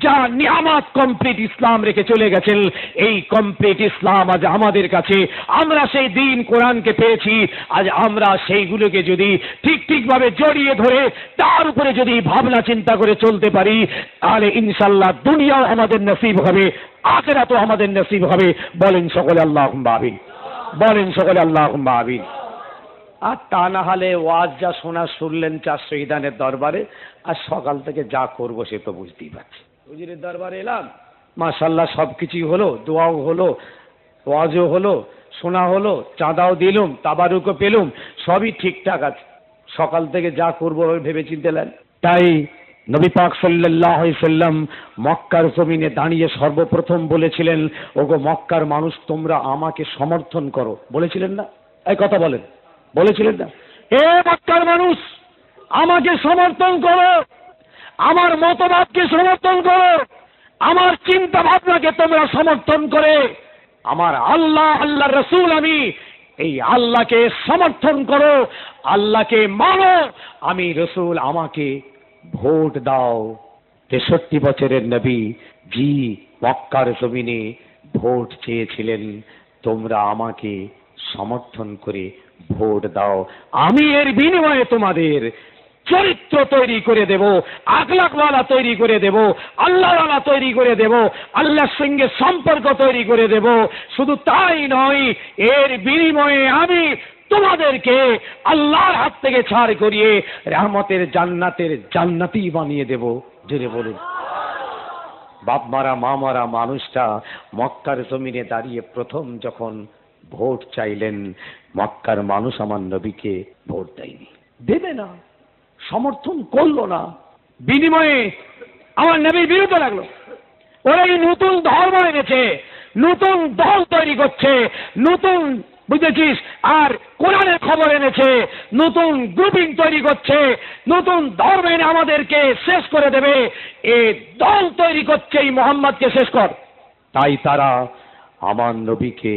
যা নিয়ামত কমপ্লিট ইসলাম রেখে চলে গেছেন, এই কমপ্লিট ইসলাম আজ আমাদের কাছে, আমরা সেই দিন কোরআনকে পেয়েছি। আজ আমরা সেইগুলোকে যদি ঠিকভাবে জড়িয়ে ধরে তার উপরে যদি ভাবনা চিন্তা করে চলতে পারি, তাহলে ইনশাআল্লাহ দুনিয়াও আমাদের নসিব হবে, আখিরাতও আমাদের নসিব হবে। বলেন সকলে আল্লাহুম্মা আমিন, বলেন সকলে আল্লাহুম্মা আমিন। আর তা না হলে ওয়াজ যা শুনলেন চার শহীদানের দরবারে, আর সকাল থেকে যা করবো সে তো বুঝতেই পারছি। হুজুরের দরবারে এলাম, মাশাআল্লাহ সবকিছুই হলো, দোয়াও হলো, ওয়াজও হলো, শোনা হলো, চাঁদাও দিলুম, তাবারুকও পেলুম, সবই ঠিকঠাক আছে। সকাল থেকে যা করবো ভেবে চিন্তে নেন। তাই নবী পাক সাল্লাল্লাহু আলাইহি সাল্লাম মক্কার জমিনে দাঁড়িয়ে সর্বপ্রথম বলেছিলেন, ওগো মক্কার মানুষ তোমরা আমাকে সমর্থন করো। বলেছিলেন না? এই কথা বলেন, বলেছিলেন না? হে মক্কার মানুষ, আমাকে সমর্থন করো, আমার মতবাদকে সমর্থন করো, আমার চিন্তা ভাবনাকে তোমরা সমর্থন করে আমার আল্লাহর রাসূল আমি, এই আল্লাহকে সমর্থন করো, আল্লাহকে মানো, আমি রাসূল, আমাকে ভোট দাও। 63 বছরের নবী জি মক্কার জমিনে ভোট চেয়েছিলেন, তোমরা আমাকে সমর্থন করে ভোট দাও, আমি এর বিনিময়ে তোমাদের চরিত্র তৈরি করে দেব, আখলাকওয়ালা তৈরি করে দেব, আল্লাহওয়ালা তৈরি করে দেব, আল্লাহর সঙ্গে সম্পর্ক তৈরি করে দেব। শুধু তাই নয়, এর বিনিময়ে আমি তোমাদেরকে আল্লাহর হাত থেকে ছাড় করিয়ে রহমতের জান্নাতের জান্নাতি বানিয়ে দেব। জোরে বলুন। বাপ মারা মা মারা মানুষটা মক্কার জমিনে দাঁড়িয়ে প্রথম যখন ভোট চাইলেন, মক্কার মানুষ আমার নবীকে ভোট দেয়নি, দেবে না, সমর্থন করলো না, বিনিময়ে আমার নবীর বিরুদ্ধে লাগলো। ওরা এই নতুন ধর্ম এনেছে, নতুন দল তৈরি করছে, নতুন বুঝেছিস আর কোরআনের খবর এনেছে, নতুন গ্রুপিং তৈরি করছে, নতুন ধর্ম এনে আমাদেরকে শেষ করে দেবে। এই দল তৈরি করছে এই মুহাম্মদকে শেষ কর। তাই তারা আমার নবীকে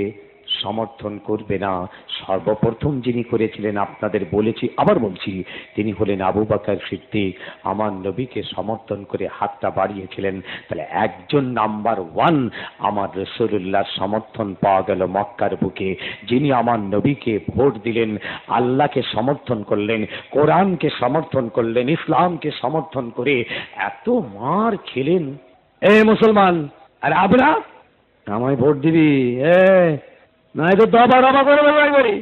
সমর্থন করবে না। সর্বপ্রথম যিনি করেছিলেন আপনাদের বলেছি, আবার বলছি, তিনি হলেন আবু বকর সিদ্দিক। আমার নবীকে সমর্থন করে হাতটা বাড়িয়েছিলেন। তাহলে একজন নাম্বার 1 আমার রাসূলুল্লাহর সমর্থন পাওয়া গেল মক্কার বুকে, যিনি আমার নবীকে ভোট দিলেন, আল্লাহকে সমর্থন করলেন, কোরআনকে সমর্থন করলেন, ইসলামকে সমর্থন করে এত মার খেলেন। এ মুসলমান, আর আমরা আমায় ভোট দিবি নাই তো দবা দবা করে বলি।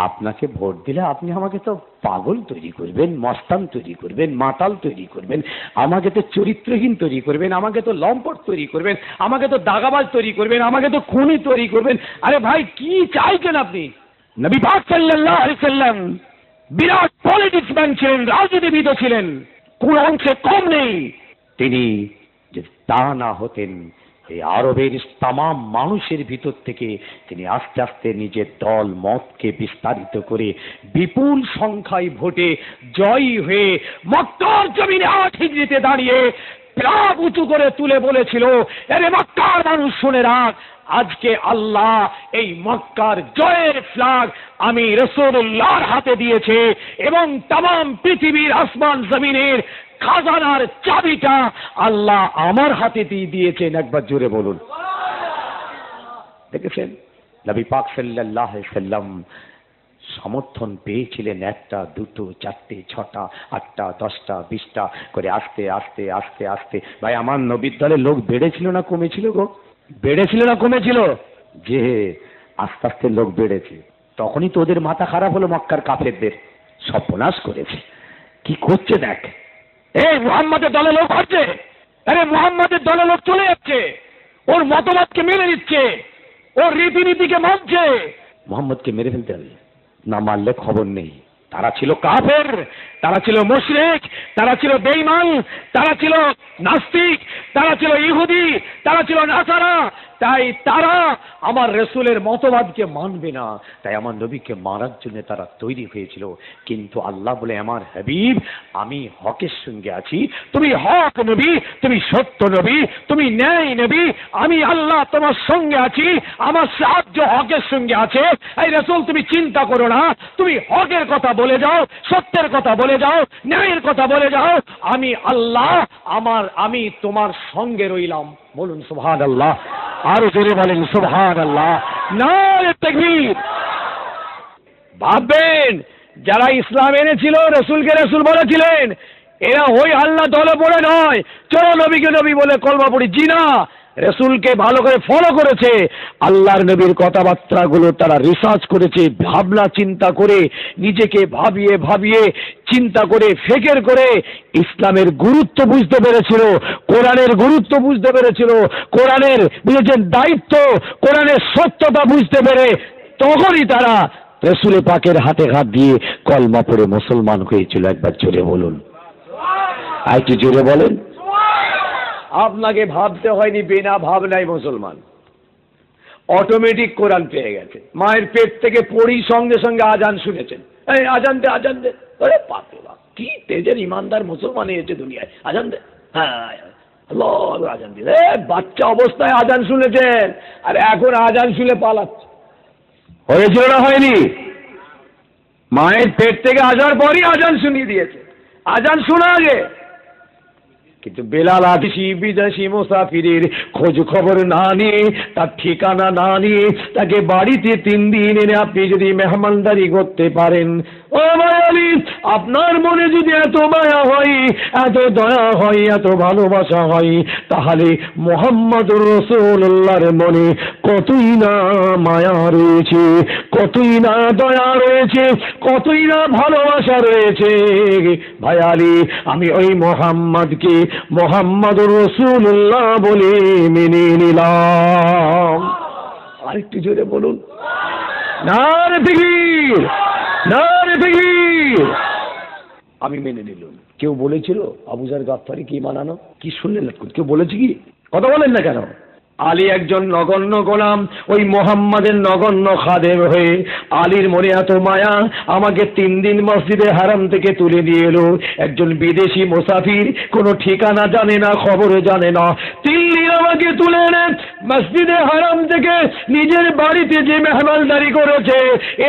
আপনাকে ভোট দিলে আপনি আমাকে তো পাগল তৈরি করবেন, মস্তান তৈরি করবেন, মাতাল তৈরি করবেন, আমাকে তো চরিত্রহীন তৈরি করবেন, আমাকে তো লম্পট তৈরি করবেন, আমাকে তো দাগাবাজ তৈরি করবেন, আমাকে তো খুনি তৈরি করবেন। আরে ভাই কি চাইছেন আপনি? নবী পাক সাল্লাল্লাহু আলাইহি সাল্লাম বিরাট পলিটিক্স ম্যান ছিলেন, রাজনীতিবিদ ছিলেন, কোন অংশে কম নেই। তিনি যে তা না হতেন, এই আরবের তামাম মানুষের ভিতর থেকে তিনি আস্তে আস্তে নিজের দল মতকে বিস্তারিত করে বিপুল সংখ্যায় ভোটে জয়ী হয়ে মক্কার জমিনে 8 হিজরিতে দাঁড়িয়ে প্রাগ উঁচু করে তুলে বলেছিল, আরে মক্কার মানুষ শুনে রাখ, আজকে আল্লাহ এই মক্কার জয়ের ফ্ল্যাগ আমি রাসূলুল্লাহর হাতে দিয়েছে এবং তামাম পৃথিবীর আসমান জমিনের খাজানার চাবিটা আল্লাহ আমার হাতে দিয়ে দিয়েছেন। একবার জোরে বলুন। দেখেছেন নবী পাক সাল্লাল্লাহু আলাইহি সাল্লাম সমর্থন পেয়েছিলেন 1টা 2টো 4টে 6টা 8টা 10টা 20টা করে আস্তে আস্তে আস্তে আস্তে। ভাই আমার নবীর দলে লোক বেড়েছিল না কমেছিল গো? বেড়েছিল না কমেছিল? যে আস্তে আস্তে লোক বেড়েছে, তখনই তো ওদের মাথা খারাপ হলো, মক্কার কাফেরদের সর্বনাশ করেছে। কি করছে দেখ, এই মুহাম্মাদের দলে লোক আসছে, আরে মুহাম্মাদের দলে লোক চলে যাচ্ছে, ওর মতবাদকে মেনে নিচ্ছে, ওর রীতিনীতিকে মানছে। মুহাম্মদকে মেরে ফেলতে হবে, না মারলে খবর নেই। তারা ছিল কাফের, তারা ছিল মুশরিক, তারা ছিল বেঈমান, তারা ছিল নাস্তিক, তারা ছিল ইহুদি, তারা ছিল নাসারা, তাই তারা আমার রসুলের মতবাদকে মানবে না, তাই আমার নবীকে মারার জন্য তারা তৈরি হয়েছিল। কিন্তু আল্লাহ বলে, আমার হাবিব আমি হকের সঙ্গে আছি, তুমি হক নবী, তুমি সত্য নবী, তুমি ন্যায় নবী, আমি আল্লাহ তোমার সঙ্গে আছি, আমার সাহায্য হকের সঙ্গে আছে। এই রসুল তুমি চিন্তা করো না, তুমি হকের কথা বলে যাও, সত্যের কথা বলে যাও, ন্যায়ের কথা বলে যাও, আমি আল্লাহ আমি তোমার সঙ্গে রইলাম। বলুন সুবহানাল্লাহ, আরো জোরে বলেন সুবহানাল্লাহ, নারে তাকবীর। ভাববেন যারা ইসলাম এনেছিল, রসুলকে রসুল বলেছিলেন, এরা ওই আল্লাহ দলে পড়ে নয় চলো নবীকে নবী বলে কলমা পড়ি, জি না, রসুলকে ভালো করে ফলো করেছে। আল্লাহর নবীর কথাবার্তাগুলো তারা রিসার্চ করেছে, ভাবনা চিন্তা করে, নিজেকে ভাবিয়ে ভাবিয়ে চিন্তা করে, ফিকির করে ইসলামের গুরুত্ব বুঝতে পেরেছিল, কোরআনের গুরুত্ব বুঝতে পেরেছিল, কোরআনের বুঝেছেন দায়িত্ব, কোরআনের সত্যতা বুঝতে পেরে তখনই তারা রসুল পাকের হাতে হাত দিয়ে কলমা পড়ে মুসলমান হয়েছিল। একবার জোরে বলুন, আরেকটু জোরে বলেন। আপনাকে ভাবতে হয়নি, বিনা ভাবনায় মুসলমান, অটোমেটিক কোরআন পেয়ে গেছে। মায়ের পেট থেকে পড়ি সঙ্গে সঙ্গে আজান শুনেছেন, এই আজান দে আজান দে, আরে বাপরে বাপ কি তেজের ইমানদার মুসলমান হয়েছে দুনিয়ায়, আজান দে, হ্যাঁ আল্লাহ আজান দিলে, বাচ্চা অবস্থায় আজান শুনেছেন আর এখন আজান শুনে পালাচ্ছে। হয়েছিল না হয়নি? মায়ের পেট থেকে আসার পরই আজান শুনিয়ে দিয়েছে, আজান শোনা আগে। কিন্তু বেলাল আদিসি বিদেশি মুসাফিরের খোঁজ খবর না নিয়ে, তার ঠিকানা না নিয়ে, তাকে বাড়িতে 3 দিন এনে আপনি যদি মেহমানদারি করতে পারেন, ও মায়ালি, আপনার মনে যদি এত মায়া হয়, এত দয়া হয়, এত ভালোবাসা হয়, তাহলে মুহাম্মদুর রাসূলুল্লাহর মনে কতই না মায়া রয়েছে, কতই না দয়া রয়েছে, কতই না ভালোবাসা রয়েছে। ভাই আলী, আমি ওই মুহাম্মদকে মুহাম্মদুর রাসূলুল্লাহ বলে মেনে নিলাম। আরেকটু জোরে বলুন, নারে তাকবীর, নারে তাকবীর। আমি মেনে নিলাম। কেউ বলেছিল আবু যার গাফফারি কি মানানো? কি শুনলেন? কেউ বলেছে কি? কথা বলেন না কেন? আলী একজন নগণ্য গোলাম, ওই মোহাম্মদের নগণ্য খাদেম হয়ে আলীর মনে এত মায়া, আমাকে 3 দিন মসজিদে হারাম থেকে তুলে দিয়ে এলো। একজন বিদেশি মুসাফির, কোনো ঠিকানা জানে না, খবরে জানে না, 3 দিন আমাকে তুলে এনে মসজিদে হারাম থেকে নিজের বাড়িতে যে মেহমানদারি করেছে,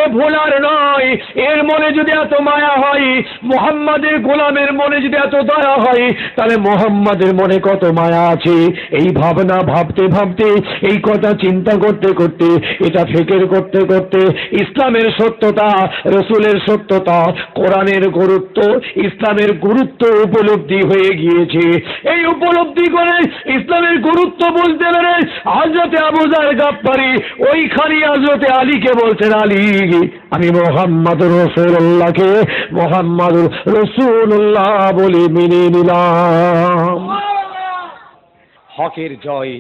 এ ভোলার নয়। এর মনে যদি এত মায়া হয়, মোহাম্মদের গোলামের মনে যদি এত দয়া হয়, তাহলে মোহাম্মদের মনে কত মায়া আছে। এই ভাবনা ভাবতে ভাবতে, এই কথা চিন্তা করতে করতে, এটা ফিকির করতে করতে ইসলামের সত্যতা, রসুলের সত্যতা, কোরআনের গুরুত্ব, ইসলামের গুরুত্ব উপলব্ধি হয়ে গিয়েছে। এই উপলব্ধি করে ইসলামের গুরুত্ব বুঝতে পেরে হযরত আবু যার গাফফারি ওইখানে হযরত আলীকে বলছেন, আলী, আমি মুহাম্মদুর রাসূলুল্লাহকে মুহাম্মদুর রাসূলুল্লাহ বলে মেনে নিলাম। হকের জয়,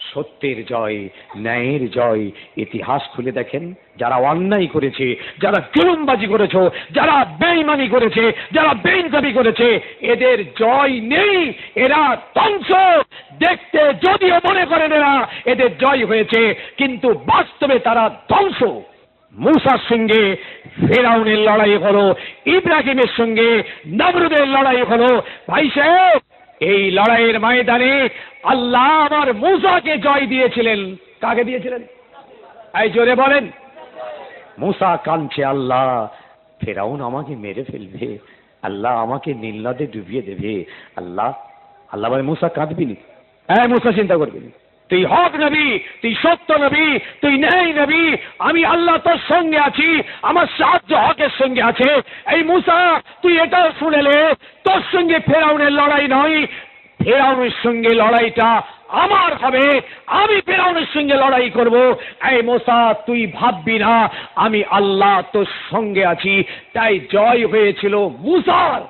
সত্যের জয়, ন্যায়ের জয়। ইতিহাস খুলে দেখেন, যারা অন্যায় করেছে, যারা জুলুমবাজি করেছে, যারা বেঈমানি করেছে, যারা বেইনসাফি করেছে, এদের জয় নেই, এরা ধ্বংস। দেখতে যদিও মনে করেন এরা এদের জয় হয়েছে, কিন্তু বাস্তবে তারা ধ্বংস। মূসার সঙ্গে ফেরাউনের লড়াই হলো, ইব্রাহিমের সঙ্গে নমরুদের লড়াই হলো। ভাই সাহেব, এই লড়াইয়ের ময়দানে আল্লাহ আমার মূসাকে জয় দিয়েছিলেন। কাকে দিয়েছিলেন? এই জোরে বলেন। মূসা কাঁদছে, আল্লাহ ফেরাউন আমাকে মেরে ফেলবে, আল্লাহ আমাকে নীল নদে ডুবিয়ে দেবে। আল্লাহ আল্লাহ বলে, মূসা কাঁদবি নি, মূসা চিন্তা করবি না, তুই হক নবী, তুই সত্য নবী, তুই ন্যায় নবী, আমি আল্লাহ তোর সঙ্গে আছি, আমার সাহায্য হকের সঙ্গে আছে। এই মূসা, তুই এটাও শুনেলে, তোর সঙ্গে ফেরাউনের লড়াই নয়, ফেরাউনের সঙ্গে লড়াইটা আমার হবে, আমি ফেরাউনের সঙ্গে লড়াই করব। এই মূসা, তুই ভাববি না, আমি আল্লাহ তোর সঙ্গে আছি। তাই জয় হয়েছিল মূসার,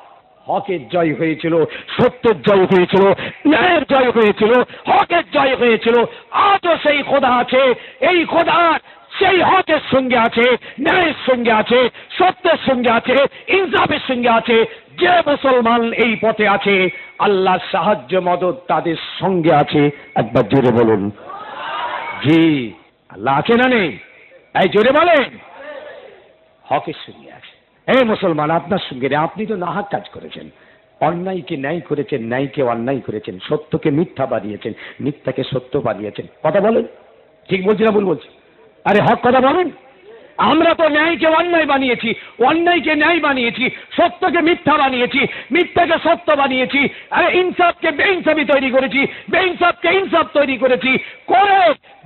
হকের জয় হয়েছিল, সত্যের জয় হয়েছিল, ন্যায়ের জয় হয়েছিল, হকের জয় হয়েছিল। আজও সেই খোদা আছে, এই খোদা সেই হকের সঙ্গে আছে, ন্যায়ের সঙ্গে আছে, সত্যের সঙ্গে আছে, ইনসাফের সঙ্গে আছে। যে মুসলমান এই পথে আছে, আল্লাহর সাহায্য মদদ তাদের সঙ্গে আছে। একবার জোরে বলুন, জি, আল্লাহ আছে না নেই? এই জোরে বলেন। হকের সঙ্গে আছে। এই মুসলমান, আপনার সঙ্গে নেই। আপনি তো নাহাক কাজ করেছেন, অন্যায়কে ন্যায় করেছেন, ন্যায়কে অন্যায় করেছেন, সত্যকে মিথ্যা বানিয়েছেন, মিথ্যাকে সত্য বানিয়েছেন। কথা বলেন, ঠিক বলছি না ভুল বলছি? আরে হক কথা বলেন। আমরা তো ন্যায়কে অন্যায় বানিয়েছি, অন্যায়কে ন্যায় বানিয়েছি, সত্যকে মিথ্যা বানিয়েছি, মিথ্যাকে সত্য বানিয়েছি। আরে ইনসাফকে বেইনসাফি তৈরি করেছি, বেইনসাফকে ইনসাফ তৈরি করেছি, করে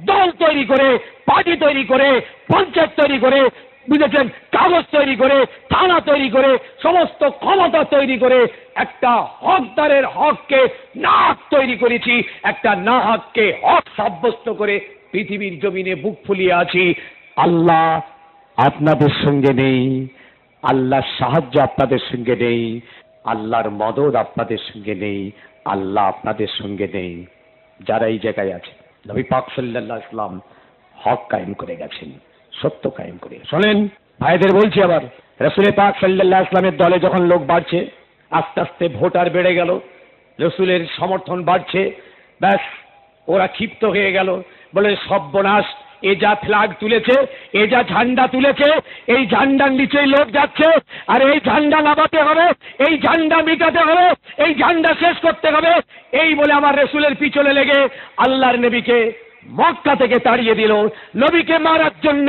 দল তৈরি করে, পার্টি তৈরি করে, পঞ্চায়েত তৈরি করে, বুঝেছেন, কাগজ তৈরি করে, থানা তৈরি করে, সমস্ত ক্ষমতা তৈরি করে একটা হকদারের হককে নাহক তৈরি করেছি, একটা নাহককে হক সাব্যস্ত করে পৃথিবীর জমিনে বুক ফুলিয়ে আছি। আল্লাহ আপনাদের সঙ্গে নেই, আল্লাহর সাহায্য আপনাদের সঙ্গে নেই, আল্লাহর মদদ আপনাদের সঙ্গে নেই, আল্লাহ আপনাদের সঙ্গে নেই। যারা এই জায়গায় আছে, নবী পাক সাল্লাল্লাহু আলাইহি ওয়াসাল্লাম হক কায়েম করে গেছেন, সত্য কায়েম করে। শোনেন ভাইদের বলছি, আবার রাসূল পাক সাল্লাল্লাহু আলাইহি ওয়াসাল্লামের দলে যখন লোক বাড়ছে, আস্তে আস্তে ভোটার বেড়ে গেল, রাসূলের সমর্থন বাড়ছে, ব্যাস ওরা ক্ষিপ্ত হয়ে গেল, বলে সর্বনাশ, এ যা ফ্ল্যাগ তুলেছে, এ যা ঝান্ডা তুলেছে, এই ঝান্ডার নিচেই লোক যাচ্ছে, আর এই ঝান্ডা নামাতে হবে, এই ঝান্ডা মিটাতে হবে, এই ঝান্ডা শেষ করতে হবে। এই বলে আমার রাসূলের পিছনে লেগে আল্লাহর নবীকে মক্কা থেকে তাড়িয়ে দিল। নবীকে মারার জন্য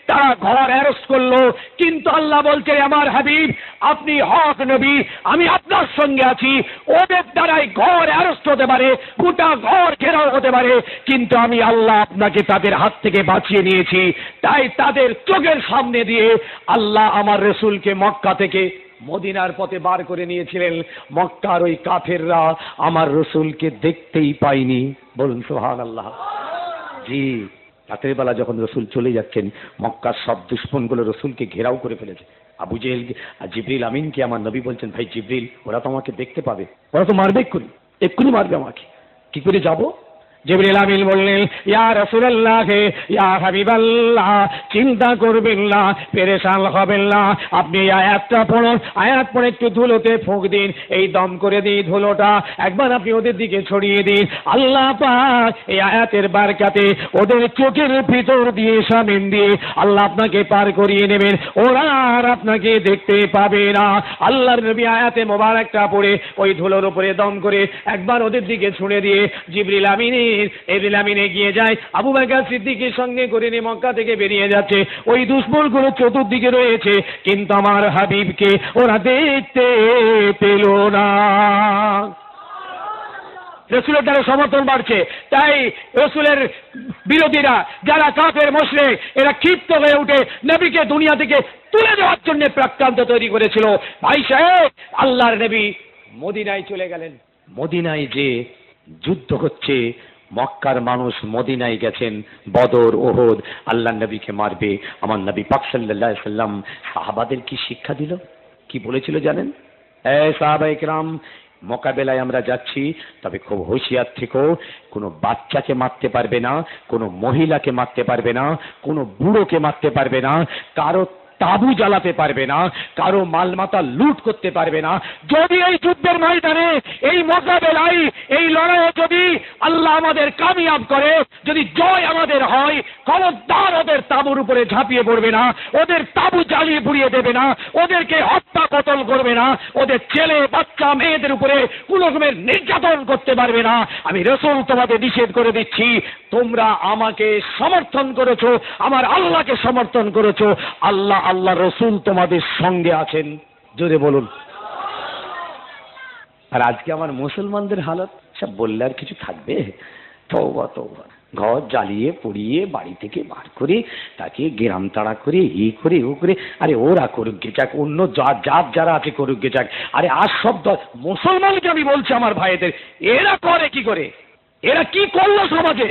তারা ঘর অ্যারেস্ট করলো, কিন্তু আল্লাহ বলছে, আমার হাবিব আপনি হক নবী, আমি আপনার সঙ্গে আছি। ওদের দ্বারাই ঘর অ্যারেস্ট হতে পারে, গোটা ঘর ঘেরাও হতে পারে, কিন্তু আমি আল্লাহ আপনাকে তাদের হাত থেকে বাঁচিয়ে নিয়েছি। তাই তাদের চোখের সামনে দিয়ে আল্লাহ আমার রাসূলকে মক্কা থেকে মদিনার পথে বার করে নিয়েছিলেন। মক্কার ওই কাফেররা আমার রাসূলকে দেখতেই পায়নি। বলুন সুবহানাল্লাহ। জি, রাতের বেলা যখন রাসূল চলে যাচ্ছেন, মক্কার সব দুশমনগুলো রাসূলকে ঘেরাও করে ফেলেছে। আবু জেহেল আর জিবরিল আমিনকে আমার নবী বলছেন, ভাই জিবরিল, ওরা তো আমাকে দেখতে পাবে, ওরা তো মারবে, এক্ষুনি মারবে আমাকে, কি করে যাব? জিবরিল আমিন বললেন, ইয়া রাসূলুল্লাহ, ইয়া হাবিবাল্লাহ, চিন্তা করবেন না, পেরেশান হবেন না, আপনি আয়াতটা পড়ুন, আয়াত পড়ে একটু ধুলোতে ফুঁক দিন, এই দম করে দিন ধুলোটা, একবার আপনি ওদের দিকে ছড়িয়ে দিন। আল্লাহ পাক এই আয়াতের বারকাতে ওদের চোখের ভিতর দিয়ে সামিন দিয়ে আল্লাহ আপনাকে পার করিয়ে নেবেন, ওরা আর আপনাকে দেখতে পাবে না। আল্লাহর নবী আয়াতে মোবারকটা পড়ে ওই ধুলোর উপরে দম করে একবার ওদের দিকে ছুঁড়ে দিয়ে জিবরিল আমিনে গিয়ে যায়, আবু বকর সিদ্দিকের সঙ্গে করে নিয়ে মক্কা থেকে বেরিয়ে যাচ্ছে। ওই দুশমনগুলো চতুর্দিকে রয়েছে, কিন্তু আমার হাবিবকে ওরা দেখতে পেল না। রাসূলের দ্বারা সমর্থন বাড়ছে, তাই রাসূলের বিরোধীরা যারা কাফের মুশরিক, এরা ক্ষিপ্ত হয়ে উঠে নবীকে দুনিয়া থেকে তুলে দেওয়ার জন্য প্রাক্রান্ত তৈরি করেছিল। ভাই সাহেব, আল্লাহর নবী মদিনায় চলে গেলেন। মদিনায় যে যুদ্ধ হচ্ছে, মক্কার মানুষ মদিনায় গেছেন, বদর, ওহদ, আল্লাহর নবীকে মারবে। আমার নবী পাক সাল্লাল্লাহু আলাইহি ওয়াসাল্লাম সাহাবাদের কি শিক্ষা দিল, কি বলেছিল জানেন? এই সাহাবায়ে কেরাম, মোকাবেলায় আমরা যাচ্ছি, তবে খুব হুঁশিয়ার থেকো, কোনো বাচ্চাকে মারতে পারবে না, কোনো মহিলাকে মারতে পারবে না, কোনো বুড়োকে মারতে পারবে না, কারো তাবু জ্বালাতে পারবে না, কারো মালমাতা লুট করতে পারবে না। যদি এই যুদ্ধের ময়দানে, এই মোকাবেলায়, এই লড়াইয়ে যদি আল্লাহ আমাদের কামিয়াব করে, যদি জয় আমাদের হয়, খবরদার ওদের তাবুর উপরে ঝাঁপিয়ে পড়বে না, ওদের তাবু জ্বালিয়ে পুড়িয়ে দেবে না, ওদেরকে হত্যা কতল করবে না, ওদের ছেলে বাচ্চা মেয়েদের উপরে কোনো রকমের নির্যাতন করতে পারবে না। আমি রাসূল তোমাদের নিষেধ করে দিচ্ছি, তোমরা আমাকে সমর্থন করেছো, আমার আল্লাহকে সমর্থন করেছো, আল্লাহ রাসূল তোমাদের সঙ্গে আছেন। জোরে বলুন। আর আজকে আমার মুসলমানদের হালত সব বললে আর কিছু থাকবে? তওবা তওবা, ঘর জ্বালিয়ে পুড়িয়ে বাড়ি থেকে বার করে তাকে গ্রাম তাড়া করে এই করে ও করে, আরে ওরা করুক গে যাক, অন্য জাত যারা আছে করুক গে যাক, আরে আর সব মুসলমানকে আমি বলছি আমার ভাইদের, এরা করে কি করে, এরা কি করলো সমাজে,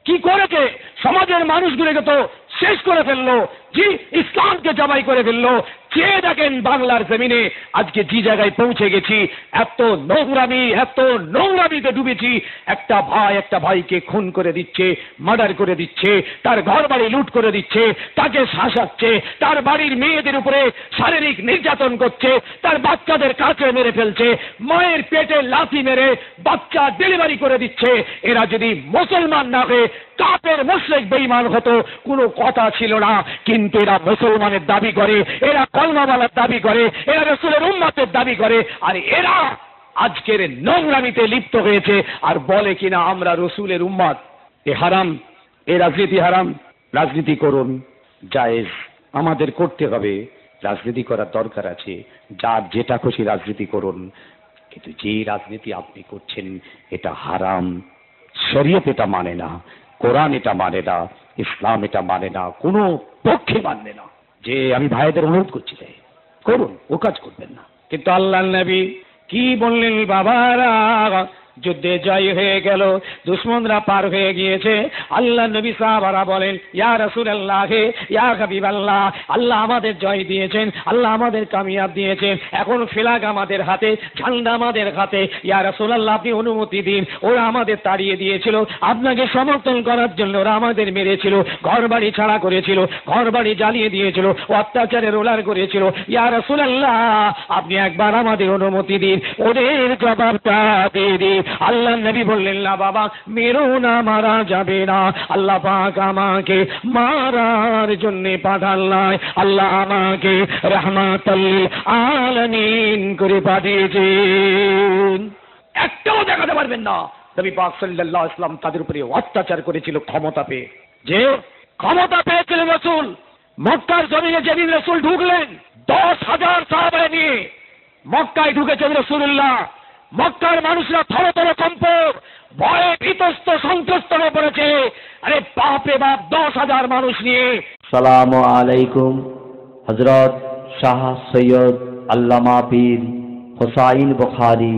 কি করেছে? সমাজের মানুষগুলোকে তো শেষ করে ফেললো, জি, ইসলামকে জবাই করে ফেললো। চেয়ে দেখেন বাংলার জমিনে আজকে যে জায়গায় পৌঁছে গেছি, এত নোংরামিতে ডুবেছি। একটা ভাই একটা ভাইকে খুন করে দিচ্ছে, মার্ডার করে দিচ্ছে, তার ঘর বাড়ি লুট করে দিচ্ছে, তাকে শাসাচ্ছে, তার বাড়ির মেয়েদের উপরে শারীরিক নির্যাতন করছে, তার বাচ্চাদের কাছে মেরে ফেলছে, মায়ের পেটে লাথি মেরে বাচ্চা ডেলিভারি করে দিচ্ছে। এরা যদি মুসলমান না হয়ে কাফের মুশরিক বেঈমান হতো, কোনো কথা ছিল না। কিন্তু এরা মুসলমানের দাবি করে, এরা কলমাওয়ালার দাবি করে, এরা রাসূলের উম্মতের দাবি করে, আর এরা আজকের নোংরামিতে লিপ্ত হয়েছে আর বলে কিনা আমরা রসুলের উম্মত। এ হারাম, এ রাজনীতি হারাম। রাজনীতি করুন, জায়েজ, আমাদের করতে হবে, রাজনীতি করার দরকার আছে, যার যেটা খুশি রাজনীতি করুন, কিন্তু যে রাজনীতি আপনি করছেন এটা হারাম। শরীয়ত এটা মানে না, কোরআন এটা মানে না, ইসলাম এটা মানে না, কোনো পক্ষে মানে না। যে আমি ভাইদের অনুরোধ করছি যে করুন, ও কাজ করবেন না। কিন্তু আল্লাহর নবী কি বললেন বাবারা, যুদ্ধে জয় হয়ে গেল, দুশমনরা পার হয়ে গিয়েছে, আল্লাহ নবী সাহাবারা বলেন ইয়া রাসূলুল্লাহ, ইয়া হাবিবাল্লাহ, আল্লাহ আমাদের জয় দিয়েছেন, আল্লাহ আমাদের কামিয়াব দিয়েছেন, এখন ফ্ল্যাগ আমাদের হাতে, ঝান্ডা আমাদের হাতে, ইয়া রাসূলুল্লাহ আপনি অনুমতি দিন। ওরা আমাদের তাড়িয়ে দিয়েছিল, আপনাকে সমর্থন করার জন্য ওরা আমাদের মেরেছিল, ঘরবাড়ি ছাড়া করেছিল, ঘরবাড়ি জ্বালিয়ে দিয়েছিল, অত্যাচারের রোলার করেছিল, ইয়া রাসূলুল্লাহ আপনি একবার আমাদের অনুমতি দিন, ওদের জবাবটা দিয়ে দিন। আল্লাহ নবী বললেন না বাবা, মেরো না, মারা যাবে না, আল্লাহ পাক আমাকে মারার জন্য পাঠান নাই, আল্লাহ আমাকে রাহমাতাল আলামিন করে পাঠিয়েছেন। একটাও দেখাতে পারবেন না নবী পাক সাল্লাল্লাহু আলাইহি ওয়াসাল্লাম তাদের উপরে অত্যাচার করেছিল ক্ষমতা পেয়ে। যে ক্ষমতা পেয়েছিলেন রাসূল, মক্কার জমিনে যেদিন রাসূল ঢুকলেন 10,000 সাহাবা নিয়ে মক্কায় ঢুকেছেন রাসূলুল্লাহ, মক্কার মানুষরা থরথর কম্প, ভয়ে ভীতস্ত সন্ত্রস্ত হয়ে পড়েছে। আরে বাপরে বাপ, 10,000 মানুষ নিয়ে। সালামু আলাইকুম। হযরত শাহ সৈয়দ আল্লামা পীর হোসাইন বুখারী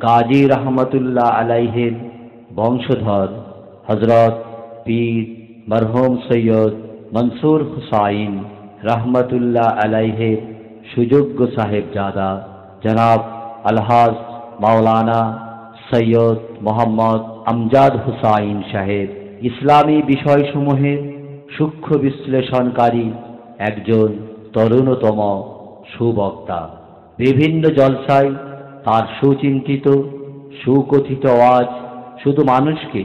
গাজী রহমতুল্লাহ আলাইহির বংশধর হযরত পীর মরহুম সৈয়দ মনসুর হুসাইন রহমতুল্লাহ আলাইহির সুযোগ্য সাহেবজাদা জনাব আলহাজ মাওলানা সৈয়দ মোহাম্মদ আমজাদ হুসাইন সাহেব ইসলামী বিষয়সমূহের সূক্ষ্ম বিশ্লেষণকারী একজন তরুণতম সুবক্তা। বিভিন্ন জলসায় তার সুচিন্তিত সুকথিত আওয়াজ শুধু মানুষকে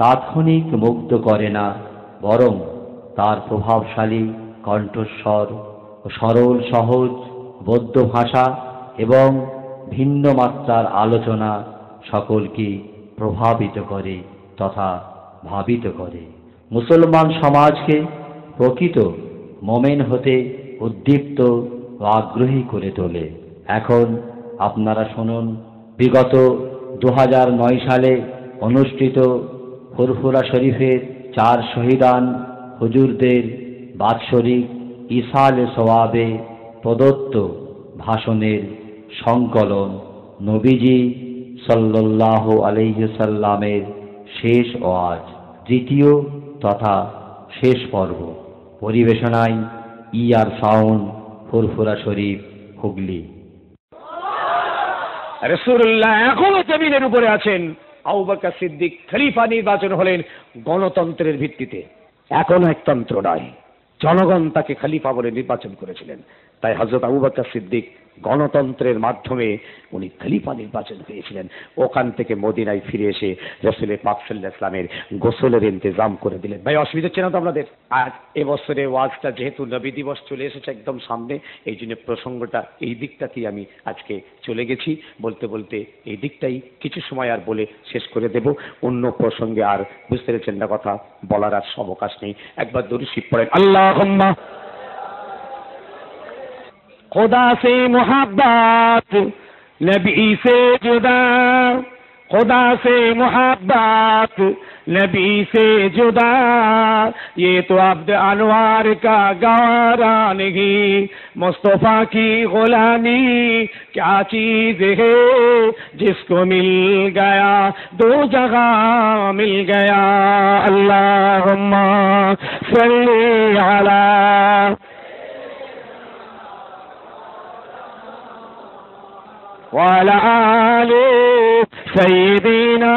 তাৎক্ষণিক মুগ্ধ করে না, বরং তার প্রভাবশালী কণ্ঠস্বর ও সরল সহজ বৌদ্ধ ভাষা এবং ভিন্ন মাত্রার আলোচনা সকলকে প্রভাবিত করে তথা ভাবিত করে, মুসলমান সমাজকে প্রকৃত মোমেন হতে উদ্দীপ্ত ও আগ্রহী করে তোলে। এখন আপনারা শুনুন বিগত 2009 সালে অনুষ্ঠিত ফুরফুরা শরীফের 4 শহীদান হুজুরদের বাৎসরিক ইসালে সওয়াবে প্রদত্ত ভাষণের সংকলন নবীজি সাল্লাল্লাহু আলাইহি সাল্লামের শেষ ওয়াজ, তৃতীয় তথা শেষ পর্ব। পরিবেশনায় ইয়ার সাউন্ড, ফুরফুরা শরীফ, হুগলি। রাসূলুল্লাহ এখনো জমিনের উপরে আছেন। আবু বকর সিদ্দিক খলিফা নির্বাচন হলেন গণতন্ত্রের ভিত্তিতে, এখন একতন্ত্র নয়, জনগণ তাকে খলিফা বলে নির্বাচন করেছিলেন। তাই হযরত আবু বকর সিদ্দিক গণতন্ত্রের মাধ্যমে উনি খলিফা নির্বাচন হয়েছিলেন। ওখান থেকে মদিনায় ফিরে এসে রাসূল পাক সাল্লাল্লাহু আলাইহি ওয়াসাল্লামের গোসলের ইন্তজাম করে দিলেন। ভাই অসুবিধা হচ্ছে না তো আপনাদের? আর এবছরে ওয়াজটা যেহেতু নবী দিবস চলে এসেছে একদম সামনে, এই জন্য প্রসঙ্গটা এই দিকটাতেই আমি আজকে চলে গেছি। বলতে বলতে এই দিকটাই কিছু সময় আর বলে শেষ করে দেব, অন্য প্রসঙ্গে আর বুঝতে পেরেছেন না কথা বলার আর অবকাশ নেই। একবার দরুদ শরীফ পড়েন, আল্লাহুম্মা खुदा से मोहब्बत नबी से जुदा, खुदा से मोहब्बत नबी से जुदा, ये तो अब्द अनवार का गवारा नहीं, मुस्तफा की गुलामी क्या चीज है, जिसको मिल गया दो जगह मिल गया, अल्लाहुम्मा सल्ली अला वाला आले सय्यिदीना।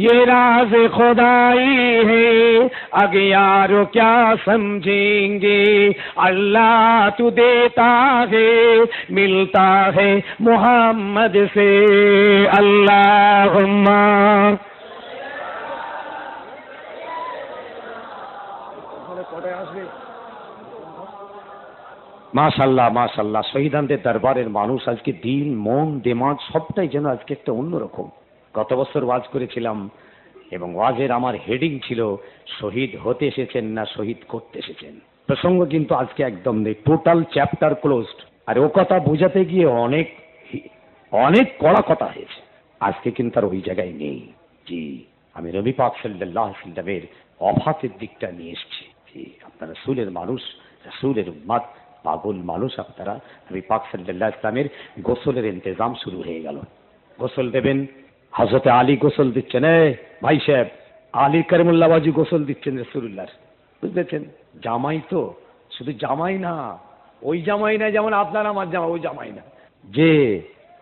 ये राज खुदाई है, अगियारो क्या समझेंगे। अल्लाह तू देता है, मिलता है मोहम्मद से। अल्लाहुम्मा মাশাআল্লাহ মাশাআল্লাহ। শহীদানদের দরবারের মানুষ আজকে দিল মন দিমাগ সবটাই যেন আজকে একটা অন্যরকম। গত বছর ওয়াজ করেছিলাম এবং ওয়াজের আমার হেডিং ছিল শহীদ হতে এসেছেন না শহীদ করতে এসেছেন। প্রসঙ্গ কিন্তু আজকে একদম নেই, টোটাল চ্যাপ্টার ক্লোজড। আর ও কথা বোঝাতে গিয়ে অনেক অনেক কড়া কথা হয়েছে, আজকে কিন্তু আর ওই জায়গায় নেই। জি, আমি নবী পাক সাল্লাল্লাহু আলাইহি ওয়াসাল্লামের অফাতের দিকটা নিয়ে এসেছি। জি, আপনারা রাসূলের মানুষ, রাসূলের উম্মত, পাগল মানুষ আপনারা। নবী পাক সাল্লাল্লাহু আলাইহি ওয়াসাল্লামের গোসলের ইন্তজাম শুরু হয়ে গেল। গোসল দেবেন, হযরতে আলী গোসল দিচ্ছেন। ভাই সাহেব, আলী কারিমুল্লাহ বাজি গোসল দিচ্ছেন রাসূলুল্লাহ, বুঝতেছেন? জামাই তো, শুধু জামাই না, ওই জামাই না যেমন আপনার আমার জামাই, ওই জামাই না, যে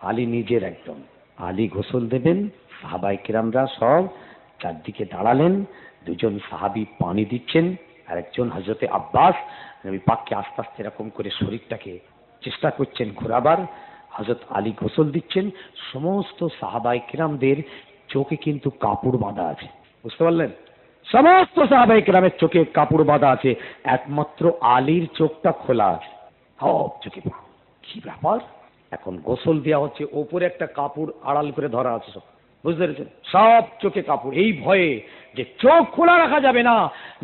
আলী নিজের একদম। আলী গোসল দেবেন, সাহাবায়ে কিরামরা সব চারদিকে দাঁড়ালেন। দুজন সাহাবী পানি দিচ্ছেন, আর একজন হযরতে আব্বাস নবী পাককে আস্তে আস্তে এরকম করে শরীরটাকে চেষ্টা করছেন ঘোরাবার। হযরত আলী গোসল দিচ্ছেন। সমস্ত সাহাবায়ে কিরামদের চোখে কিন্তু কাপড় বাঁধা আছে, বুঝতে পারলেন? সমস্ত সাহাবায়ে কিরামের চোখে কাপড় বাঁধা আছে, একমাত্র আলীর চোখটা খোলা আছে। সব চোখে। কি ব্যাপার? এখন গোসল দেওয়া হচ্ছে, ওপরে একটা কাপড় আড়াল করে ধরা আছে, সব বুঝতে পেরেছেন? সব চোখে কাপড়, এই ভয়ে যে চোখ খোলা রাখা যাবে না।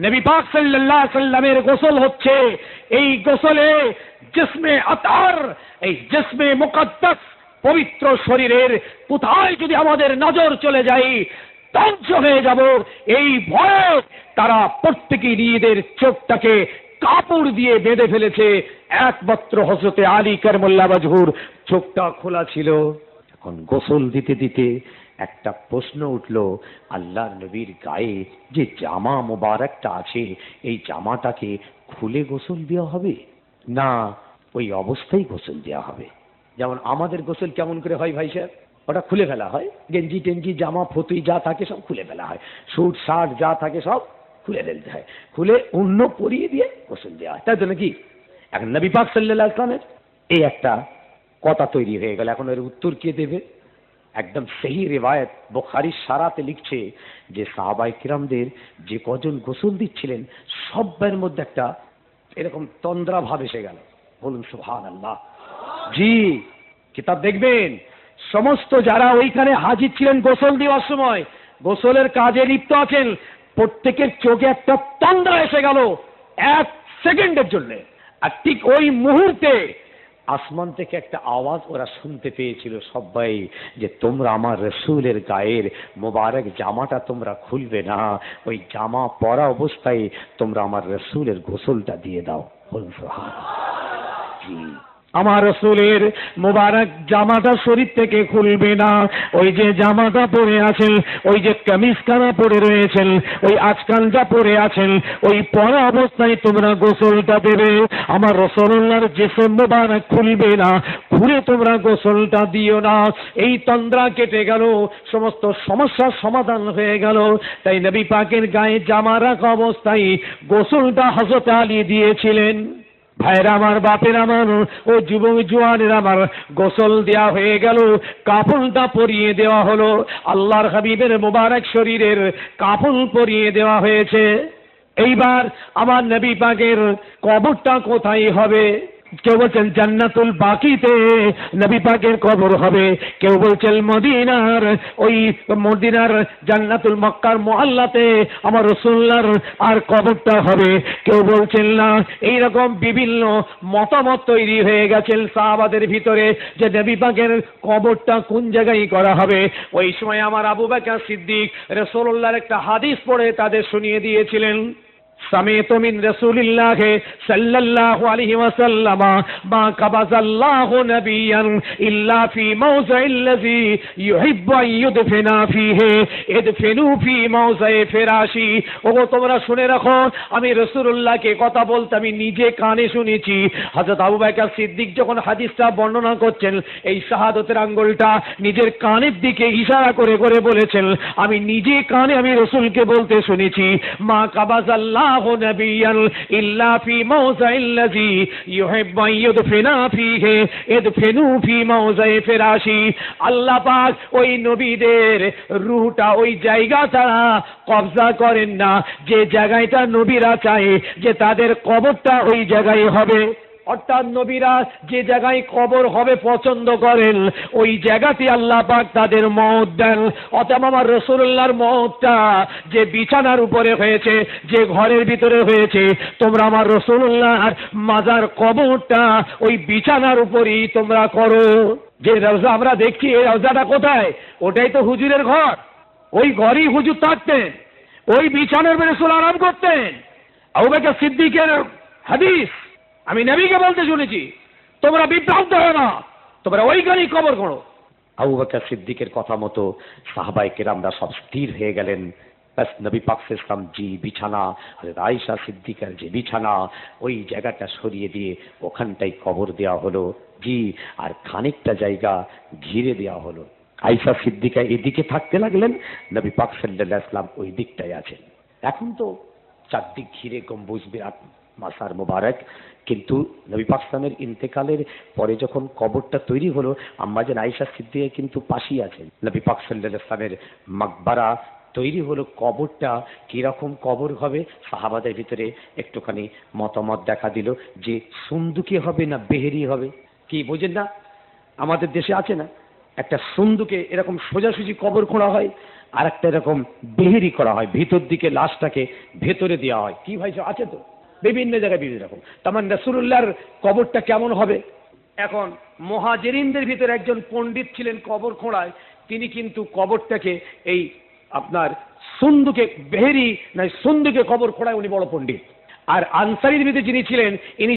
নবী পাক সাল্লাল্লাহু আলাইহি ওয়াসাল্লামের গোসল হচ্ছে। এই গোসলে জিসমে আতহার, এই জিসমে মুকদ্দাস পবিত্র শরীরের কোথায় যদি আমাদের নজর চলে যায় ধ্বংস হয়ে যাব, এই ভয়ে তারা প্রত্যেকেই নিজেদের চোখটাকে কাপড় দিয়ে বেঁধে ফেলেছে। একমাত্র হযরতে আলী কারমুল্লাহ ওয়াজহুর চোখটা খোলা ছিল। এখন গোসল দিতে দিতে একটা প্রশ্ন উঠল, আল্লাহর নবীর গায়ে যে জামা মোবারকটা আছে, এই জামাটাকে খুলে গোসল দেওয়া হবে না ওই অবস্থায় গোসল দেওয়া হবে? যেমন আমাদের গোসল কেমন করে হয় ভাই সাহেব? ওটা খুলে ফেলা হয়, গেঞ্জি টেঞ্জি জামা ফতুই যা থাকে সব খুলে ফেলা হয়, স্যুট শার্ট যা থাকে সব খুলে ফেলতে হয়, খুলে অন্য পরিয়ে দিয়ে গোসল দেওয়া হয়, তাই তো নাকি? এখন নবী পাক সাল্লাল্লাহু আলাইহি ওয়াসাল্লামের এই একটা কথা তৈরি হয়ে গেল। এখন এর উত্তর কে দেবে? একদম সহি রিওয়ায়াত বুখারীর সারাতে লিখছে যে সাহাবায়ে কিরামদের যে কজন গোসল দিচ্ছিলেন সবার মধ্যে একটা এরকম তন্দ্রা ভাব এসে গেল। বলুন সুবহানাল্লাহ। জি, কিতাব দেখবেন, সমস্ত যারা ওইখানে হাজির ছিলেন গোসল দেওয়ার সময়, গোসলের কাজে লিপ্ত আছেন, প্রত্যেকের চোখে একটা তন্দ্রা এসে গেল এক সেকেন্ডের জন্য। আর ঠিক ওই মুহূর্তে আসমান থেকে একটা আওয়াজ ওরা শুনতে পেয়েছিল সবাই, যে তোমরা আমার রাসূলের গায়ের মোবারক জামাটা তোমরা খুলবে না, ওই জামা পরা অবস্থায় তোমরা আমার রাসূলের গোসলটা দিয়ে দাও। বলুন সুবহানাল্লাহ। জি, আমার রাসূলের মোবারক জামাটা শরীর থেকে খুলবে না, ওই যে জামাটা পরে আছেন, ওই যে কামিজখানা পরে রয়েছেন, ওই আজকানটা পরে আছেন, ওই পরা অবস্থায় তোমরা গোসলটা দেবে। আমার রাসূলুল্লাহর জিসম মোবারক খুলবে না, খুলে তোমরা গোসলটা দিও না। এই তন্দ্রা কেটে গেল, সমস্ত সমস্যার সমাধান হয়ে গেল। তাই নবী পাকের গায়ে জামা রাখা অবস্থায় গোসলটা হযরত আলী দিয়েছিলেন। ভাইরা আমার, বাপের আমার, ও যুবক জওয়ানের আমার, গোসল দেওয়া হয়ে গেল, কাফনটা পরিয়ে দেওয়া হলো, আল্লাহর হাবিবের মোবারক শরীরের কাফন পরিয়ে দেওয়া হয়েছে। এইবার আমার নবী পাকের কবরটা কোথায় হবে? কেউ বলছেন জান্নাতুল বাকিতে নবী পাকের কবর হবে, কেউ বলছেন মদিনার ওই মদিনার জান্নাতুল মক্কার মুআল্লাতে আমার রাসূলুল্লাহর আর কবরটা হবে, কেউ বলছেন না। এইরকম বিভিন্ন মতামত তৈরি হয়ে গেছেন সাহাবাদের ভিতরে যে নবী পাকের কবরটা কোন জায়গায় করা হবে। ওই সময় আমার আবু বকর সিদ্দিক রাসূলুল্লাহর একটা হাদিস পড়ে তাদের শুনিয়ে দিয়েছিলেন। সামিতু মিন রাসূলিল্লাহ সাল্লাল্লাহু আলাইহি ওয়াসাল্লাম মা কাবাযাল্লাহু নাবিয়ান ইল্লা ফি মাওযাইল্লাযী ইউহিব্বু আন ইউদফিনা ফীহি ইদফিনু ফি মাওযাই ফিরাশি। ওগো তোমরা শুনে রাখো, আমি রাসূলুল্লাহকে কথা বলতে আমি নিজে কানে শুনেছি। হযরত আবু বকর সিদ্দিক যখন হাদিসটা বর্ণনা করছেন, এই শাহাদাতের আঙ্গুলটা নিজের কানের দিকে ইশারা করে করে বলেছেন, আমি নিজে কানে আমি রাসূলকে বলতে শুনেছি, মা কাবাযাল্লাহু নাবিয়ান ইল্লা ফি মাওযাইল্লাযী ইউহিব্বু আন ইউদফিনা ফীহি ইদফিনু ফি মাওযাই ফিরাশি। আল্লাহ পাক ওই নবীদের রূহটা ওই জায়গা ছাড়া কবজা করেন না যে জায়গাটা নবীরা চায় যে তাদের কবরটা ওই জায়গায় হবে। অর্থাৎ নবীরা যে জায়গায় কবর হবে পছন্দ করেন, ওই জায়গাতে আল্লাহ পাক তাদের মওত দেন। অতএব আমার রাসূলুল্লাহর মওতটা যে বিছানার উপরে হয়েছে, যে ঘরের ভিতরে হয়েছে, তোমরা আমার রাসূলুল্লাহর মাজার কবরটা ওই বিছানার উপরেই তোমরা করো। যে রওজা আমরা দেখছি, এই রওজাটা কোথায়? ওটাই তো হুজুরের ঘর। ওই ঘরেই হুজুর থাকতেন, ওই বিছানার উপরে রাসূল আরাম করতেন। আবু বকর সিদ্দিকের হাদিস আমি নবীকে বলতে শুনেছি, তোমরা বিভ্রান্ত হয় না, তোমরা ওইখানেই কবর করো। আবু বকর সিদ্দিকের কথা মতো সাহাবায়ে কেরামরা সব স্থির হয়ে গেলেন। ব্যাস নবী পাক সাল্লাল্লাহু আলাইহি ওয়াসাল্লাম জি বিছানা, হযরত আয়েশা সিদ্দিকার যে বিছানা, ওই জায়গাটা সরিয়ে দিয়ে ওখানটাই কবর দেওয়া হলো। জি, আর খানিকটা জায়গা ঘিরে দেওয়া হলো। আয়েশা সিদ্দিকা এদিকে থাকতে লাগলেন, নবী পাক সাল্লাল্লাহু আলাইহি ওয়াসাল্লাম ওই দিকটায় আছেন। এখন তো চারদিক ঘিরে গম্বুজ বিরাট মাসার মোবারক, কিন্তু নবী পাক সাল্লাল্লাহু আলাইহি ইন্তেকালের পরে যখন কবরটা তৈরি হলো, আম্মাজান আয়েশা সিদ্দিকা কিন্তু পাশেই আছেন। নবী পাক সাল্লাল্লাহু আলাইহি ওয়াসাল্লামের মাকবারা তৈরি হলো, কবরটা কিরকম কবর হবে সাহাবাদের ভিতরে একটুখানি মতামত দেখা দিল যে সুন্দুকে হবে না বেহেরি হবে। কি বোঝেন না? আমাদের দেশে আছে না একটা সুন্দুকে এরকম সোজাসুজি কবর খোঁড়া হয়, আর একটা এরকম বেহেরি করা হয়, ভিতর দিকে লাশটাকে ভেতরে দেওয়া হয়। কি ভাই আছে তো বিভিন্ন জায়গায় বিভিন্ন রকম। তার মানে রাসূলুল্লাহর কবরটা কেমন হবে? এখন মুহাজিরিনদের ভিতরে একজন পণ্ডিত ছিলেন কবর খোঁড়ায়, তিনি কিন্তু কবরটাকে এই আপনার সুন্দুকে বেহেরি না সুন্দুকে কবর খোঁড়ায় উনি বড় পণ্ডিত। আর আনসারীর ভিতরে যিনি ছিলেন, ইনি